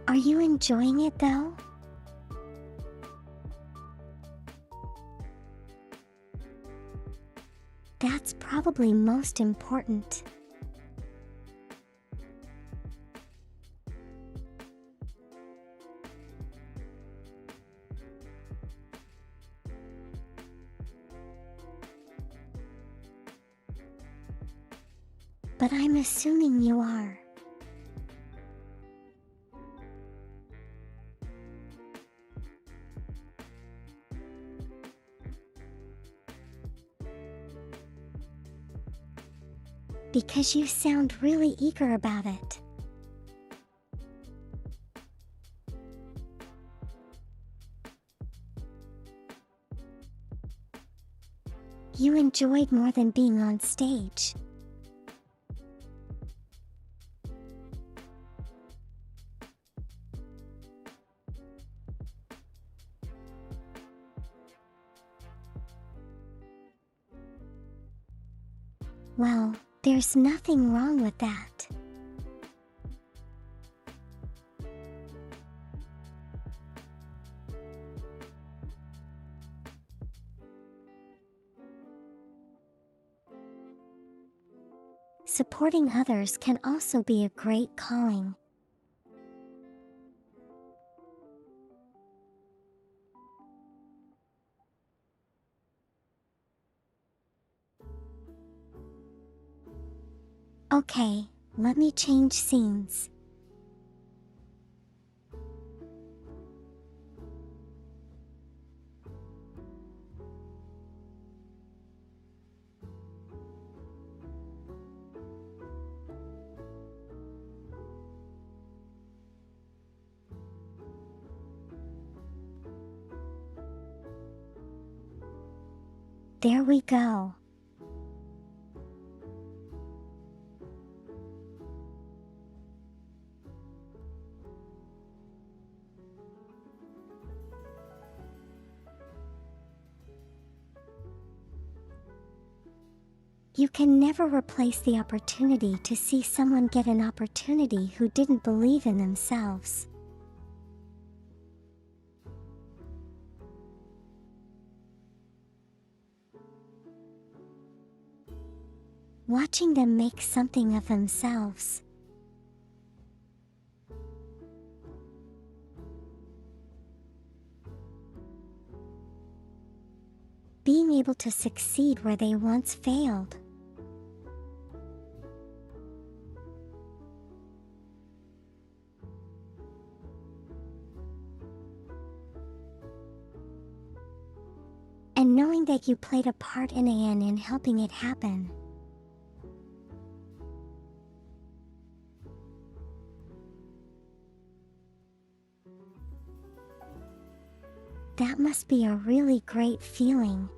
[SPEAKER 1] Are you enjoying it though? That's probably most important. But I'm assuming you are. Because you sound really eager about it. you enjoyed more than being on stage? Well, there's nothing wrong with that. Supporting others can also be a great calling. Okay, let me change scenes. There we go. You can never replace the opportunity to see someone get an opportunity who didn't believe in themselves. Watching them make something of themselves. Being able to succeed where they once failed. And knowing that you played a part in helping it happen. That must be a really great feeling.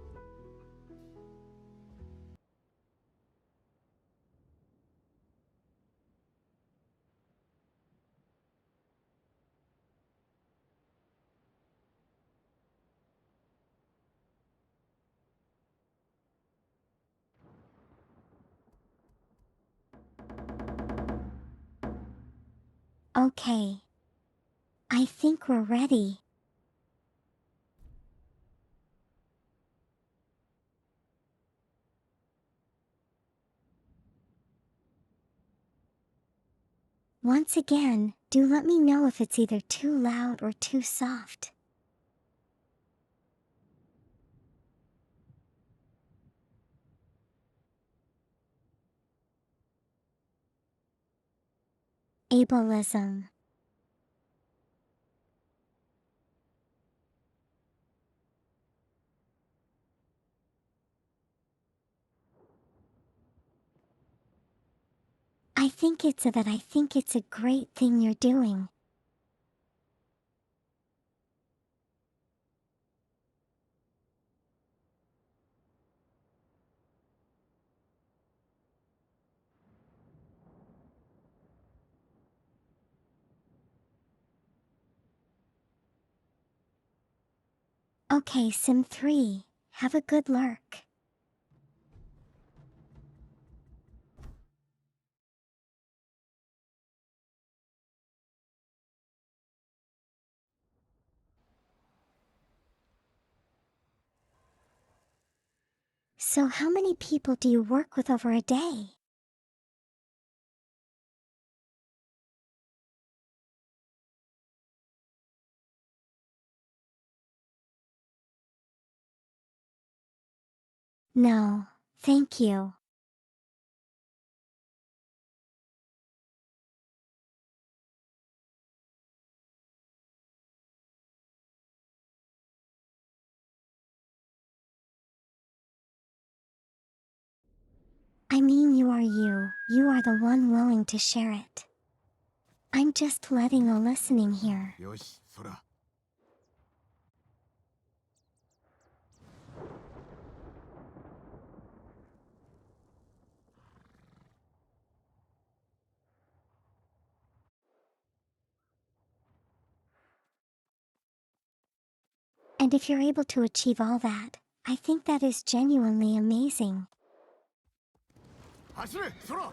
[SPEAKER 1] Okay. I think we're ready. Once again, do let me know if it's either too loud or too soft. Ableism. I think it's a great thing you're doing. Okay, Sim 3, have a good lurk. So how many people do you work with over a day? No, thank you. I mean, you are you. You are the one willing to share it. I'm just letting a listening here.
[SPEAKER 2] よし、そら。
[SPEAKER 1] And if you're able to achieve all that, I think that is genuinely amazing.
[SPEAKER 2] 走れ空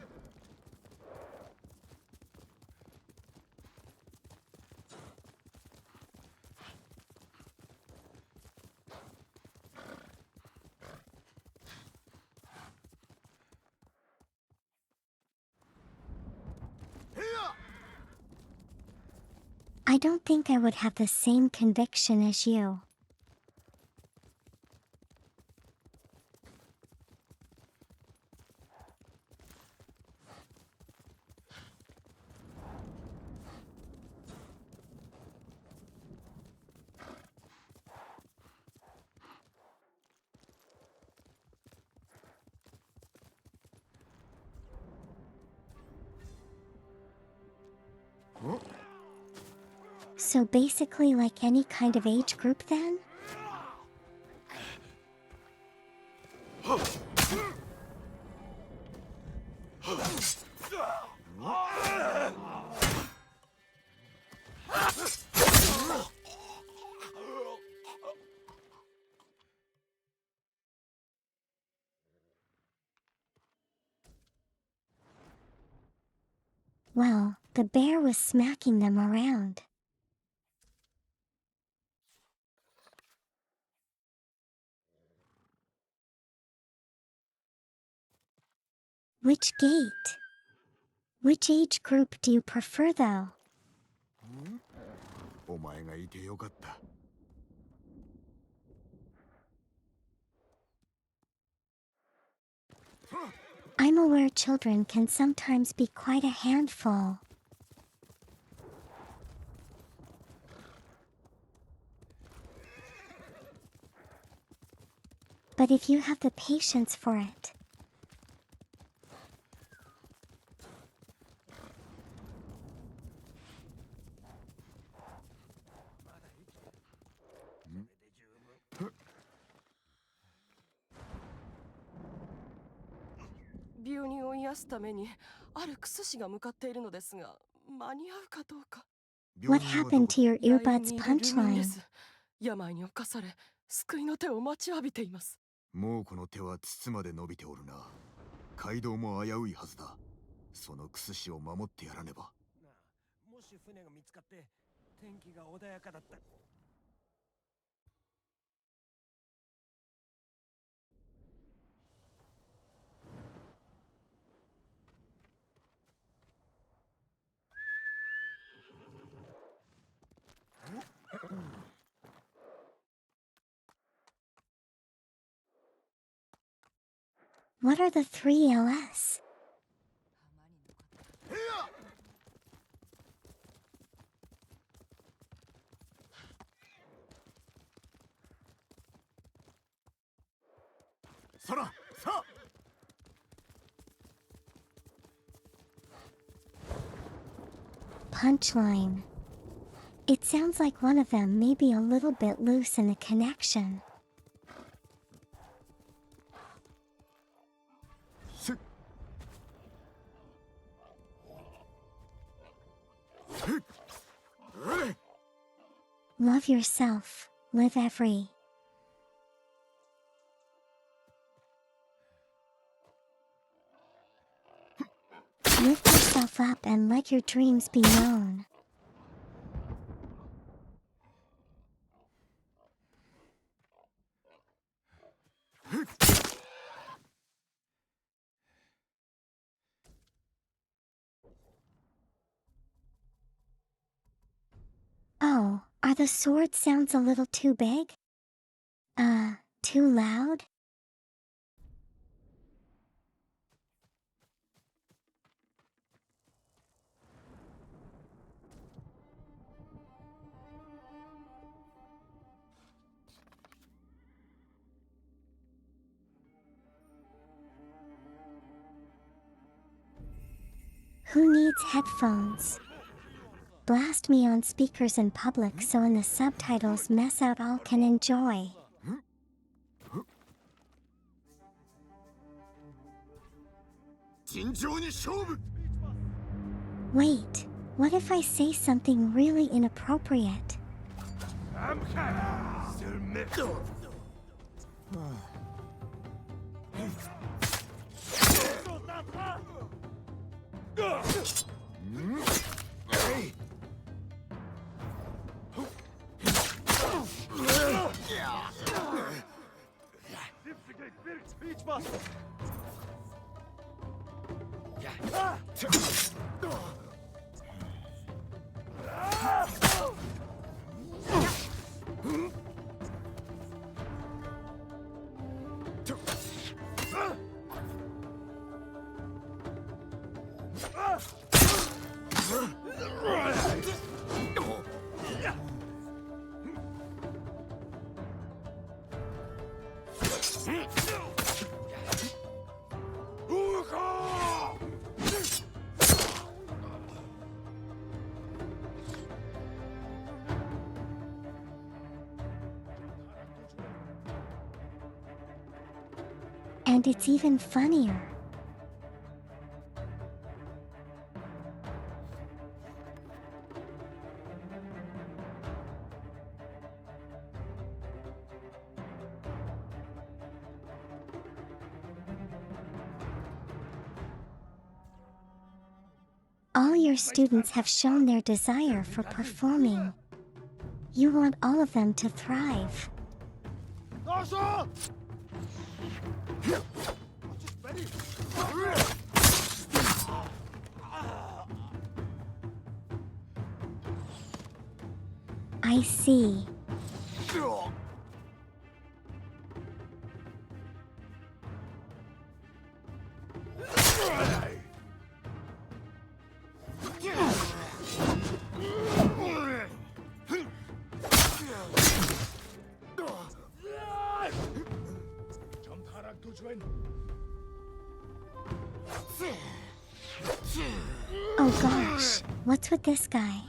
[SPEAKER 1] I don't think I would have the same conviction as you. So basically like any kind of age group then? Well, the bear was smacking them around. Which gate? Which age group do you prefer though?
[SPEAKER 2] お前がいてよかった
[SPEAKER 1] I'm aware children can sometimes be quite a handful. But if you have the patience for it, what happened to your earbuds punchline?
[SPEAKER 3] 病に侵され、救いの手を待ちわびています。
[SPEAKER 2] もうこの手は筒まで伸びておるな街道も危ういはずだそのクスシを守ってやらねばもし船が見つかって天気が穏やかだった
[SPEAKER 1] What are the 3LS?
[SPEAKER 2] 空さ
[SPEAKER 1] Punchline. It sounds like one of them may be a little bit loose in the connection.
[SPEAKER 2] せっ
[SPEAKER 1] Love yourself, live every. Lift yourself up and let your dreams be known. Oh, are the sword sounds a little too big? Too loud? Who needs headphones? Blast me on speakers in public so when the subtitles mess out all can enjoy. Wait, what if I say something really inappropriate? And it's even funnier. All your students have shown their desire for performing. You want all of them to thrive. I see. Oh gosh, what's with this guy?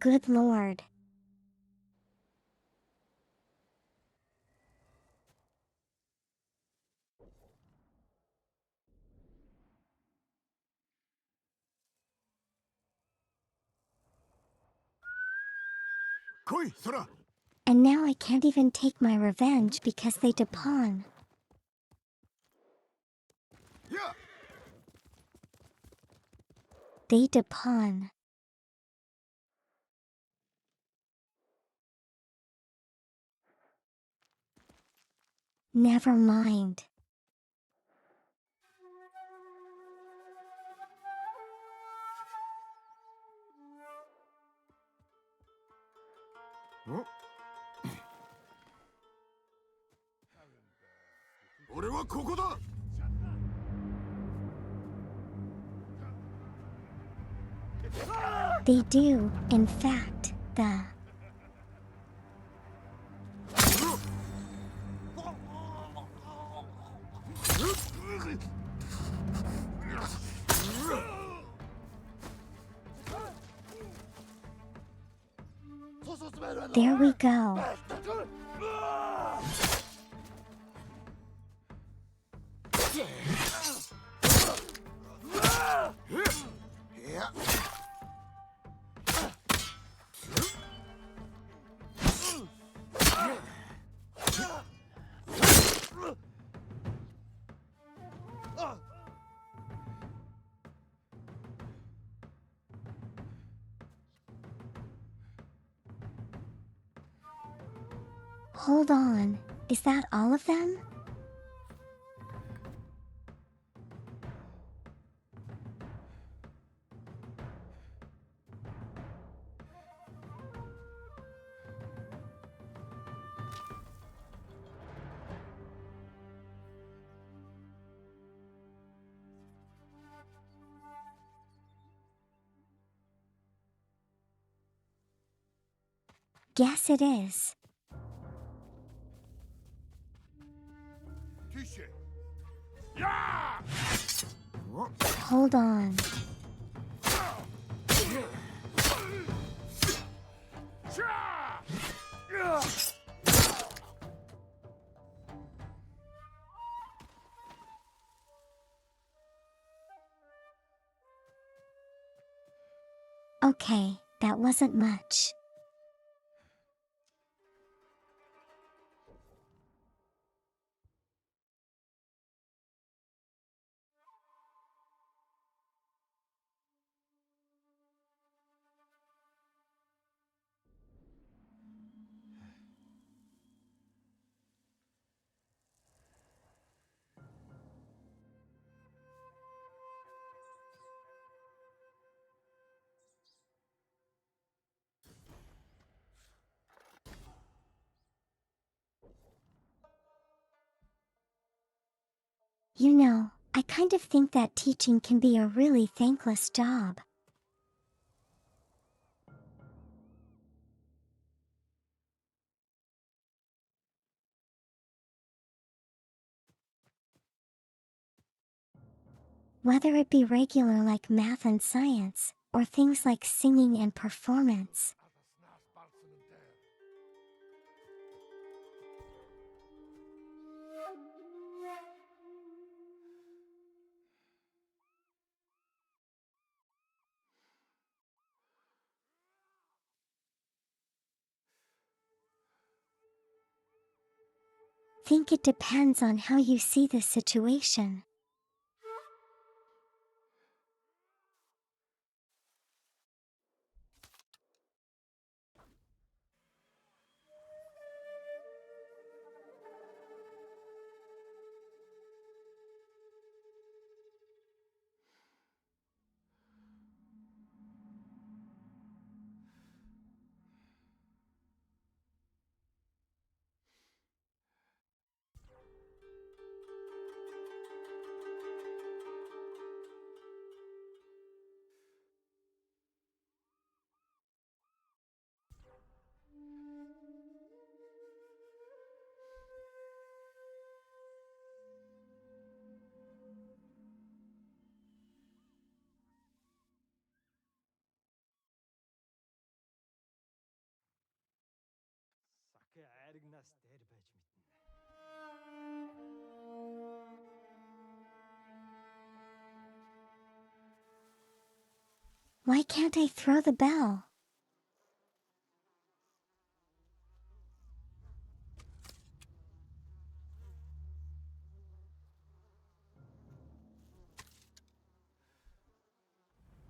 [SPEAKER 1] Good lord. And now I can't even take my revenge because they depawn. They depawn. Never mind. They do, in fact, the... There we go. Hold on, is that all of them? Guess it is. Hold on. Okay, that wasn't much. You know, I kind of think that teaching can be a really thankless job. Whether it be regular like math and science, or things like singing and performance. Think it depends on how you see the situation. Why can't I throw the bell?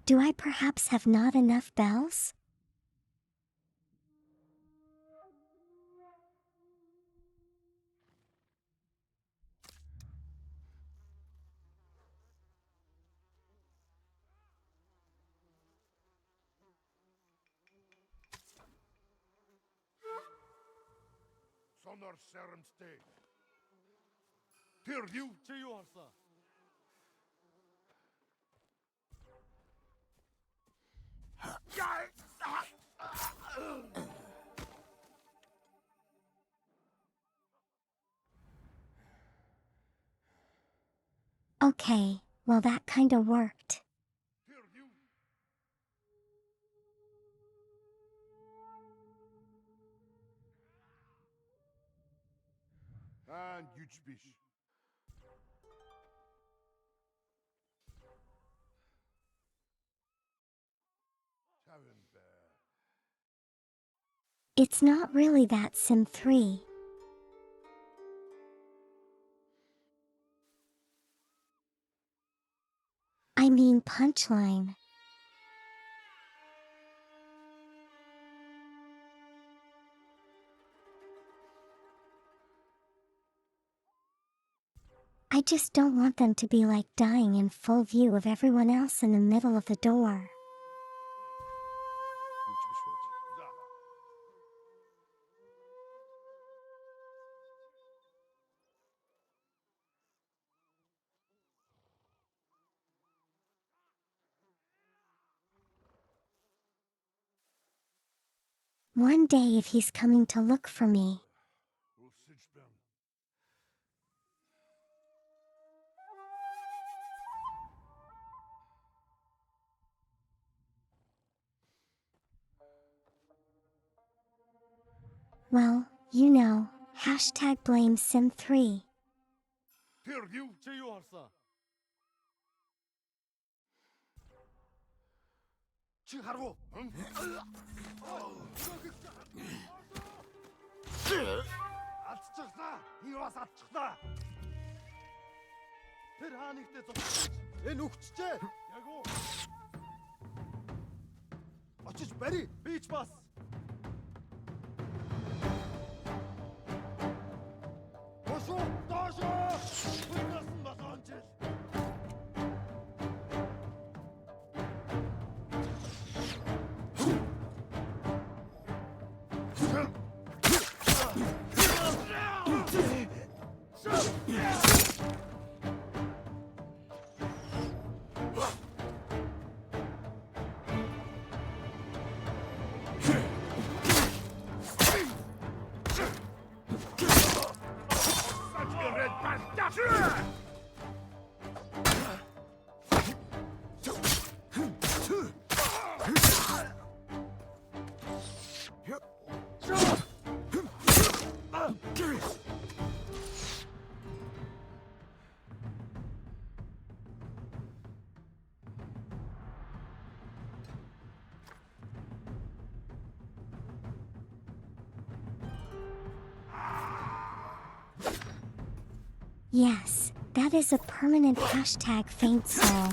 [SPEAKER 1] Do I perhaps have not enough bells?
[SPEAKER 4] Sonar serum stay. Hear you? To you also.
[SPEAKER 1] Okay, well that kinda worked.
[SPEAKER 4] Hear you? And you speak. Tavern bear.
[SPEAKER 1] It's not really that Sim 3. I mean punchline. I just don't want them to be like dying in full view of everyone else in the middle of the door.
[SPEAKER 4] Da.
[SPEAKER 1] One day if he's coming to look for me.
[SPEAKER 4] We'll cinch them.
[SPEAKER 1] Well, you know, hashtag blame Sim3.
[SPEAKER 4] Terdiu.
[SPEAKER 5] 제이오할사.
[SPEAKER 4] 칭하고. 응? Атчихсан. Энэ бас атчихлаа.
[SPEAKER 5] Тэр хаа нэгтээ зогсож. Энэ үхчихжээ.
[SPEAKER 4] Яг уу. Очиж барь.
[SPEAKER 5] Би ч бас.
[SPEAKER 4] Бошоо, доошоо. Хүнээс нь басончил.
[SPEAKER 1] Yes, that is a permanent hashtag faint soul.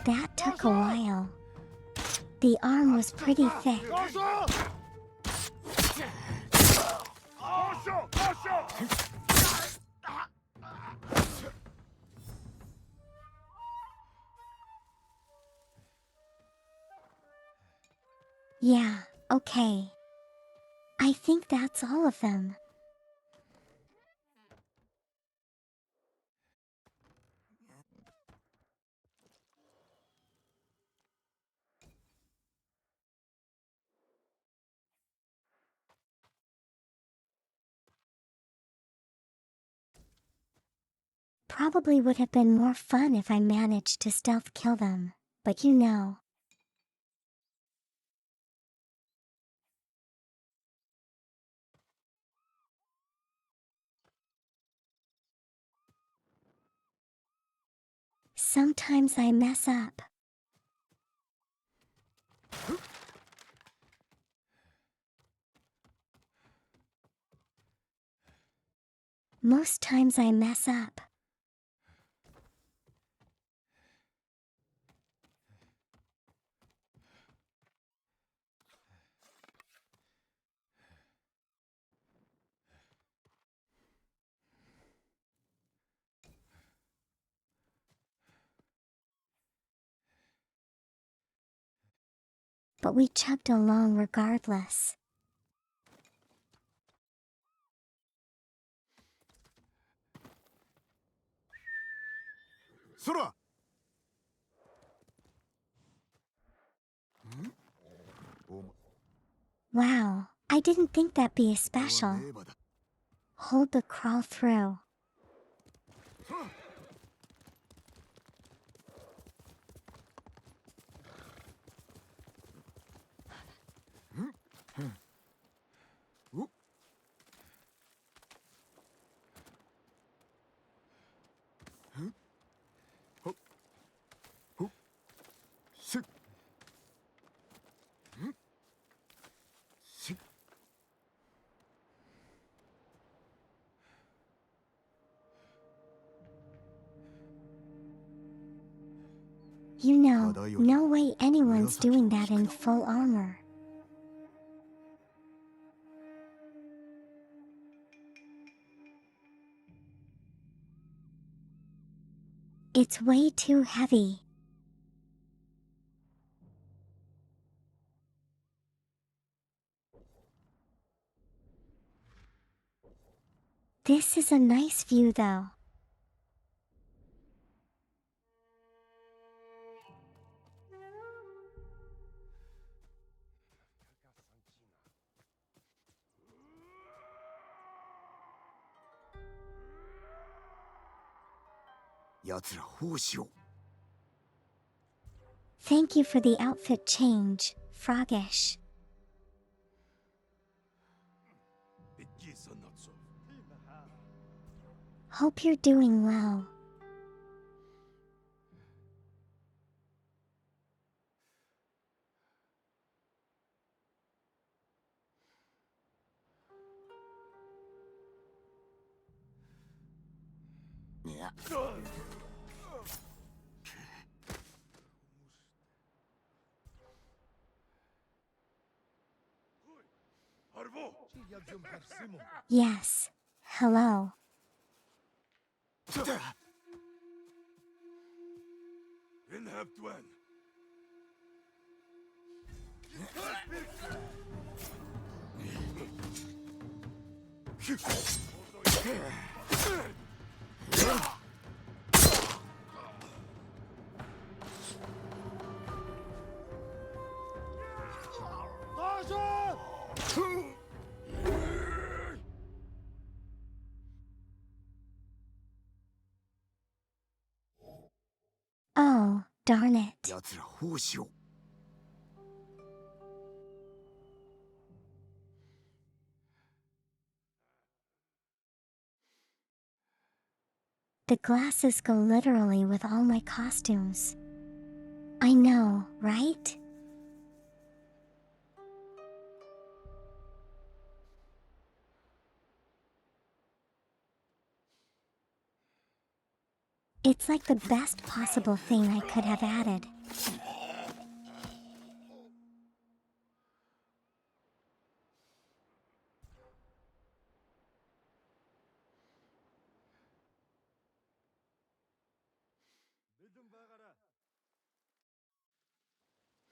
[SPEAKER 1] That took a while. The arm was pretty thick.
[SPEAKER 4] Доошоо. Доошоо, доошоо.
[SPEAKER 1] Yeah, okay. I think that's all of them. Probably would have been more fun if I managed to stealth kill them, but you know. Sometimes I mess up. Most times I mess up. But we chugged along regardless.
[SPEAKER 2] Sora!
[SPEAKER 1] Wow, I didn't think that'd be a special. Hold the crawl through. You know, no way anyone's doing that in full armor. It's way too heavy. This is a nice view though. Thank you for the outfit change, Froggish. Hope you're doing well. Yes. Hello. Oh, darn it. The glasses go literally with all my costumes. I know, right? It's like the best possible thing I could have added.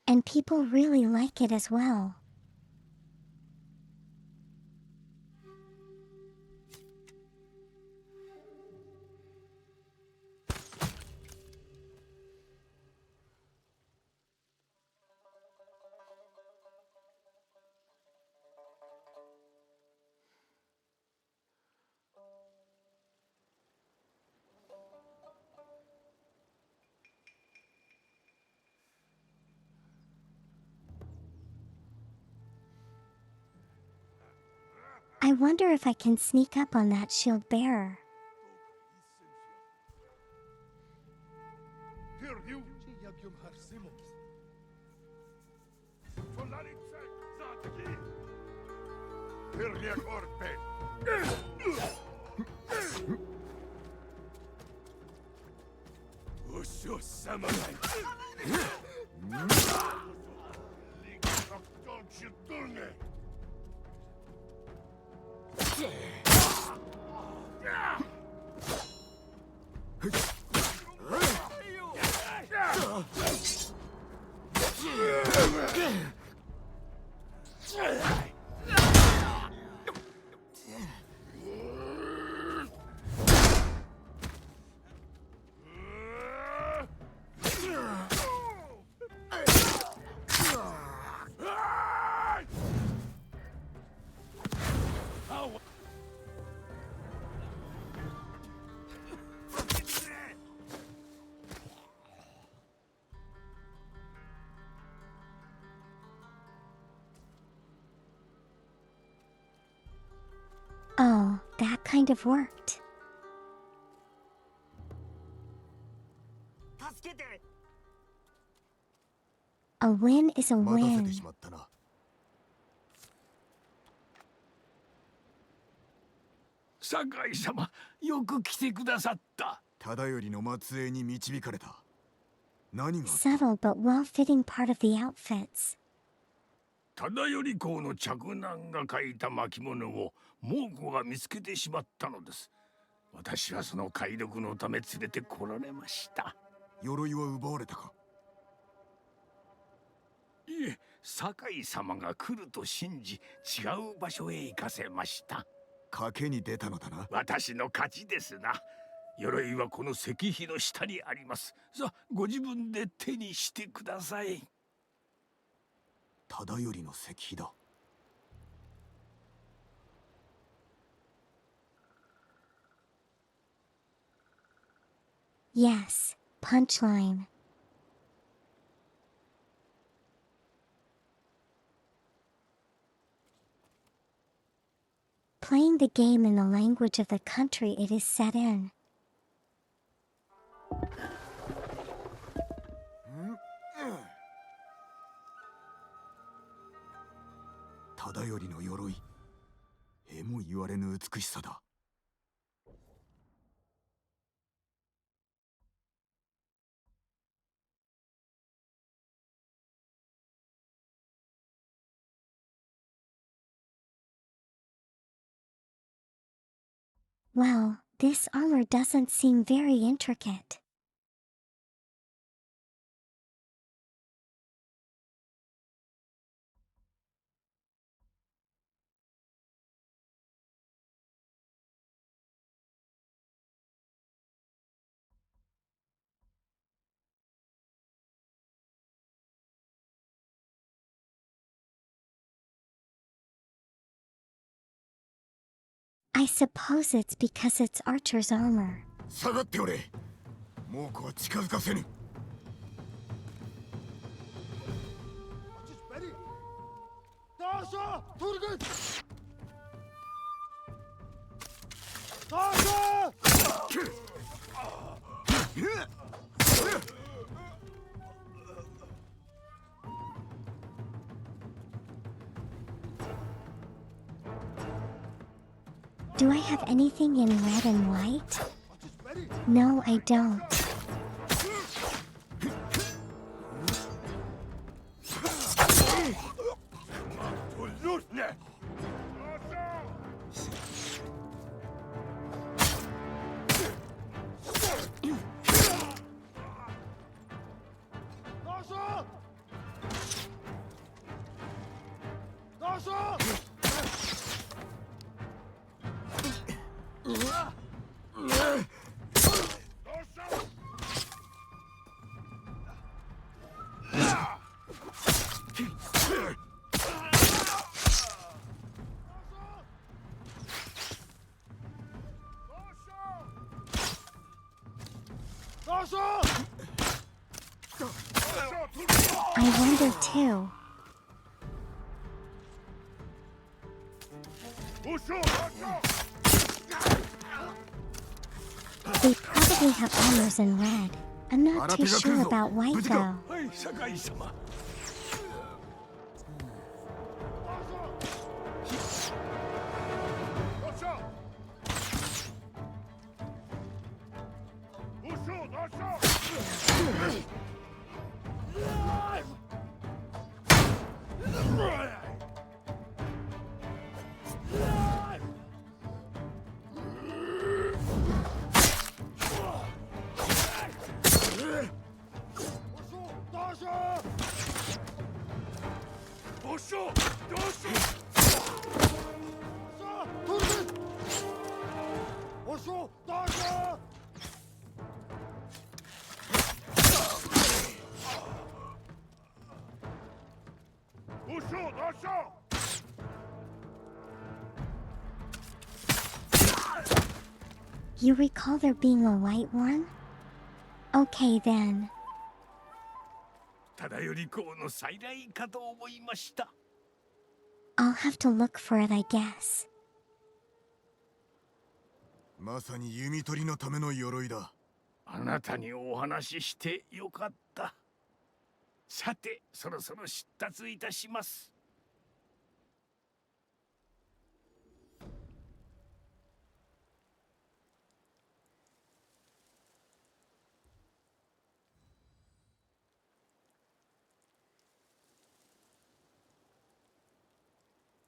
[SPEAKER 1] And people really like it as well. I wonder if I can sneak up on that shield bearer. Oh, that kind of worked. A win is a
[SPEAKER 2] 待たせ
[SPEAKER 1] win.
[SPEAKER 2] てしまったな。
[SPEAKER 6] 酒井様、よく来てくださった。
[SPEAKER 2] 忠頼の末裔に導かれた。何があった？
[SPEAKER 1] Subtle but well-fitting part of the outfits.
[SPEAKER 6] 忠頼公の嫡男が書いた巻物を猛虎が見つけてしまったのです。私はその解読のため連れてこられました。
[SPEAKER 2] 鎧は奪われたか？
[SPEAKER 6] いえ、堺様が来ると信じ違う場所へ行かせました。
[SPEAKER 2] 賭けに出たのだな。
[SPEAKER 6] 私の勝ちですな。鎧はこの石碑の下にあります。さあ、ご自分で手にしてください。
[SPEAKER 2] 忠頼の石碑だ。
[SPEAKER 1] Yes, punchline. Playing the game in the language of the country it is set in.
[SPEAKER 2] 忠頼の鎧、えも言われぬ美しさだ。
[SPEAKER 1] Well, this armor doesn't seem very intricate. I suppose it's because it's Archer's armor.
[SPEAKER 2] 下がっておれ。猛虎は近づかせぬ。
[SPEAKER 4] Açış beni. Taşa! Turgut! Taşa!
[SPEAKER 1] Do I have anything in red and white?
[SPEAKER 4] Açış beni.
[SPEAKER 1] No, I don't.
[SPEAKER 6] Dur ne?
[SPEAKER 4] Taşa! Taşa! Taşa!
[SPEAKER 1] I wonder too. They probably have armors in red. I'm not too sure about white though.
[SPEAKER 6] はい、堺様。
[SPEAKER 1] You recall there being a white one? Okay then.
[SPEAKER 6] 忠頼公の再来かと思いました。
[SPEAKER 1] I'll have to look for it, I guess.
[SPEAKER 2] まさに弓取りのための鎧だ。
[SPEAKER 6] あなたにお話ししてよかった。さて、そろそろ出立いたします。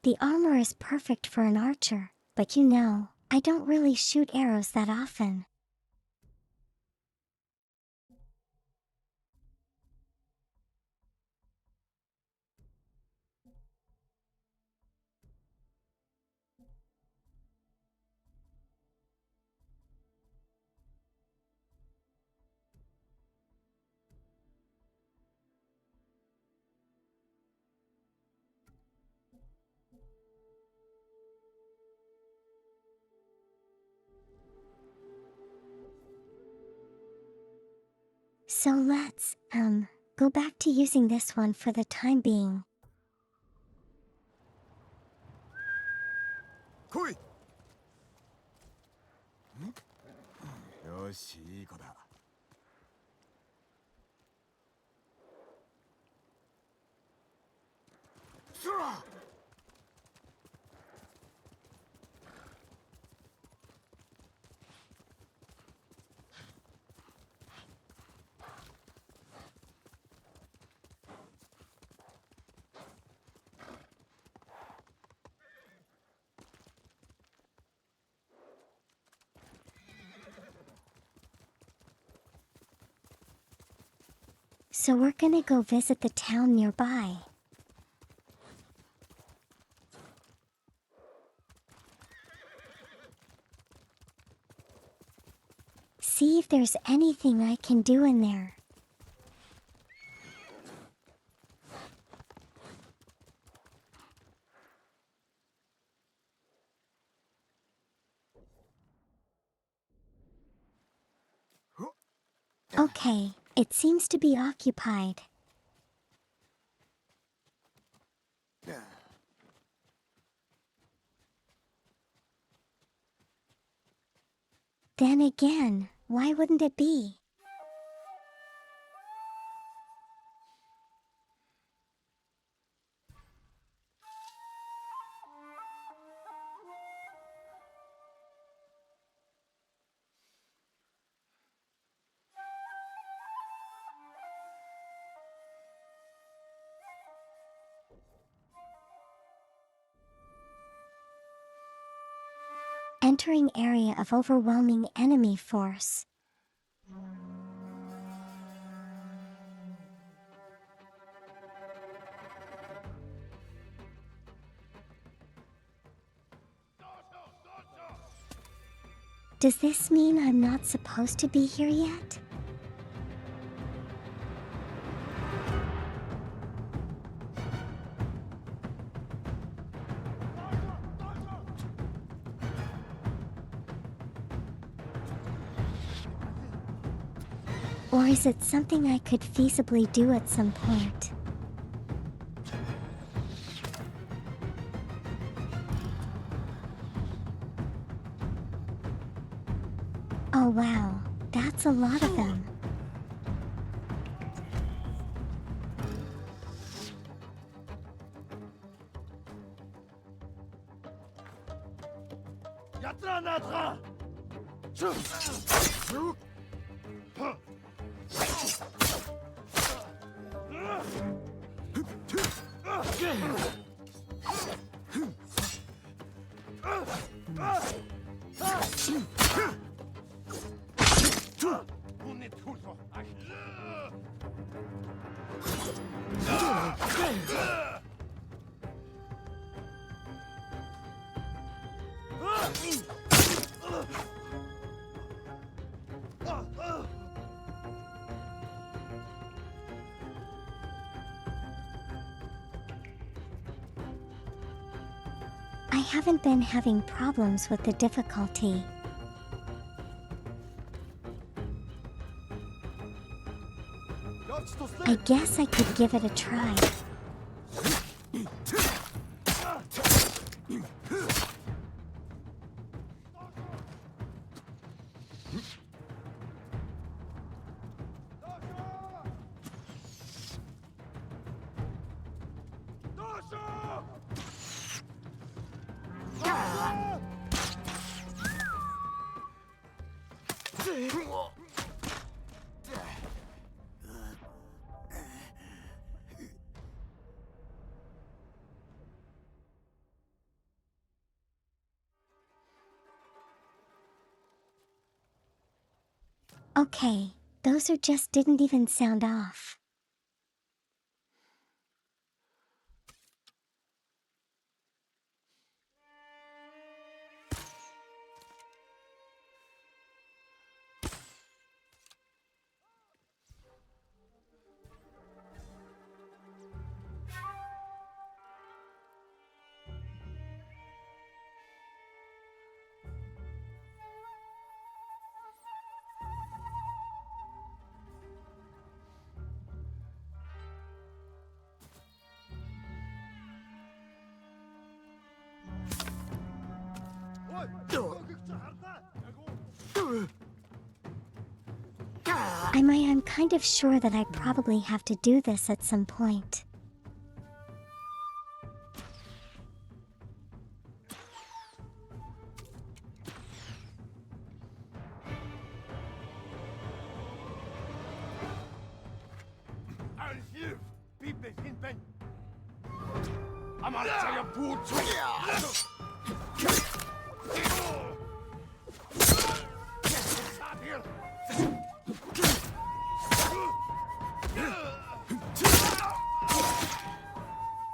[SPEAKER 1] The armor is perfect for an archer, but you know, I don't really shoot arrows that often. So let's, go back to using this one for the time being.
[SPEAKER 2] 来い。よし、いい子だ。そら。
[SPEAKER 1] So we're gonna go visit the town nearby. See if there's anything I can do in there. Okay, it seems to be occupied. Then again, why wouldn't it be? Entering area of overwhelming enemy force. Does this mean I'm not supposed to be here yet? Or is it something I could feasibly do at some point? Oh wow, that's a lot of them. I haven't been having problems with the difficulty. I guess I could give it a try. Okay, those are just didn't even sound off.
[SPEAKER 4] Ой, гогч хардаа.
[SPEAKER 1] I'm kind of sure that I probably have to do this at some point.
[SPEAKER 4] Archiv. Bippe hinten. Amartya puto. Stop here.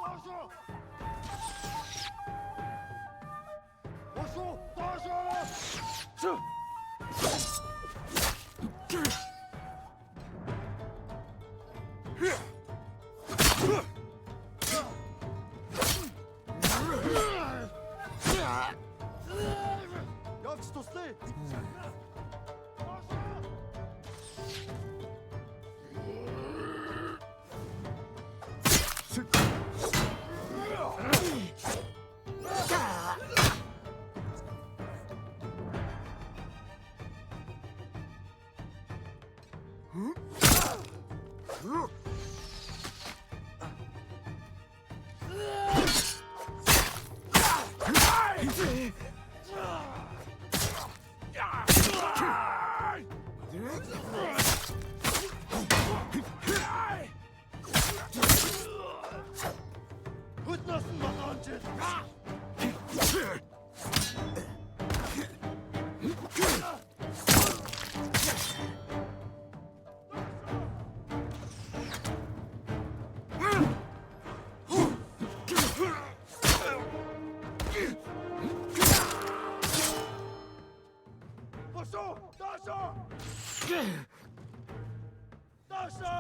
[SPEAKER 4] Dojo. Osho, dojo. Явж туслая. Хүднээс нь болооч. Osho, dojo. Dojo.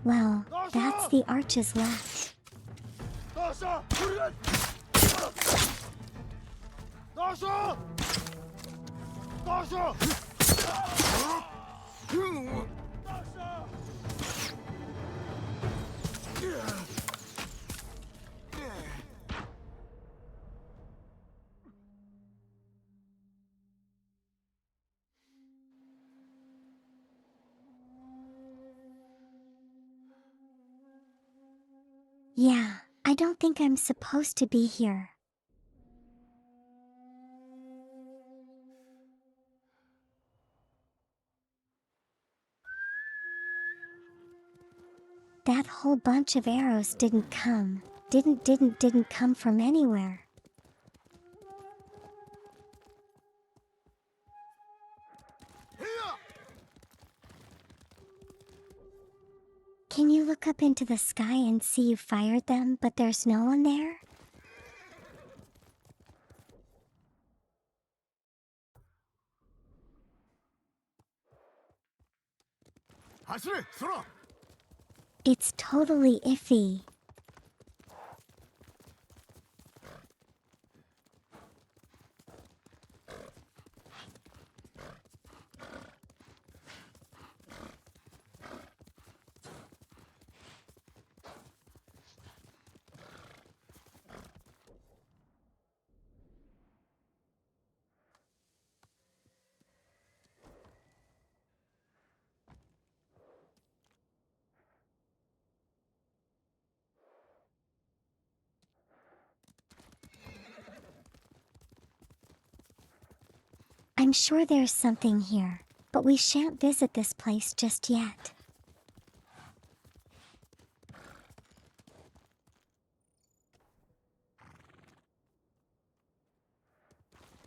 [SPEAKER 1] Well, that's the arches left.
[SPEAKER 4] Dojo, хүргэн. Dojo. Dojo. Dojo.
[SPEAKER 1] Yeah, I don't think I'm supposed to be here. That whole bunch of arrows didn't come from anywhere. Can you look up into the sky and see you fired them, but there's no one there?
[SPEAKER 2] Hashire, Sora!
[SPEAKER 1] It's totally iffy. I'm sure there's something here, but we shan't visit this place just yet.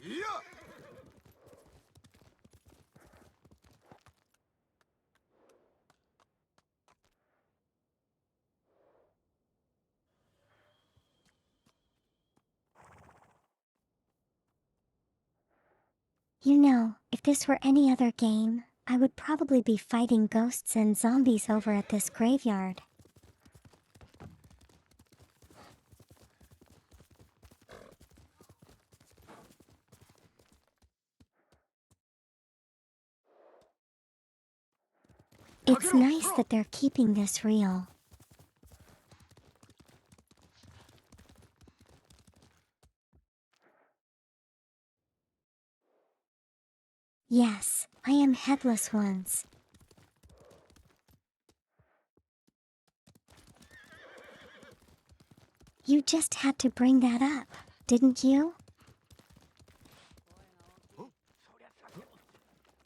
[SPEAKER 2] Yeah!
[SPEAKER 1] You know, if this were any other game, I would probably be fighting ghosts and zombies over at this graveyard. It's nice that they're keeping this real. Yes, I am Headless Ones. You just had to bring that up, didn't you?
[SPEAKER 7] そりゃ酒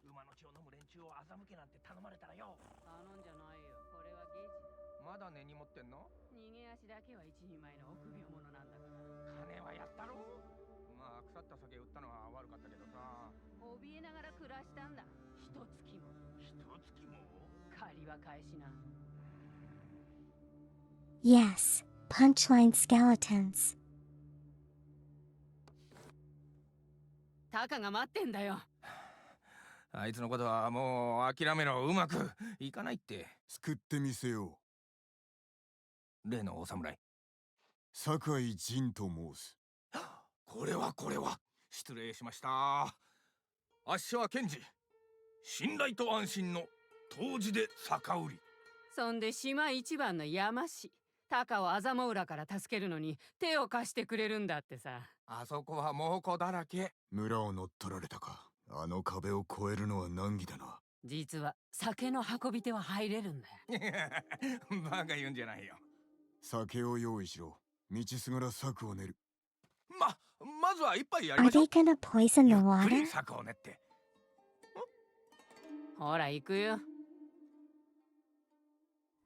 [SPEAKER 7] 馬の血を飲む連中を欺けなんて頼まれたらよ。
[SPEAKER 8] 頼んじゃないよ。これはゲージだ。
[SPEAKER 7] まだ根に持ってんの？
[SPEAKER 8] 逃げ足だけは一人前の臆病者なんだから。
[SPEAKER 7] 金はやったろ。まあ腐った酒売ったのは悪かったけどさ。
[SPEAKER 8] 怯えながら暮らしたんだ。一月も。
[SPEAKER 7] 一月も？
[SPEAKER 8] 借りは返しな。
[SPEAKER 1] Yes, punchline skeletons.
[SPEAKER 8] タカが待ってんだよ。
[SPEAKER 7] あいつのことはもう諦めろ。うまくいかないって。
[SPEAKER 2] 救ってみせよ
[SPEAKER 7] 例のお侍。
[SPEAKER 2] う。酒井仁と申す。
[SPEAKER 7] これは失礼しました。あっしは検事。信頼と安心の当時で酒売り。
[SPEAKER 8] そんで島一番の山師。タカをアザモ浦から助けるのに手を貸してくれるんだってさ。
[SPEAKER 7] あそこは猛虎だらけ。
[SPEAKER 2] 村を乗っ取られたか。あの壁を越えるのは難儀だな。
[SPEAKER 8] 実は酒の運び手は入れるんだよ。
[SPEAKER 7] バカ言うんじゃないよ。
[SPEAKER 2] 酒を用意しろ。道すがら策を練る。
[SPEAKER 7] まずは一杯やり
[SPEAKER 1] Are
[SPEAKER 7] ましょ
[SPEAKER 1] they
[SPEAKER 7] う。
[SPEAKER 1] gonna poison the
[SPEAKER 7] ゆっく
[SPEAKER 1] water?
[SPEAKER 7] り策を練って。
[SPEAKER 8] ほら行くよ。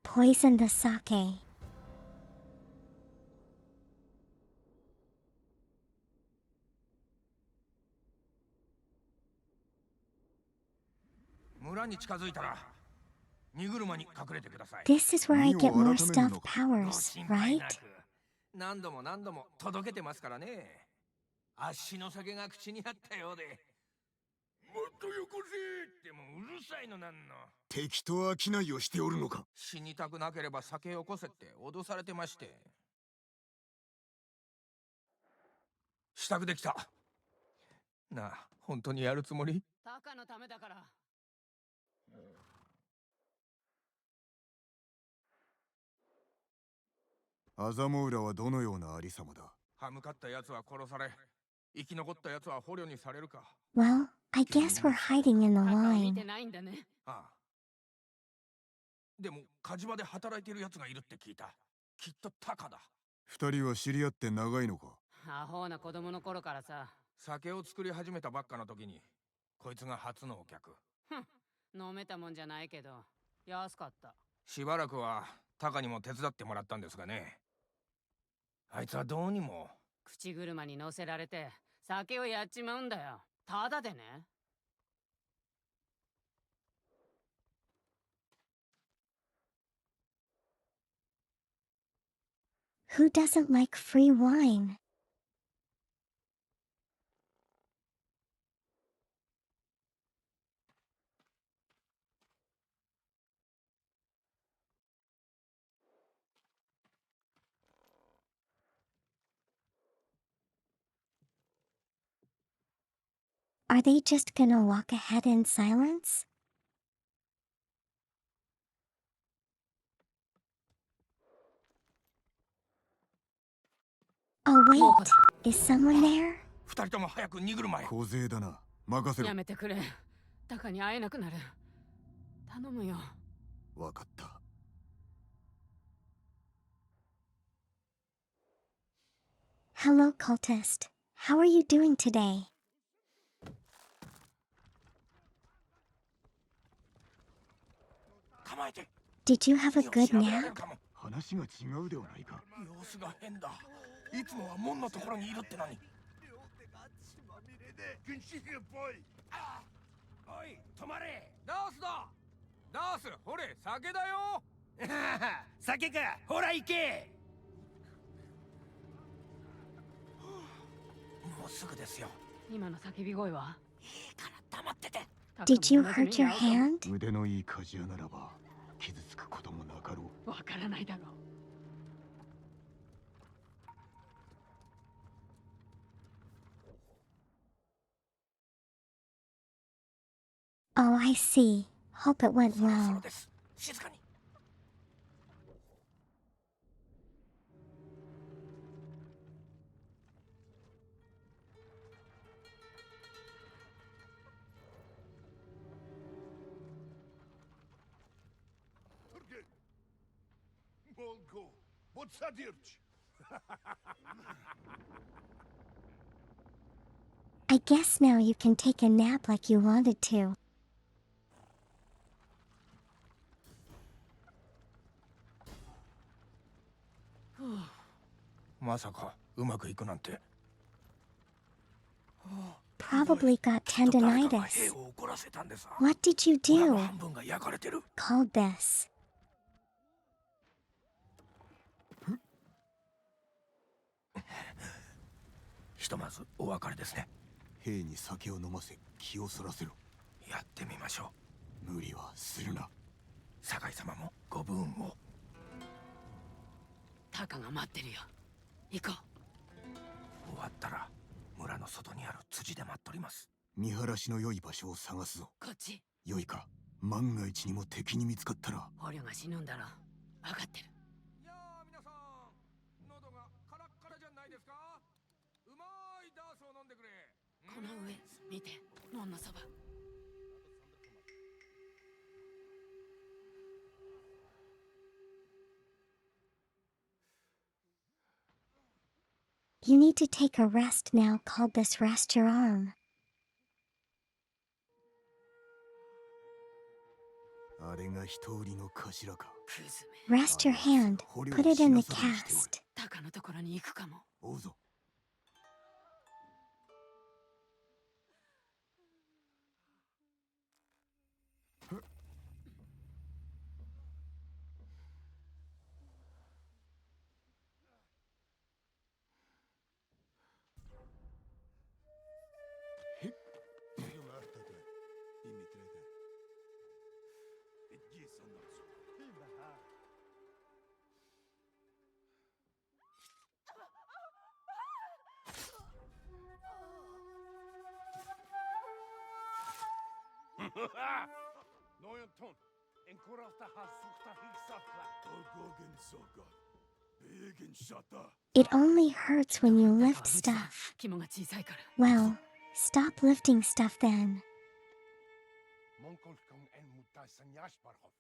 [SPEAKER 1] Poison the sake.
[SPEAKER 7] 村に近づいたら荷車に隠れてください。
[SPEAKER 1] This is where I get more stealth powers,
[SPEAKER 7] 心配
[SPEAKER 1] right?
[SPEAKER 7] なく何度も届けてますからね。あっしの酒が口にあったようで。もっとよこせ。でもうるさいのなんの。
[SPEAKER 2] 敵と商いをしておるのか。
[SPEAKER 7] 死にたくなければ酒よこせって脅されてまして。支度できた。なあ、本当にやるつもり？
[SPEAKER 8] タカのためだから。
[SPEAKER 2] アザモウラはどのようなありさまだ。
[SPEAKER 7] 歯向かった奴は殺され、生き残った奴は捕虜にされるか。
[SPEAKER 1] Well, I guess we're hiding in the
[SPEAKER 8] タカを見
[SPEAKER 1] line.
[SPEAKER 8] てないんだね。
[SPEAKER 7] ああ。でも火事場で働いている奴がいるって聞いた。きっとタカだ。
[SPEAKER 2] 二人は知り合って長いのか。
[SPEAKER 8] アホな子供の頃からさ。
[SPEAKER 7] 酒を作り始めたばっかの時にこいつが初のお客。
[SPEAKER 8] 飲めたもんじゃないけど安かった。
[SPEAKER 7] しばらくはタカにも手伝ってもらったんですがね。あいつはどうにも。
[SPEAKER 8] 口車に乗せられて酒をやっちまうんだよ。ただでね。
[SPEAKER 1] Who doesn't like free wine? Are they just gonna walk ahead in silence? Oh wait, is someone there?
[SPEAKER 7] 二人とも早く荷車へ。
[SPEAKER 2] 小勢だな。任せろ
[SPEAKER 8] や。めてくれ。タカに会えなくなる。頼むよ。
[SPEAKER 2] わかった。
[SPEAKER 1] Hello, cultist. How are you doing today?
[SPEAKER 7] 構えて。
[SPEAKER 1] Did you have a good
[SPEAKER 7] 調べられ
[SPEAKER 1] nap?
[SPEAKER 7] るかも。
[SPEAKER 2] 話が違うではないか。
[SPEAKER 7] 様子が変だ。いつもは門のところにいるってのに。
[SPEAKER 4] 両手が血まみれで軍師軍ボイ。
[SPEAKER 7] おい、止まれ。ダースだ。ダース、ほれ、酒だよ。酒か。ほら行け。もうすぐですよ。
[SPEAKER 8] 今の叫び声は？
[SPEAKER 7] いから黙ってて。
[SPEAKER 1] Did you hurt your hand?
[SPEAKER 2] 腕のいい鍛冶屋ならば傷つくこともなかろう。
[SPEAKER 8] わからないだろう。
[SPEAKER 1] Oh, I see. Hope it went
[SPEAKER 7] そろそろ
[SPEAKER 1] well.
[SPEAKER 7] です。静かに。
[SPEAKER 4] Turgay! Molgo! Botsadirch!
[SPEAKER 1] I guess now you can take a nap like you wanted to.
[SPEAKER 7] まさかうまくいくなんて。
[SPEAKER 1] Probably got
[SPEAKER 7] 誰かが兵
[SPEAKER 1] tendonitis.
[SPEAKER 7] を怒らせたんでさ。
[SPEAKER 1] What did you
[SPEAKER 7] 村の
[SPEAKER 1] do?
[SPEAKER 7] 半分が焼かれてる。
[SPEAKER 1] Called this.
[SPEAKER 7] ひとまずお別れですね。
[SPEAKER 2] 兵に酒を飲ませ気をそらせろ。
[SPEAKER 7] やってみましょう。
[SPEAKER 2] 無理はするな。
[SPEAKER 7] 酒井様もご武運を。
[SPEAKER 8] タカが待ってるよ。行こう。
[SPEAKER 7] 終わったら村の外にある辻で待っとります。
[SPEAKER 2] 見晴らしの良い場所を探すぞ。
[SPEAKER 8] こっち。
[SPEAKER 2] 良いか、万が一にも敵に見つかったら。
[SPEAKER 8] 捕虜が死ぬんだろ。分かってる。
[SPEAKER 7] いやー皆さん、喉がカラッカラじゃないですか。うまいダースを飲んでくれ。
[SPEAKER 8] この上見て。門のそば。
[SPEAKER 1] You need to take a rest now. Called this rest your arm.
[SPEAKER 2] あれが人売りの頭か。
[SPEAKER 8] クズめ。
[SPEAKER 1] Rest your hand. Put it in the cast.
[SPEAKER 8] タカのところに行くかも。
[SPEAKER 2] 追うぞ。
[SPEAKER 4] Noyan ton, en korasta has sukta hiksatla. Torgogen soga. Begen shata.
[SPEAKER 1] It only hurts when you lift stuff.
[SPEAKER 8] 肝が小さいから。
[SPEAKER 1] Well, stop lifting stuff then.
[SPEAKER 4] Monkolkong en mutai sanyash barhov.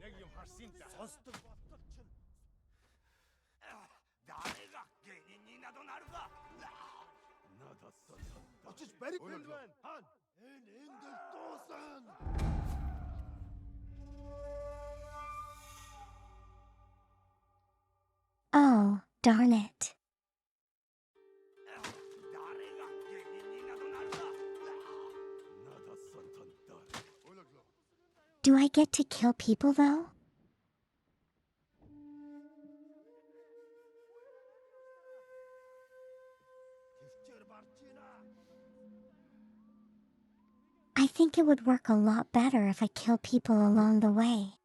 [SPEAKER 4] Legium harsinta. Sostum vastarchen. 誰が芸人になどなるか。なだささ。Het is very good man. Han. En in de dozen.
[SPEAKER 1] Oh, darn it.
[SPEAKER 4] 誰が芸人になどなるか。なださたんだ。おらくら。
[SPEAKER 1] Do I get to kill people though?
[SPEAKER 4] Tifçer barçina.
[SPEAKER 1] I think it would work a lot better if I kill people along the way.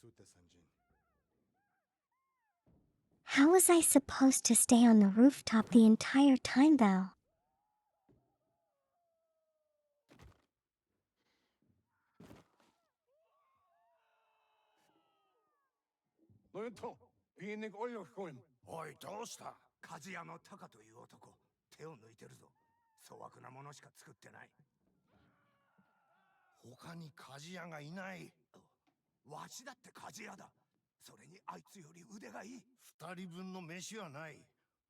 [SPEAKER 2] Usuta Sanjin.
[SPEAKER 1] How was I supposed to stay on the rooftop the entire time though?
[SPEAKER 4] Noyan ton, enig olyokoin. おい、どうした？鍛冶屋のタカという男、手を抜いてるぞ。粗悪なものしか作ってない。他に鍛冶屋がいない。
[SPEAKER 7] わしだって鍛冶屋だ。それにあいつより腕がいい。
[SPEAKER 4] 二人分の飯はない。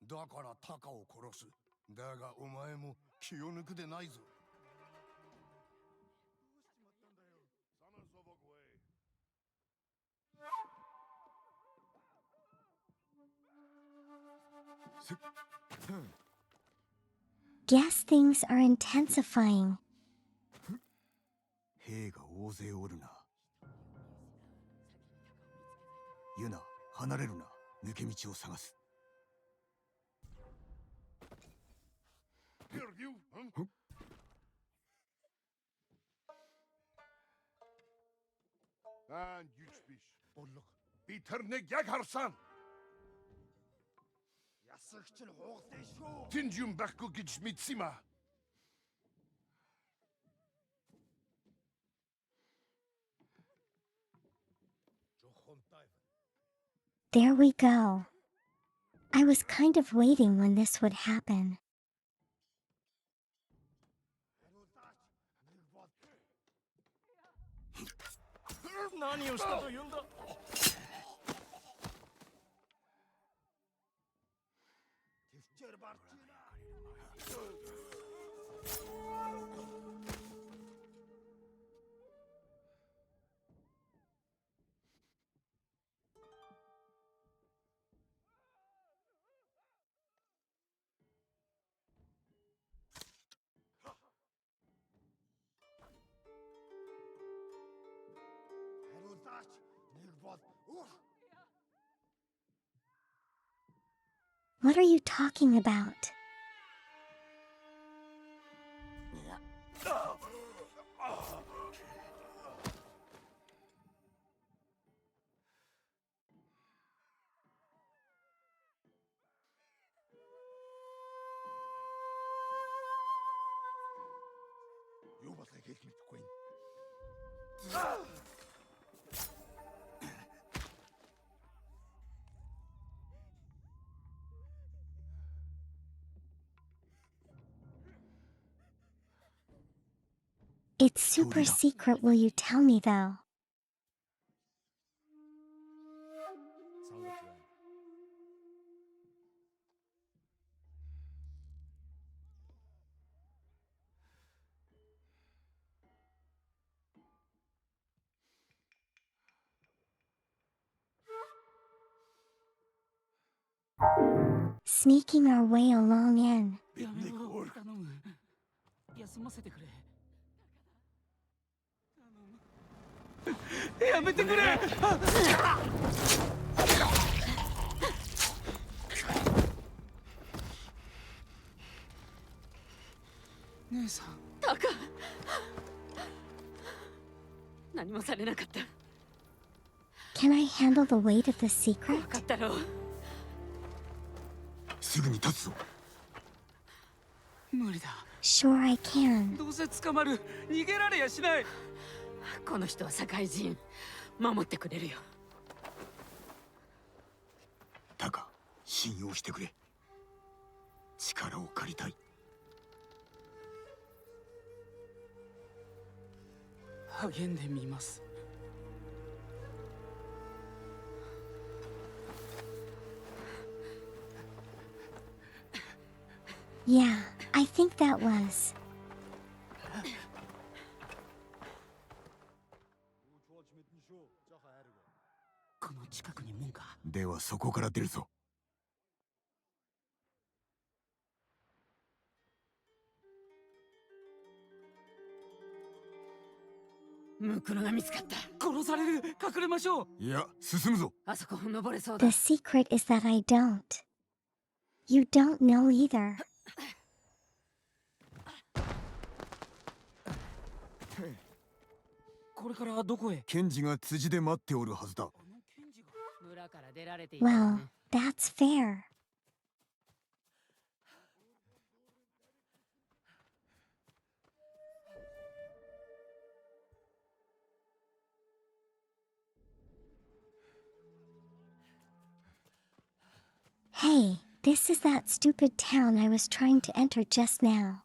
[SPEAKER 4] だからタカを殺す。だがお前も気を抜くでないぞ。
[SPEAKER 1] Guess things are intensifying.
[SPEAKER 2] 兵が大勢おるな。ユナ、離れるな。抜け道を探す。
[SPEAKER 4] Ben güç biş. Olluk. Bitirnek yak harsan. Yasıkçıl hoğzde şu. Tinjum bakku güç mitsima.
[SPEAKER 1] There we go. I was kind of waiting when this would happen.
[SPEAKER 5] 何をしたと言うんだ。
[SPEAKER 1] What are you talking about? It's super secret, will you tell me though?
[SPEAKER 5] 3月だ。
[SPEAKER 1] Sneaking our way along in.
[SPEAKER 3] やめろ、頼む。休ませてくれ。やめてくれ。姉さん。
[SPEAKER 8] タカ。何もされなかった。
[SPEAKER 1] Can I handle the weight of the secret?
[SPEAKER 8] 分かったろう。
[SPEAKER 2] すぐに立つぞ。
[SPEAKER 3] 無理だ。
[SPEAKER 1] Sure I can.
[SPEAKER 3] どうせ捕まる。逃げられやしない。
[SPEAKER 8] この人は社会人。守ってくれるよ。
[SPEAKER 2] タカ、信用してくれ。力を借りたい。
[SPEAKER 3] 励んでみます。
[SPEAKER 1] Yeah, I think that was.
[SPEAKER 3] この近くに門か。
[SPEAKER 2] ではそこから出るぞ。
[SPEAKER 8] ムクロが見つかった。
[SPEAKER 3] 殺される。隠れましょう。
[SPEAKER 2] いや、進むぞ。
[SPEAKER 8] あそこ登れそうだ。
[SPEAKER 1] The secret is that I don't. You don't know either.
[SPEAKER 3] これからどこへ。
[SPEAKER 2] 検事が辻で待っておるはずだ。
[SPEAKER 8] 村から出られていたよ
[SPEAKER 1] Well,
[SPEAKER 8] ね。
[SPEAKER 1] that's fair. Hey, this is that stupid town I was trying to enter just now.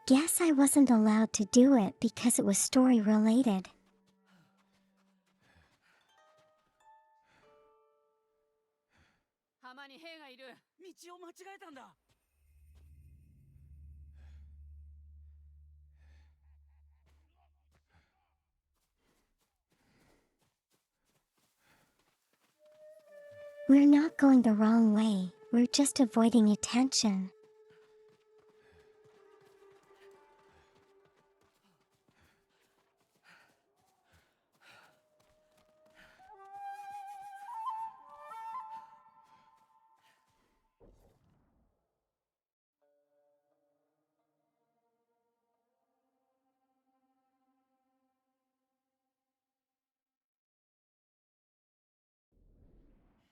[SPEAKER 1] Guess I wasn't allowed to do it because it was story related.
[SPEAKER 8] 浜に兵がいる。道を間違えたんだ。
[SPEAKER 1] We're not going the wrong way, we're just avoiding attention.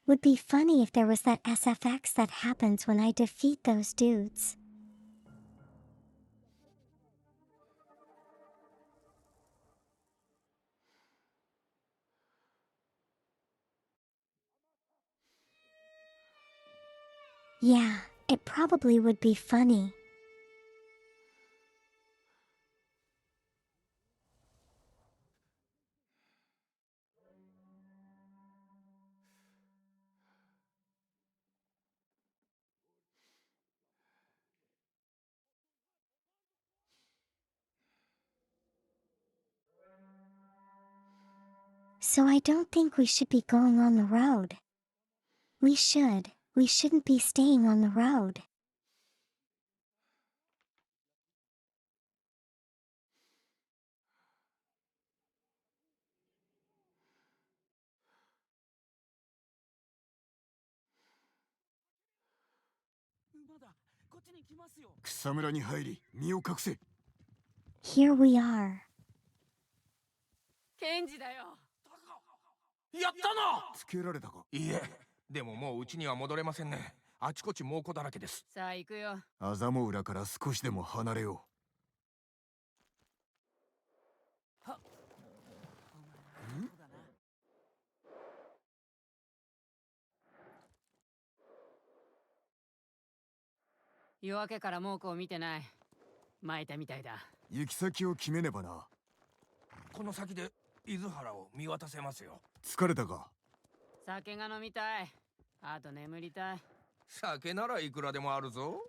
[SPEAKER 1] Would be funny if there was that SFX that happens when I defeat those dudes. Yeah, it probably would be funny. So I don't think we should be going on the road. We should. We shouldn't be staying on the road.
[SPEAKER 2] Kusamura 草むらに入り身を隠せ。
[SPEAKER 1] Here we are.
[SPEAKER 8] ケンジだよ。
[SPEAKER 7] やったな。
[SPEAKER 2] つけられたか。
[SPEAKER 7] いえ、でももう家には戻れませんね。あちこち猛虎だらけです。
[SPEAKER 8] さあ行くよ。
[SPEAKER 2] アザモ浦から少しでも離れよ
[SPEAKER 8] 夜明けから猛虎を見てない。巻いたみたいだ。
[SPEAKER 2] う。行き先を決めねばな。
[SPEAKER 7] この先で伊豆原を見渡せますよ。
[SPEAKER 2] 疲れたか。
[SPEAKER 8] 酒が飲みたい。あと眠りたい。
[SPEAKER 7] 酒ならいくらでもあるぞ。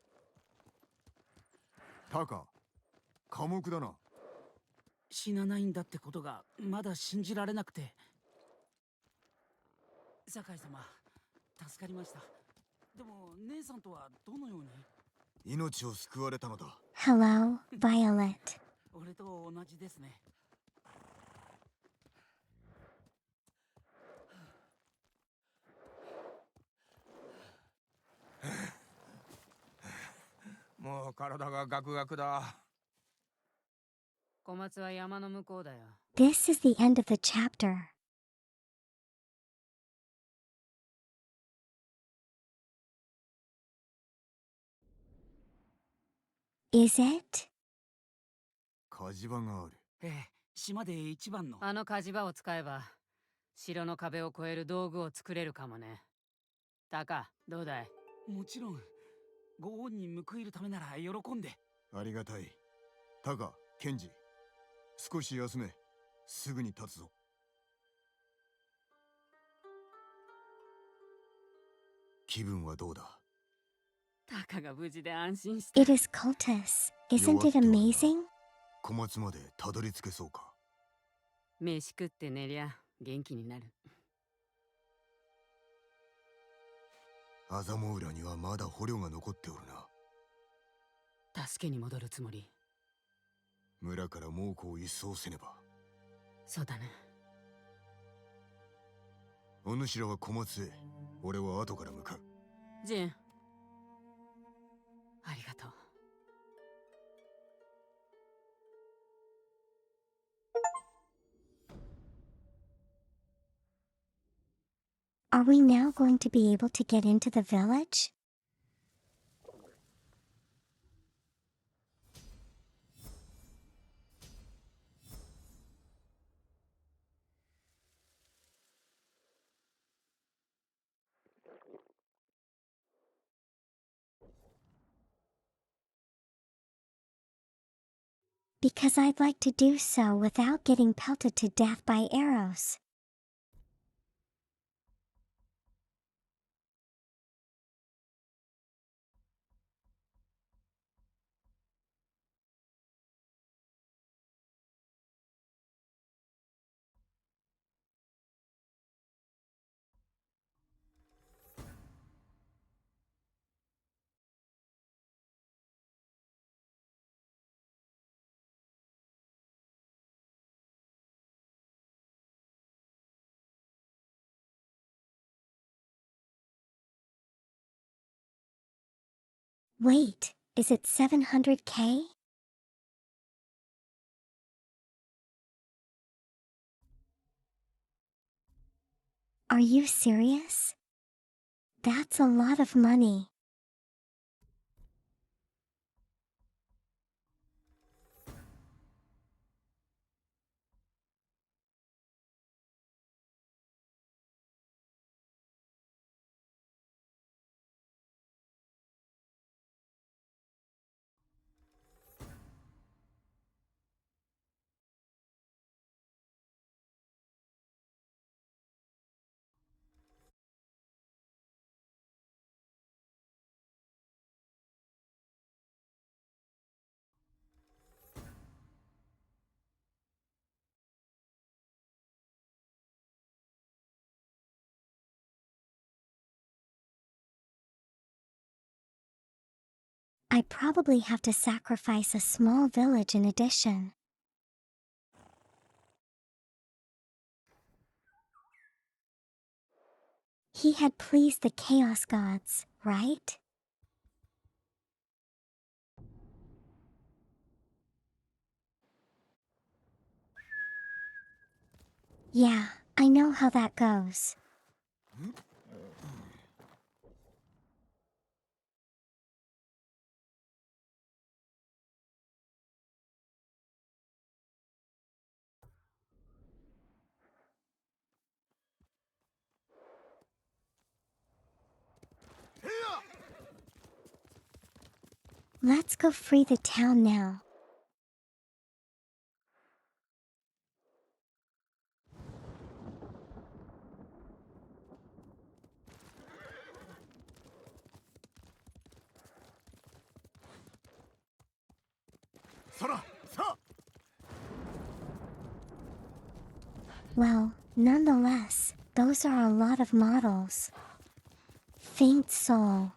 [SPEAKER 2] タカ、寡黙だな。
[SPEAKER 9] 死なないんだってことがまだ信じられなくて。酒井様、助かりました。でも姉さんとはどのように？
[SPEAKER 2] 命を救われたのだ。
[SPEAKER 1] Hello, Violet.
[SPEAKER 9] 俺と同じですね。
[SPEAKER 7] もう体がガクガクだ。
[SPEAKER 8] 小松は山の向こうだよ。
[SPEAKER 1] This is the end of the chapter. Is it?
[SPEAKER 2] 火事場がある。
[SPEAKER 9] ええ、島で一番の。
[SPEAKER 8] あの火事場を使えば城の壁を越える道具を作れるかもね。タカ、どうだい？
[SPEAKER 9] もちろん。ご恩に報いるためなら喜んで。
[SPEAKER 2] ありがたい。タカ、ケンジ、少し休め。すぐに立つぞ。気分はどうだ？
[SPEAKER 8] タカが無事で安心した。
[SPEAKER 1] It is Cultus. Isn't it amazing?
[SPEAKER 2] 小松までたどり着けそうか。
[SPEAKER 8] 飯食って寝りゃ元気になる。
[SPEAKER 2] アザモ浦にはまだ捕虜が残っておるな。
[SPEAKER 8] 助けに戻るつもり。
[SPEAKER 2] 村から猛虎を一掃せねば。
[SPEAKER 8] そうだね。
[SPEAKER 2] お主らは小松へ、俺は後から向かう。
[SPEAKER 8] ジン、ありがとう。
[SPEAKER 1] Are we now going to be able to get into the village? Because I'd like to do so without getting pelted to death by arrows. Wait, is it 700k? Are you serious? That's a lot of money. I probably have to sacrifice a small village in addition. He had pleased the Chaos Gods, right? Yeah, I know how that goes. Let's go free the town now. Well, nonetheless, those are a lot of models. Faint soul.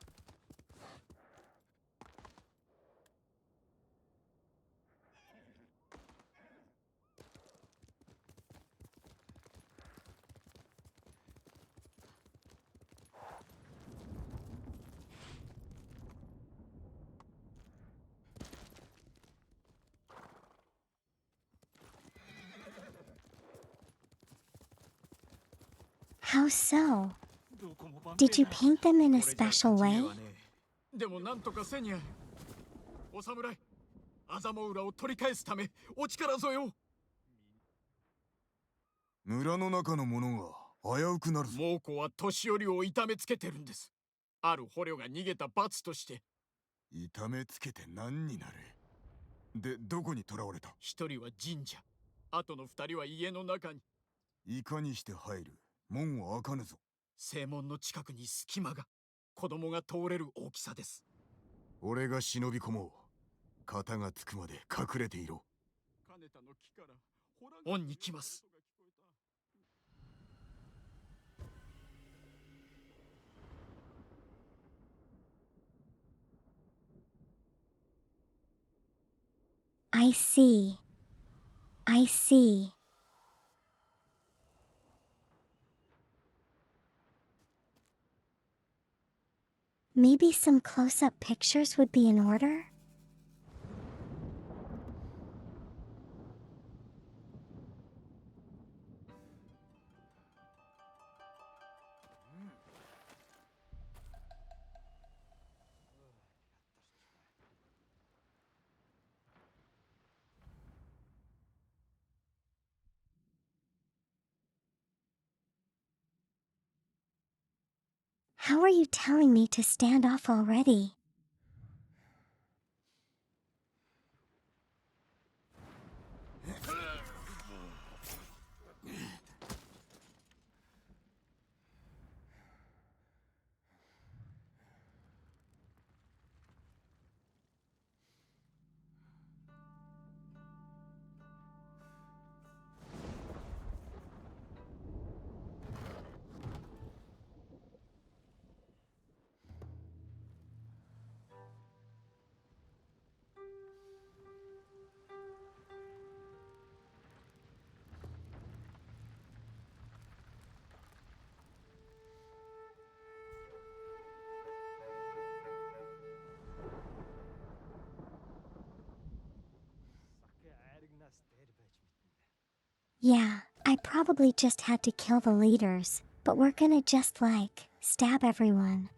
[SPEAKER 1] How so? Did you paint them in a special way?
[SPEAKER 5] でもなんとかせにゃ。お侍、アザモウラを取り返すためお力添えを。
[SPEAKER 2] 村の中の者が危うくなるぞ。
[SPEAKER 5] 猛虎は年寄りを痛めつけてるんです。ある捕虜が逃げた罰として。
[SPEAKER 2] 痛めつけて何になる。で、どこに囚われた？
[SPEAKER 5] 一人は神社、あとの二人は家の中に。
[SPEAKER 2] いかにして入る？門は開かぬぞ。
[SPEAKER 5] 正門の近くに隙間が、子供が通れる大きさです。
[SPEAKER 2] 俺が忍び込もう。肩がつくまで隠れていろ。
[SPEAKER 5] 恩に来ます。
[SPEAKER 1] I see. I see. Maybe some close-up pictures would be in order? How are you telling me to stand off already? Yeah, I probably just had to kill the leaders, but we're gonna just like, stab everyone.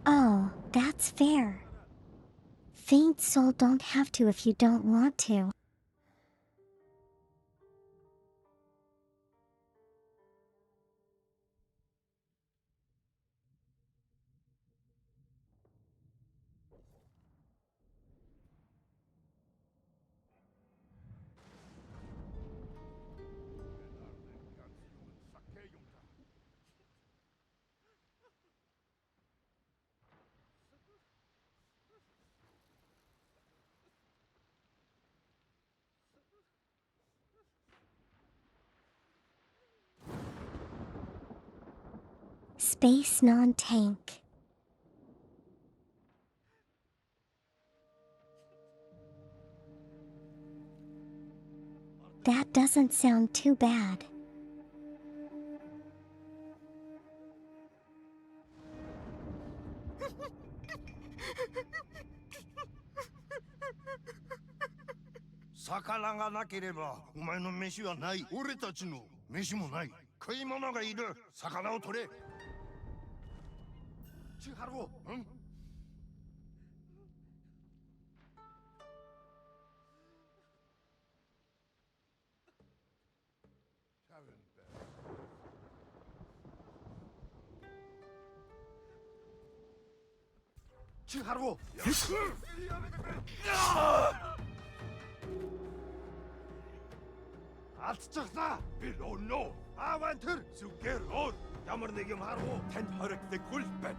[SPEAKER 1] Oh, that's fair. Faint soul don't have to if you don't want to. Space non-tank. That doesn't sound too bad.
[SPEAKER 4] 魚がなければお前の飯はない。俺たちの飯もない。食い物がいる。魚を取れ。千春。うん。千春。Atçıqsa bil onu. Avantür süker ol. Yamırdagım har o. Ten hörükte kulpen.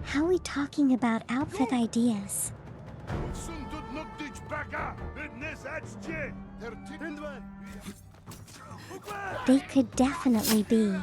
[SPEAKER 1] How are we talking about outfit ideas? They could definitely be.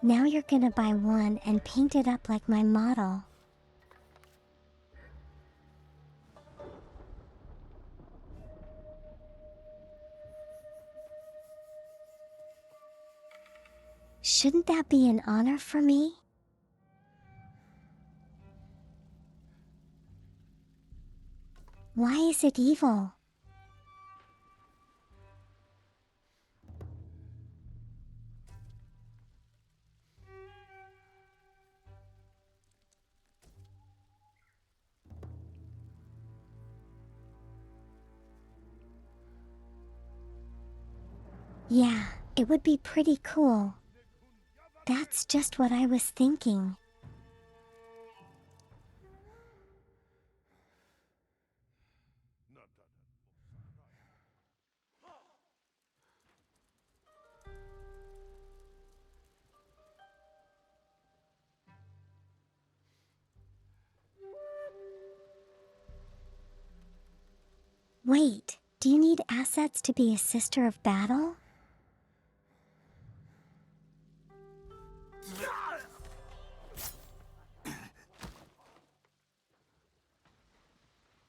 [SPEAKER 1] Now you're gonna buy one and paint it up like my model. Shouldn't that be an honor for me? Why is it evil? Yeah, it would be pretty cool. That's just what I was thinking. Wait, do you need assets to be a sister of battle?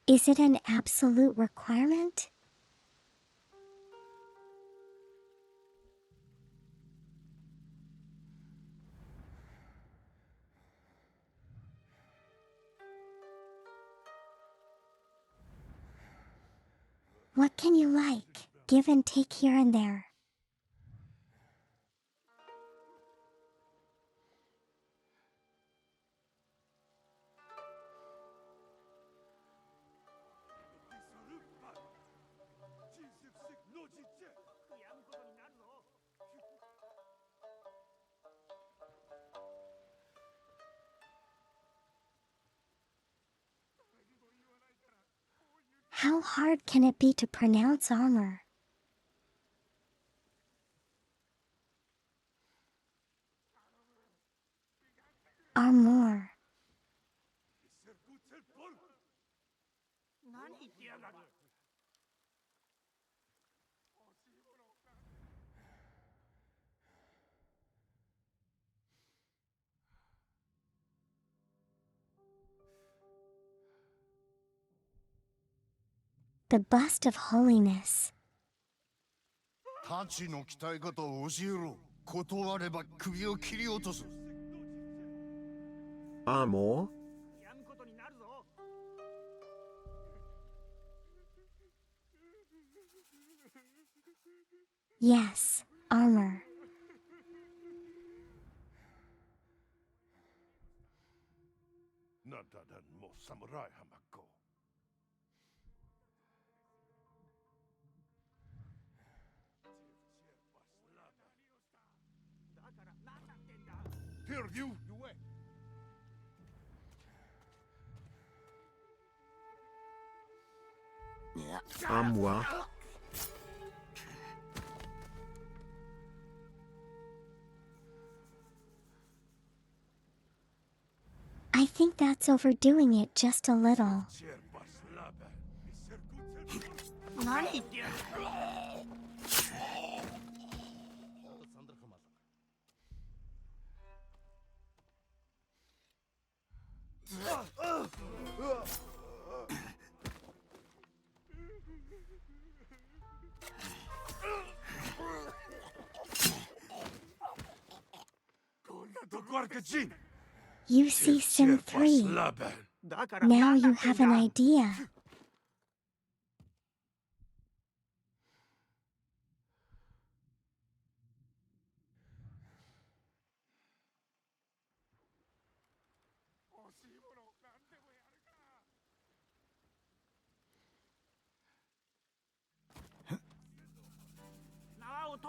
[SPEAKER 1] Is it an absolute requirement? What can you like? Give and take here and there. How hard can it be to pronounce armor? Armor. The bust of holiness.
[SPEAKER 4] 太刀の鍛え方を教えろ。断れば首を切り落とす。
[SPEAKER 10] Armor?
[SPEAKER 1] Yes, armor.
[SPEAKER 4] なだだんも侍はまっこ。Perdu!
[SPEAKER 10] À moi.
[SPEAKER 1] I think that's overdoing it just a little.
[SPEAKER 9] 何言ってやる。
[SPEAKER 1] You see Sim 3. Now you have an idea.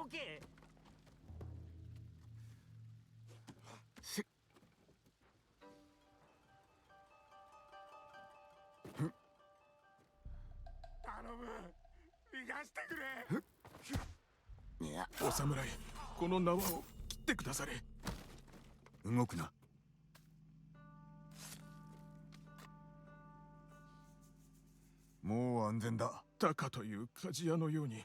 [SPEAKER 5] Hey! お侍、この縄を切ってくだされ。
[SPEAKER 2] 動くな。もう安全だ。
[SPEAKER 5] タカという鍛冶屋のように。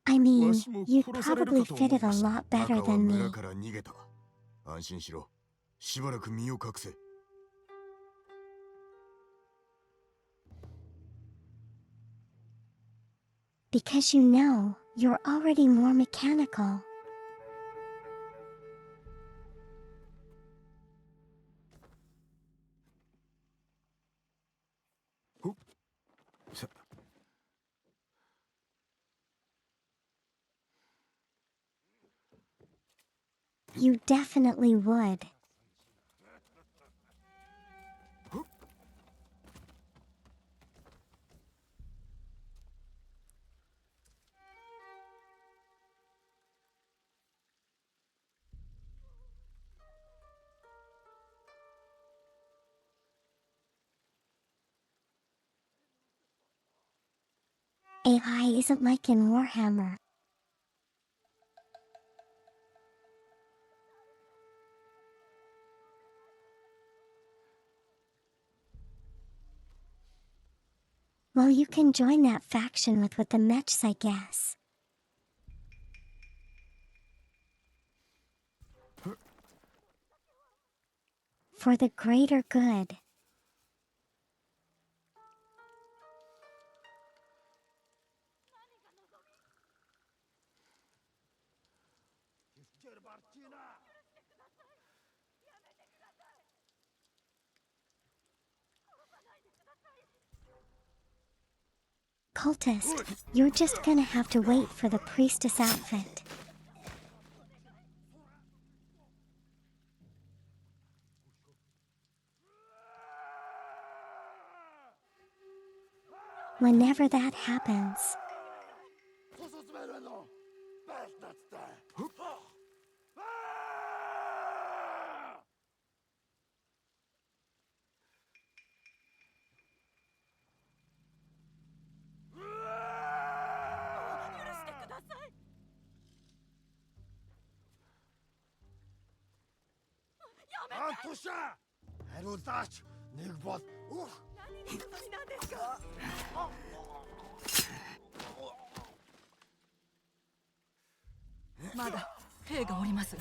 [SPEAKER 1] I mean, you'd probably fit it a lot
[SPEAKER 2] タ
[SPEAKER 1] better
[SPEAKER 2] カは
[SPEAKER 1] than
[SPEAKER 2] 村
[SPEAKER 1] me.
[SPEAKER 2] から逃げた。安心しろ。しばらく身を隠せ。
[SPEAKER 1] Because you know, you're already more mechanical. You definitely would. AI isn't like in Warhammer. Well, you can join that faction with the Mechs, I guess. For the greater good. Cultist, you're just gonna have to wait for the priestess outfit. Whenever that happens,
[SPEAKER 4] 細詰めるのベストだっつってAntusha! Herudach! Nigbot! Uch!
[SPEAKER 3] まだ兵がおります。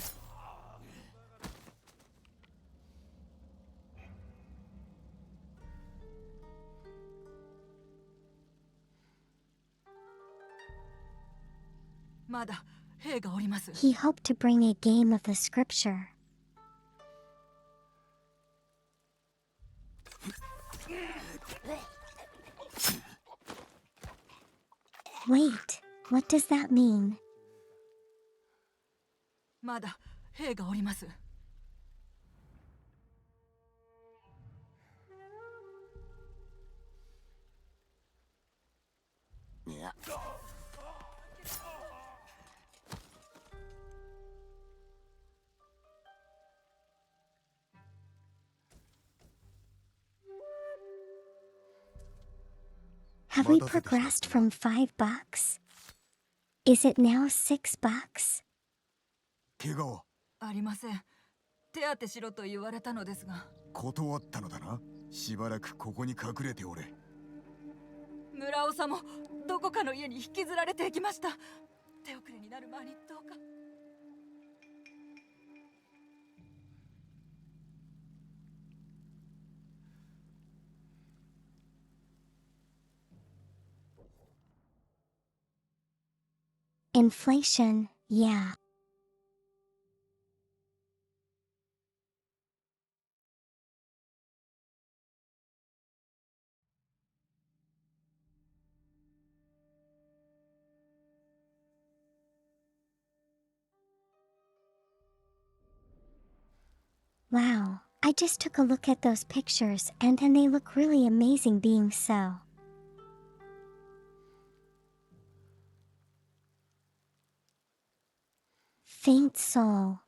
[SPEAKER 3] まだ兵がおります。
[SPEAKER 1] he hoped to bring a game of the scripture. Wait, what does that mean?
[SPEAKER 3] まだ兵がおります。
[SPEAKER 1] Have we progressed from $5? Is it now $6?
[SPEAKER 2] 怪我は
[SPEAKER 3] ありません。手当てしろと言われたのですが。
[SPEAKER 2] 断ったのだな。しばらくここに隠れておれ。
[SPEAKER 3] 村長もどこかの家に引きずられていきました。手遅れになる前にどうか。
[SPEAKER 1] Inflation, yeah. Wow, I just took a look at those pictures and they look really amazing being so. Faint soul.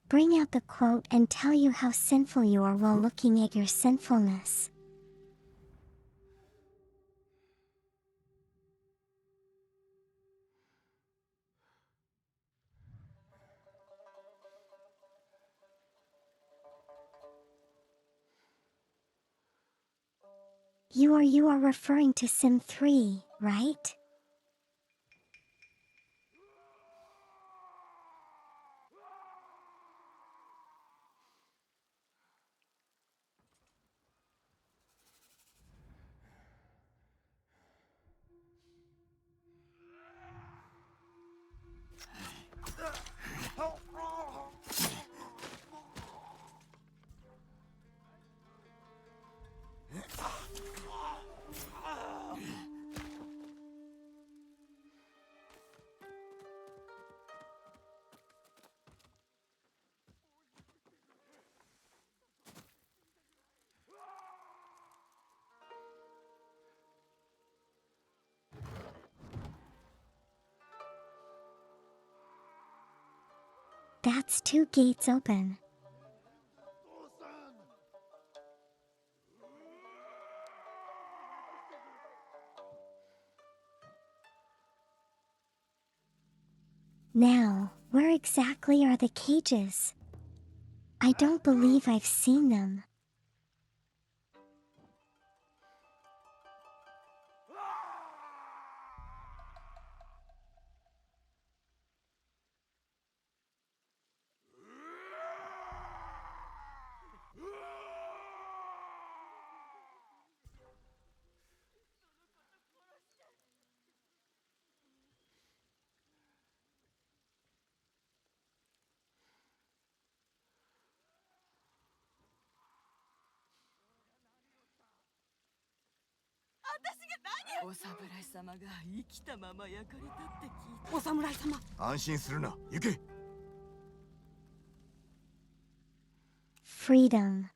[SPEAKER 1] Bring out the quote and tell you how sinful you are while looking at your sinfulness. You are referring to Sim 3, right? That's 2 gates open. Now, where exactly are the cages? I don't believe I've seen them.
[SPEAKER 3] お侍様が生きたまま焼かれたって聞いた。
[SPEAKER 9] お侍様。
[SPEAKER 2] 安心するな、行け。
[SPEAKER 1] Freedom.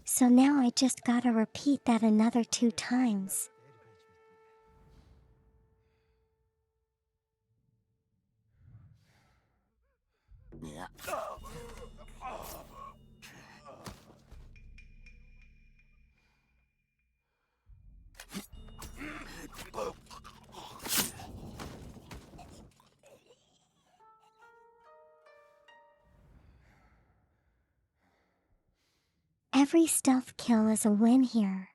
[SPEAKER 1] So now I just gotta repeat that another 2 times. Every stealth kill is a win here.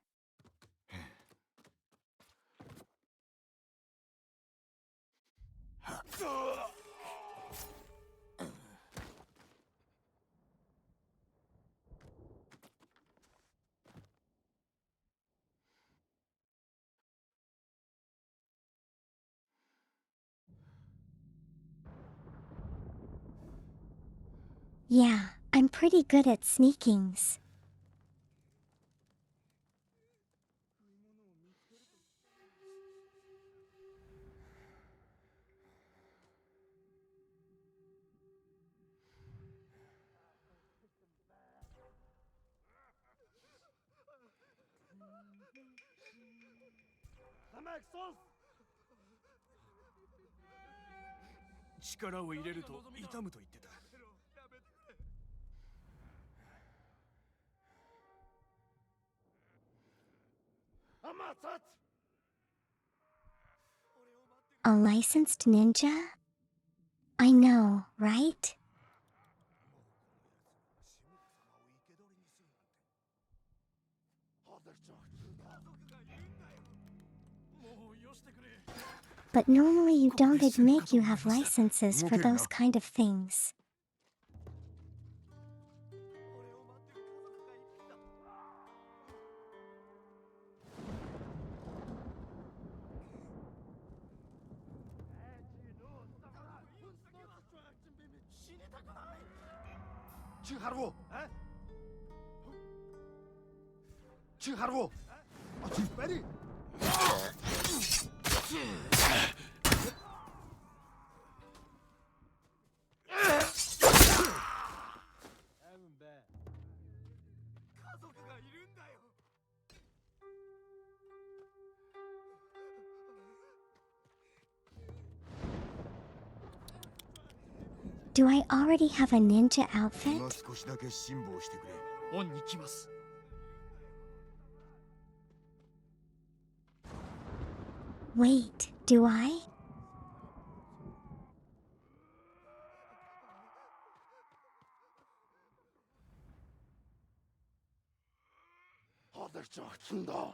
[SPEAKER 1] Yeah, I'm pretty good at sneakings.
[SPEAKER 4] Samak sos!
[SPEAKER 5] 力を入れると痛むと言ってた。
[SPEAKER 4] Amatsat!
[SPEAKER 1] A licensed ninja? I know, right? But normally you don't admit you have licenses for those kind of things.
[SPEAKER 4] Чи харав уу? Чи харав уу? Очиж барь. Амин бэ.
[SPEAKER 5] 家族がいるんだよ。
[SPEAKER 1] Do I already have a ninja outfit?
[SPEAKER 2] 今少しだけ辛抱してくれ。
[SPEAKER 5] オンに来ます。
[SPEAKER 1] Wait, do I?
[SPEAKER 4] Хадагч огцсон доо.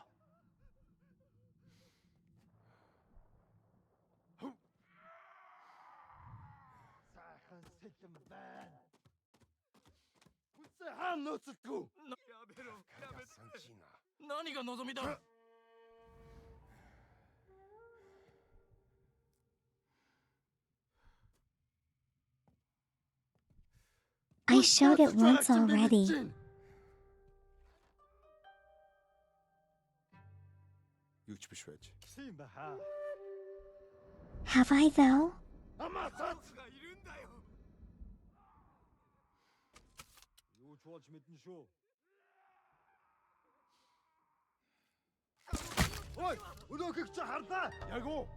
[SPEAKER 4] Сайхан сэлэн байна. Хүнсээ хаан нөөцөлдгүү.
[SPEAKER 5] やめろ、やめて。何が望みだ。
[SPEAKER 1] I showed it once already.
[SPEAKER 4] Юуч биш байж. Тийм ба хаа.
[SPEAKER 1] Have I though?
[SPEAKER 4] Амаасаад юу ч болж мэднэ шүү. Ой, өнөөхийг чи харлаа. Яг уу.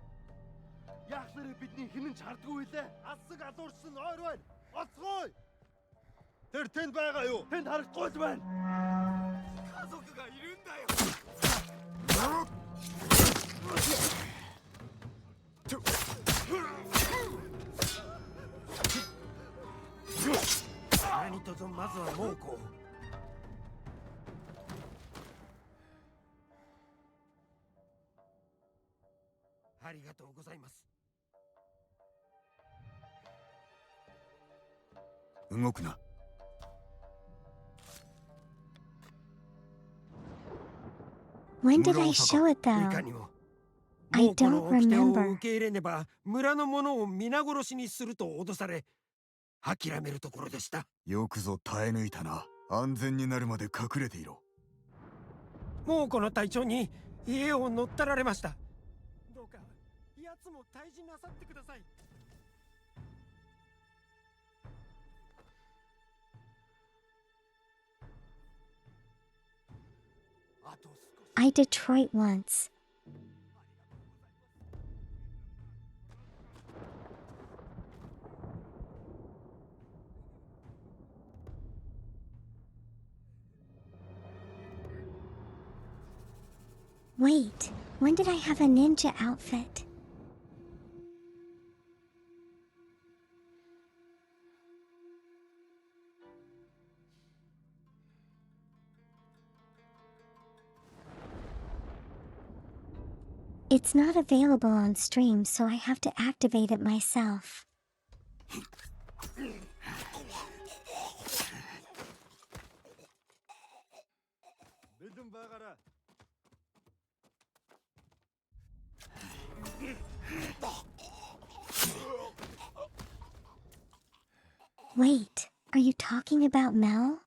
[SPEAKER 4] Яахлаар бидний хинэн ч хардггүй лээ. Асаг алуурсан ойр байна. Оцгой. Тэр тэнд байгаа юу? Тэнд харагдахгүй л байна.
[SPEAKER 5] 家族がいるんだよ。
[SPEAKER 4] 何とぞまずは猛虎を。ありがとうございます。
[SPEAKER 2] 動くな。
[SPEAKER 1] When did I show it
[SPEAKER 7] いか
[SPEAKER 1] though?
[SPEAKER 7] にも
[SPEAKER 1] I
[SPEAKER 7] もうこの
[SPEAKER 1] don't
[SPEAKER 7] 掟を
[SPEAKER 1] remember.
[SPEAKER 7] 受け入れねば村の者を皆殺しにすると脅され諦めるところでした。
[SPEAKER 2] よくぞ耐え抜いたな。安全になるまで隠れていろ。
[SPEAKER 7] もうこの隊長に家を乗っ取られました。どうか奴も退治なさってください。あと少し。
[SPEAKER 1] I Detroit once. Wait, when did I have a ninja outfit? It's not available on stream, so I have to activate it myself.
[SPEAKER 4] Bildin bagara.
[SPEAKER 1] Wait, are you talking about Mel?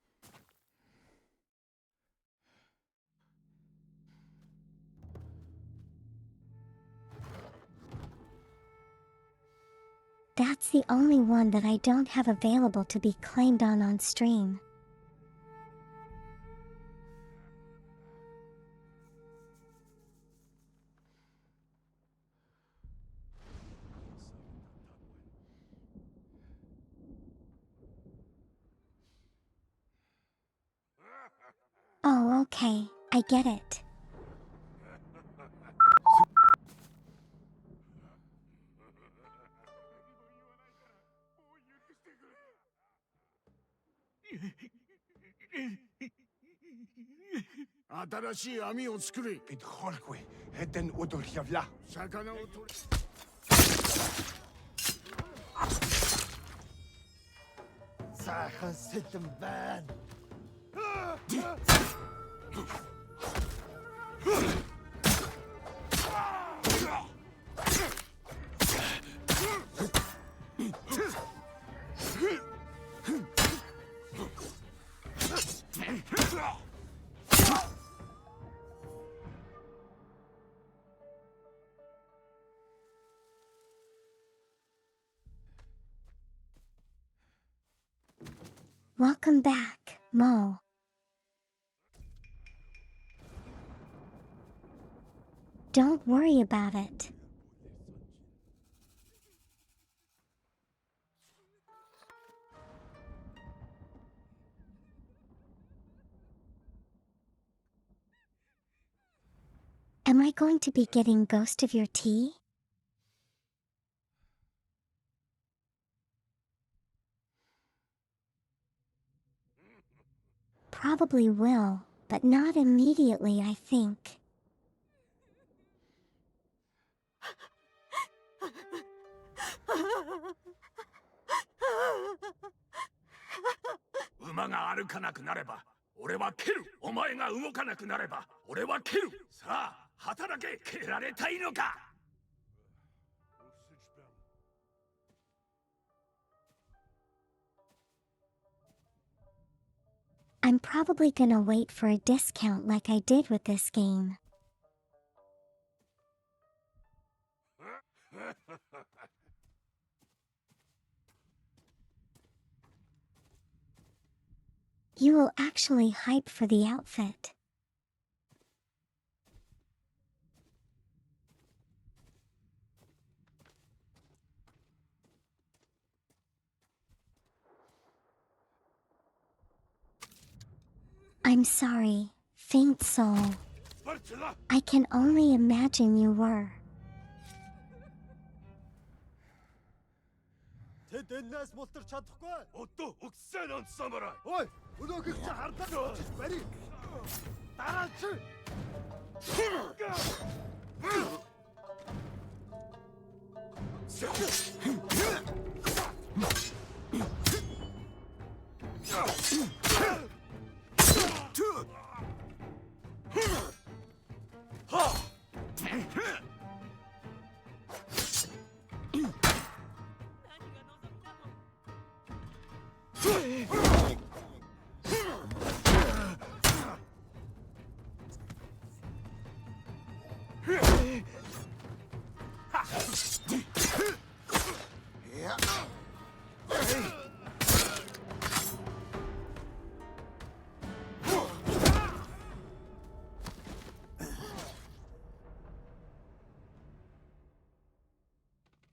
[SPEAKER 1] That's the only one that I don't have available to be claimed on stream. Oh, okay, I get it.
[SPEAKER 6] ادخل كوي هدن ودول يفلا
[SPEAKER 4] Сайхан сэлэн байна.
[SPEAKER 1] Welcome back, Mo. Don't worry about it. Am I going to be getting Ghost of your tea? Probably will, but not immediately, I think.
[SPEAKER 6] 馬が歩かなくなれば俺は蹴る。お前が動かなくなれば俺は蹴る。さあ働け。蹴られたいのか。
[SPEAKER 1] I'm probably gonna wait for a discount like I did with this game. You will actually hype for the outfit. I'm sorry, faint soul. I can only imagine you were.
[SPEAKER 4] Тэд энэс мултар чадахгүй.
[SPEAKER 6] 어떠 옥산 온 사무라이.
[SPEAKER 4] Ой, өнөөхийг чи хардаа барь. Дараач.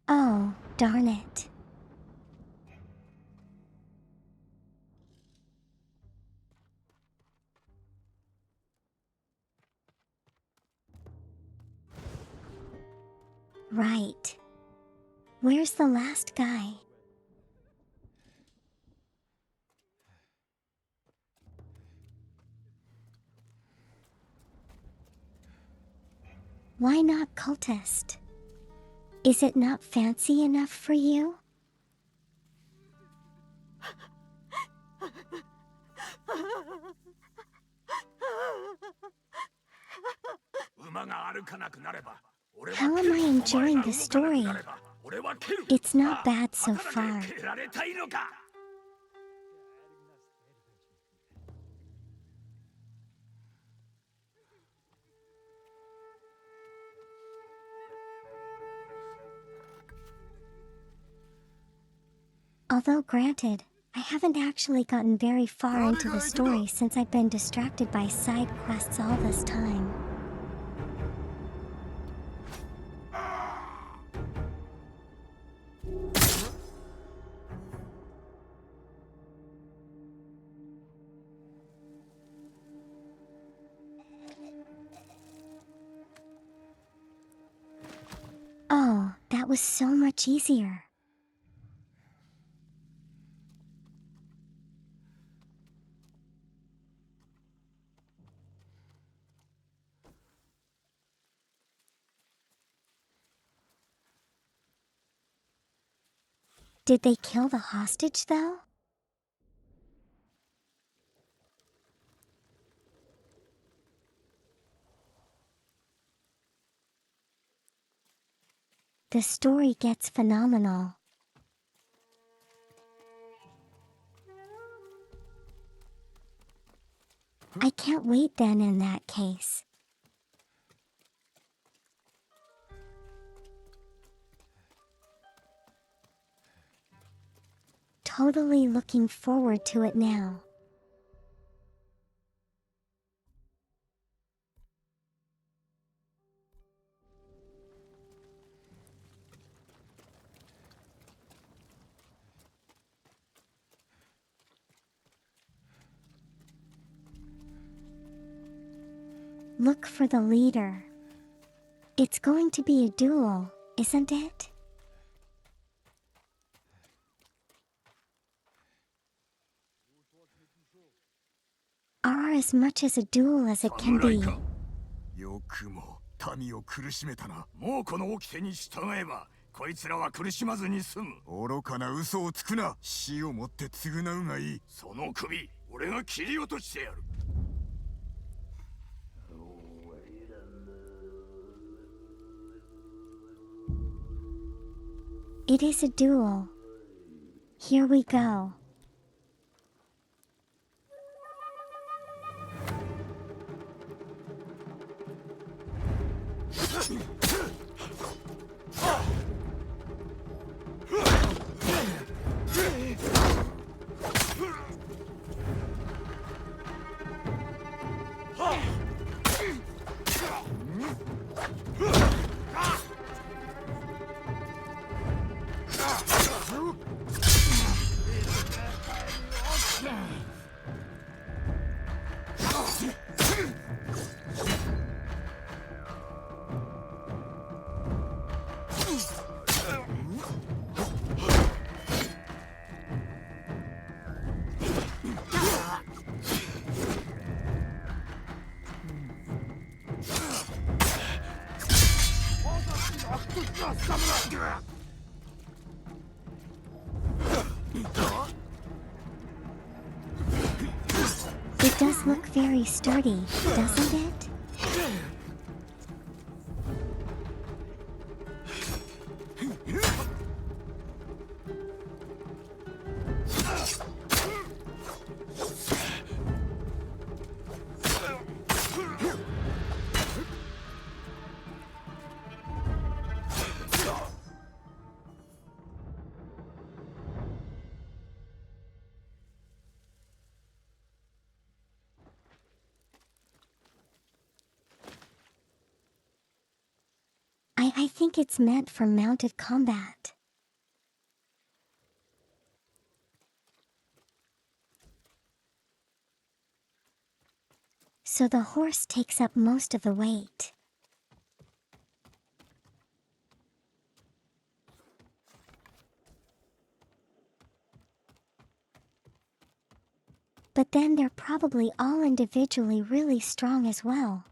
[SPEAKER 1] Oh, darn it. Right. Where's the last guy? Why not cultist? Is it not fancy enough for you?
[SPEAKER 6] 馬が歩かなくなれば、俺は
[SPEAKER 1] How am I enjoying the story? It's not bad so far.
[SPEAKER 6] 蹴られたいのか。
[SPEAKER 1] Although granted, I haven't actually gotten very far into the story since I've been distracted by side quests all this time. Oh, that was so much easier. Did they kill the hostage, though? The story gets phenomenal. I can't wait then in that case. Totally looking forward to it now. Look for the leader. It's going to be a duel, isn't it? Are as much as a duel as it can be.
[SPEAKER 2] よくも民を苦しめたな。
[SPEAKER 6] もうこの掟に従えば、こいつらは苦しまずに済む。
[SPEAKER 2] 愚かな嘘をつくな。死をもって償うがいい。
[SPEAKER 6] その首、俺が切り落としてやる。
[SPEAKER 1] It is a duel. Here we go. It does look very sturdy, doesn't it? think it's meant for mounted combat. So the horse takes up most of the weight. But then they're probably all individually really strong as well.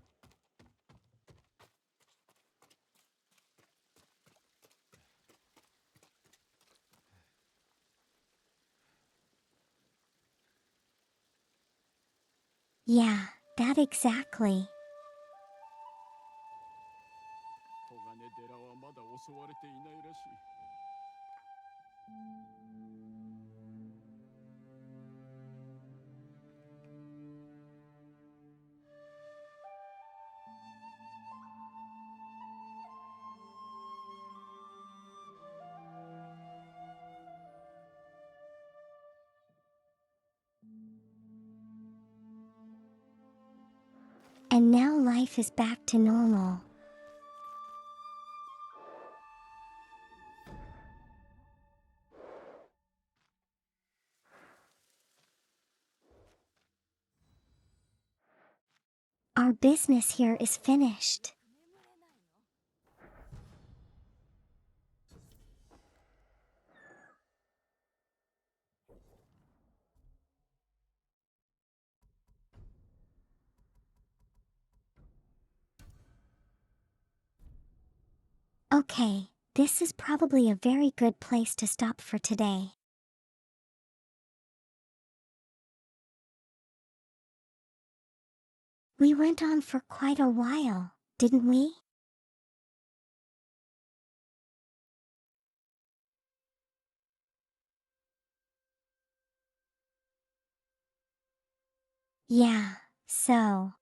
[SPEAKER 1] Yeah, that exactly.
[SPEAKER 5] 黄金寺はまだ襲われていないらしい。
[SPEAKER 1] And now life is back to normal. Our business here is finished. Okay, this is probably a very good place to stop for today. We went on for quite a while, didn't we? Yeah, so.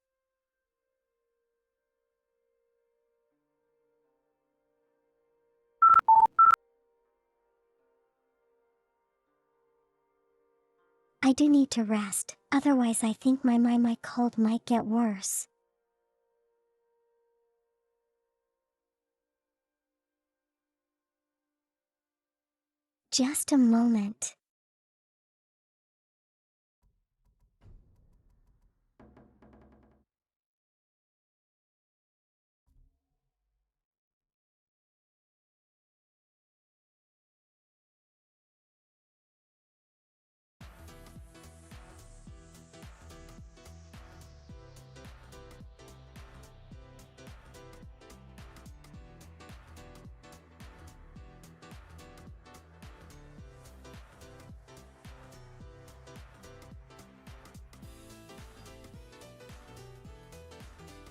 [SPEAKER 1] I do need to rest, otherwise I think my cold might get worse. Just a moment.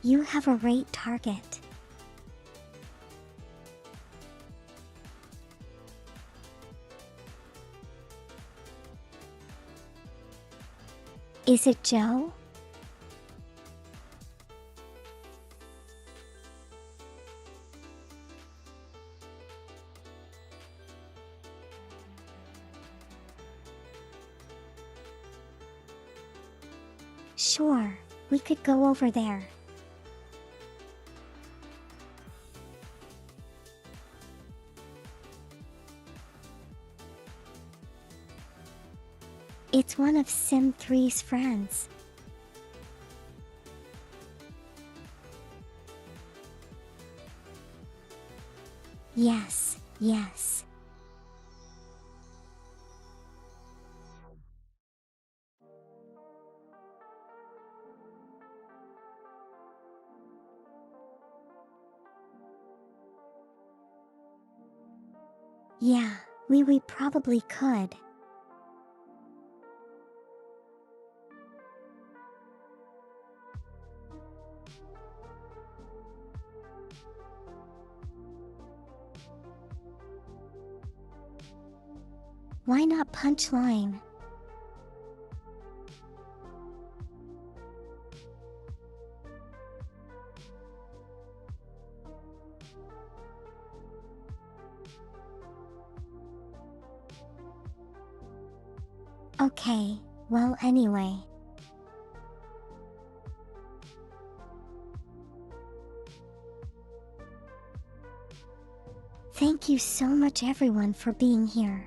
[SPEAKER 1] You have a rate target. Is it Joe? Sure, we could go over there. It's one of Sim 3's friends. Yes, yes. Yeah, we probably could. Why not punchline? Okay, well anyway. Thank you so much everyone for being here.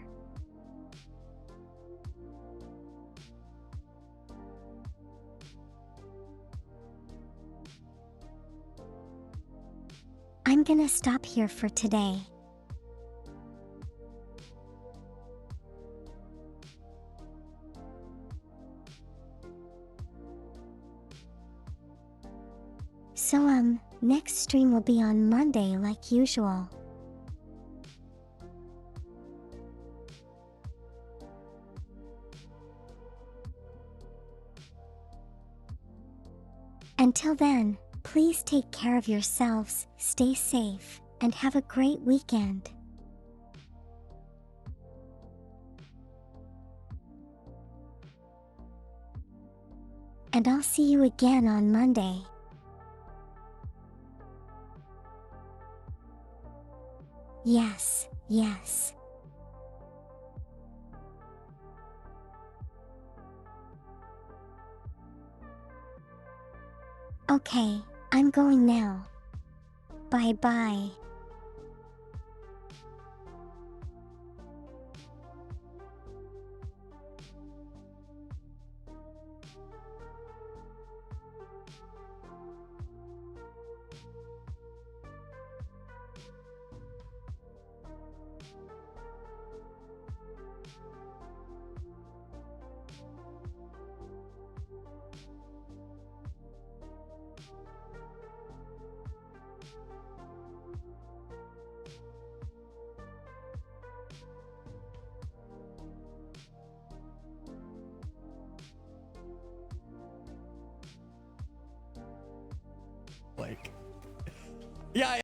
[SPEAKER 1] I'm gonna stop here for today. So next stream will be on Monday like usual. Until then, please take care of yourselves, stay safe, and have a great weekend. And I'll see you again on Monday. Yes, yes. Okay, I'm going now. Bye bye.
[SPEAKER 11] Like, yeah.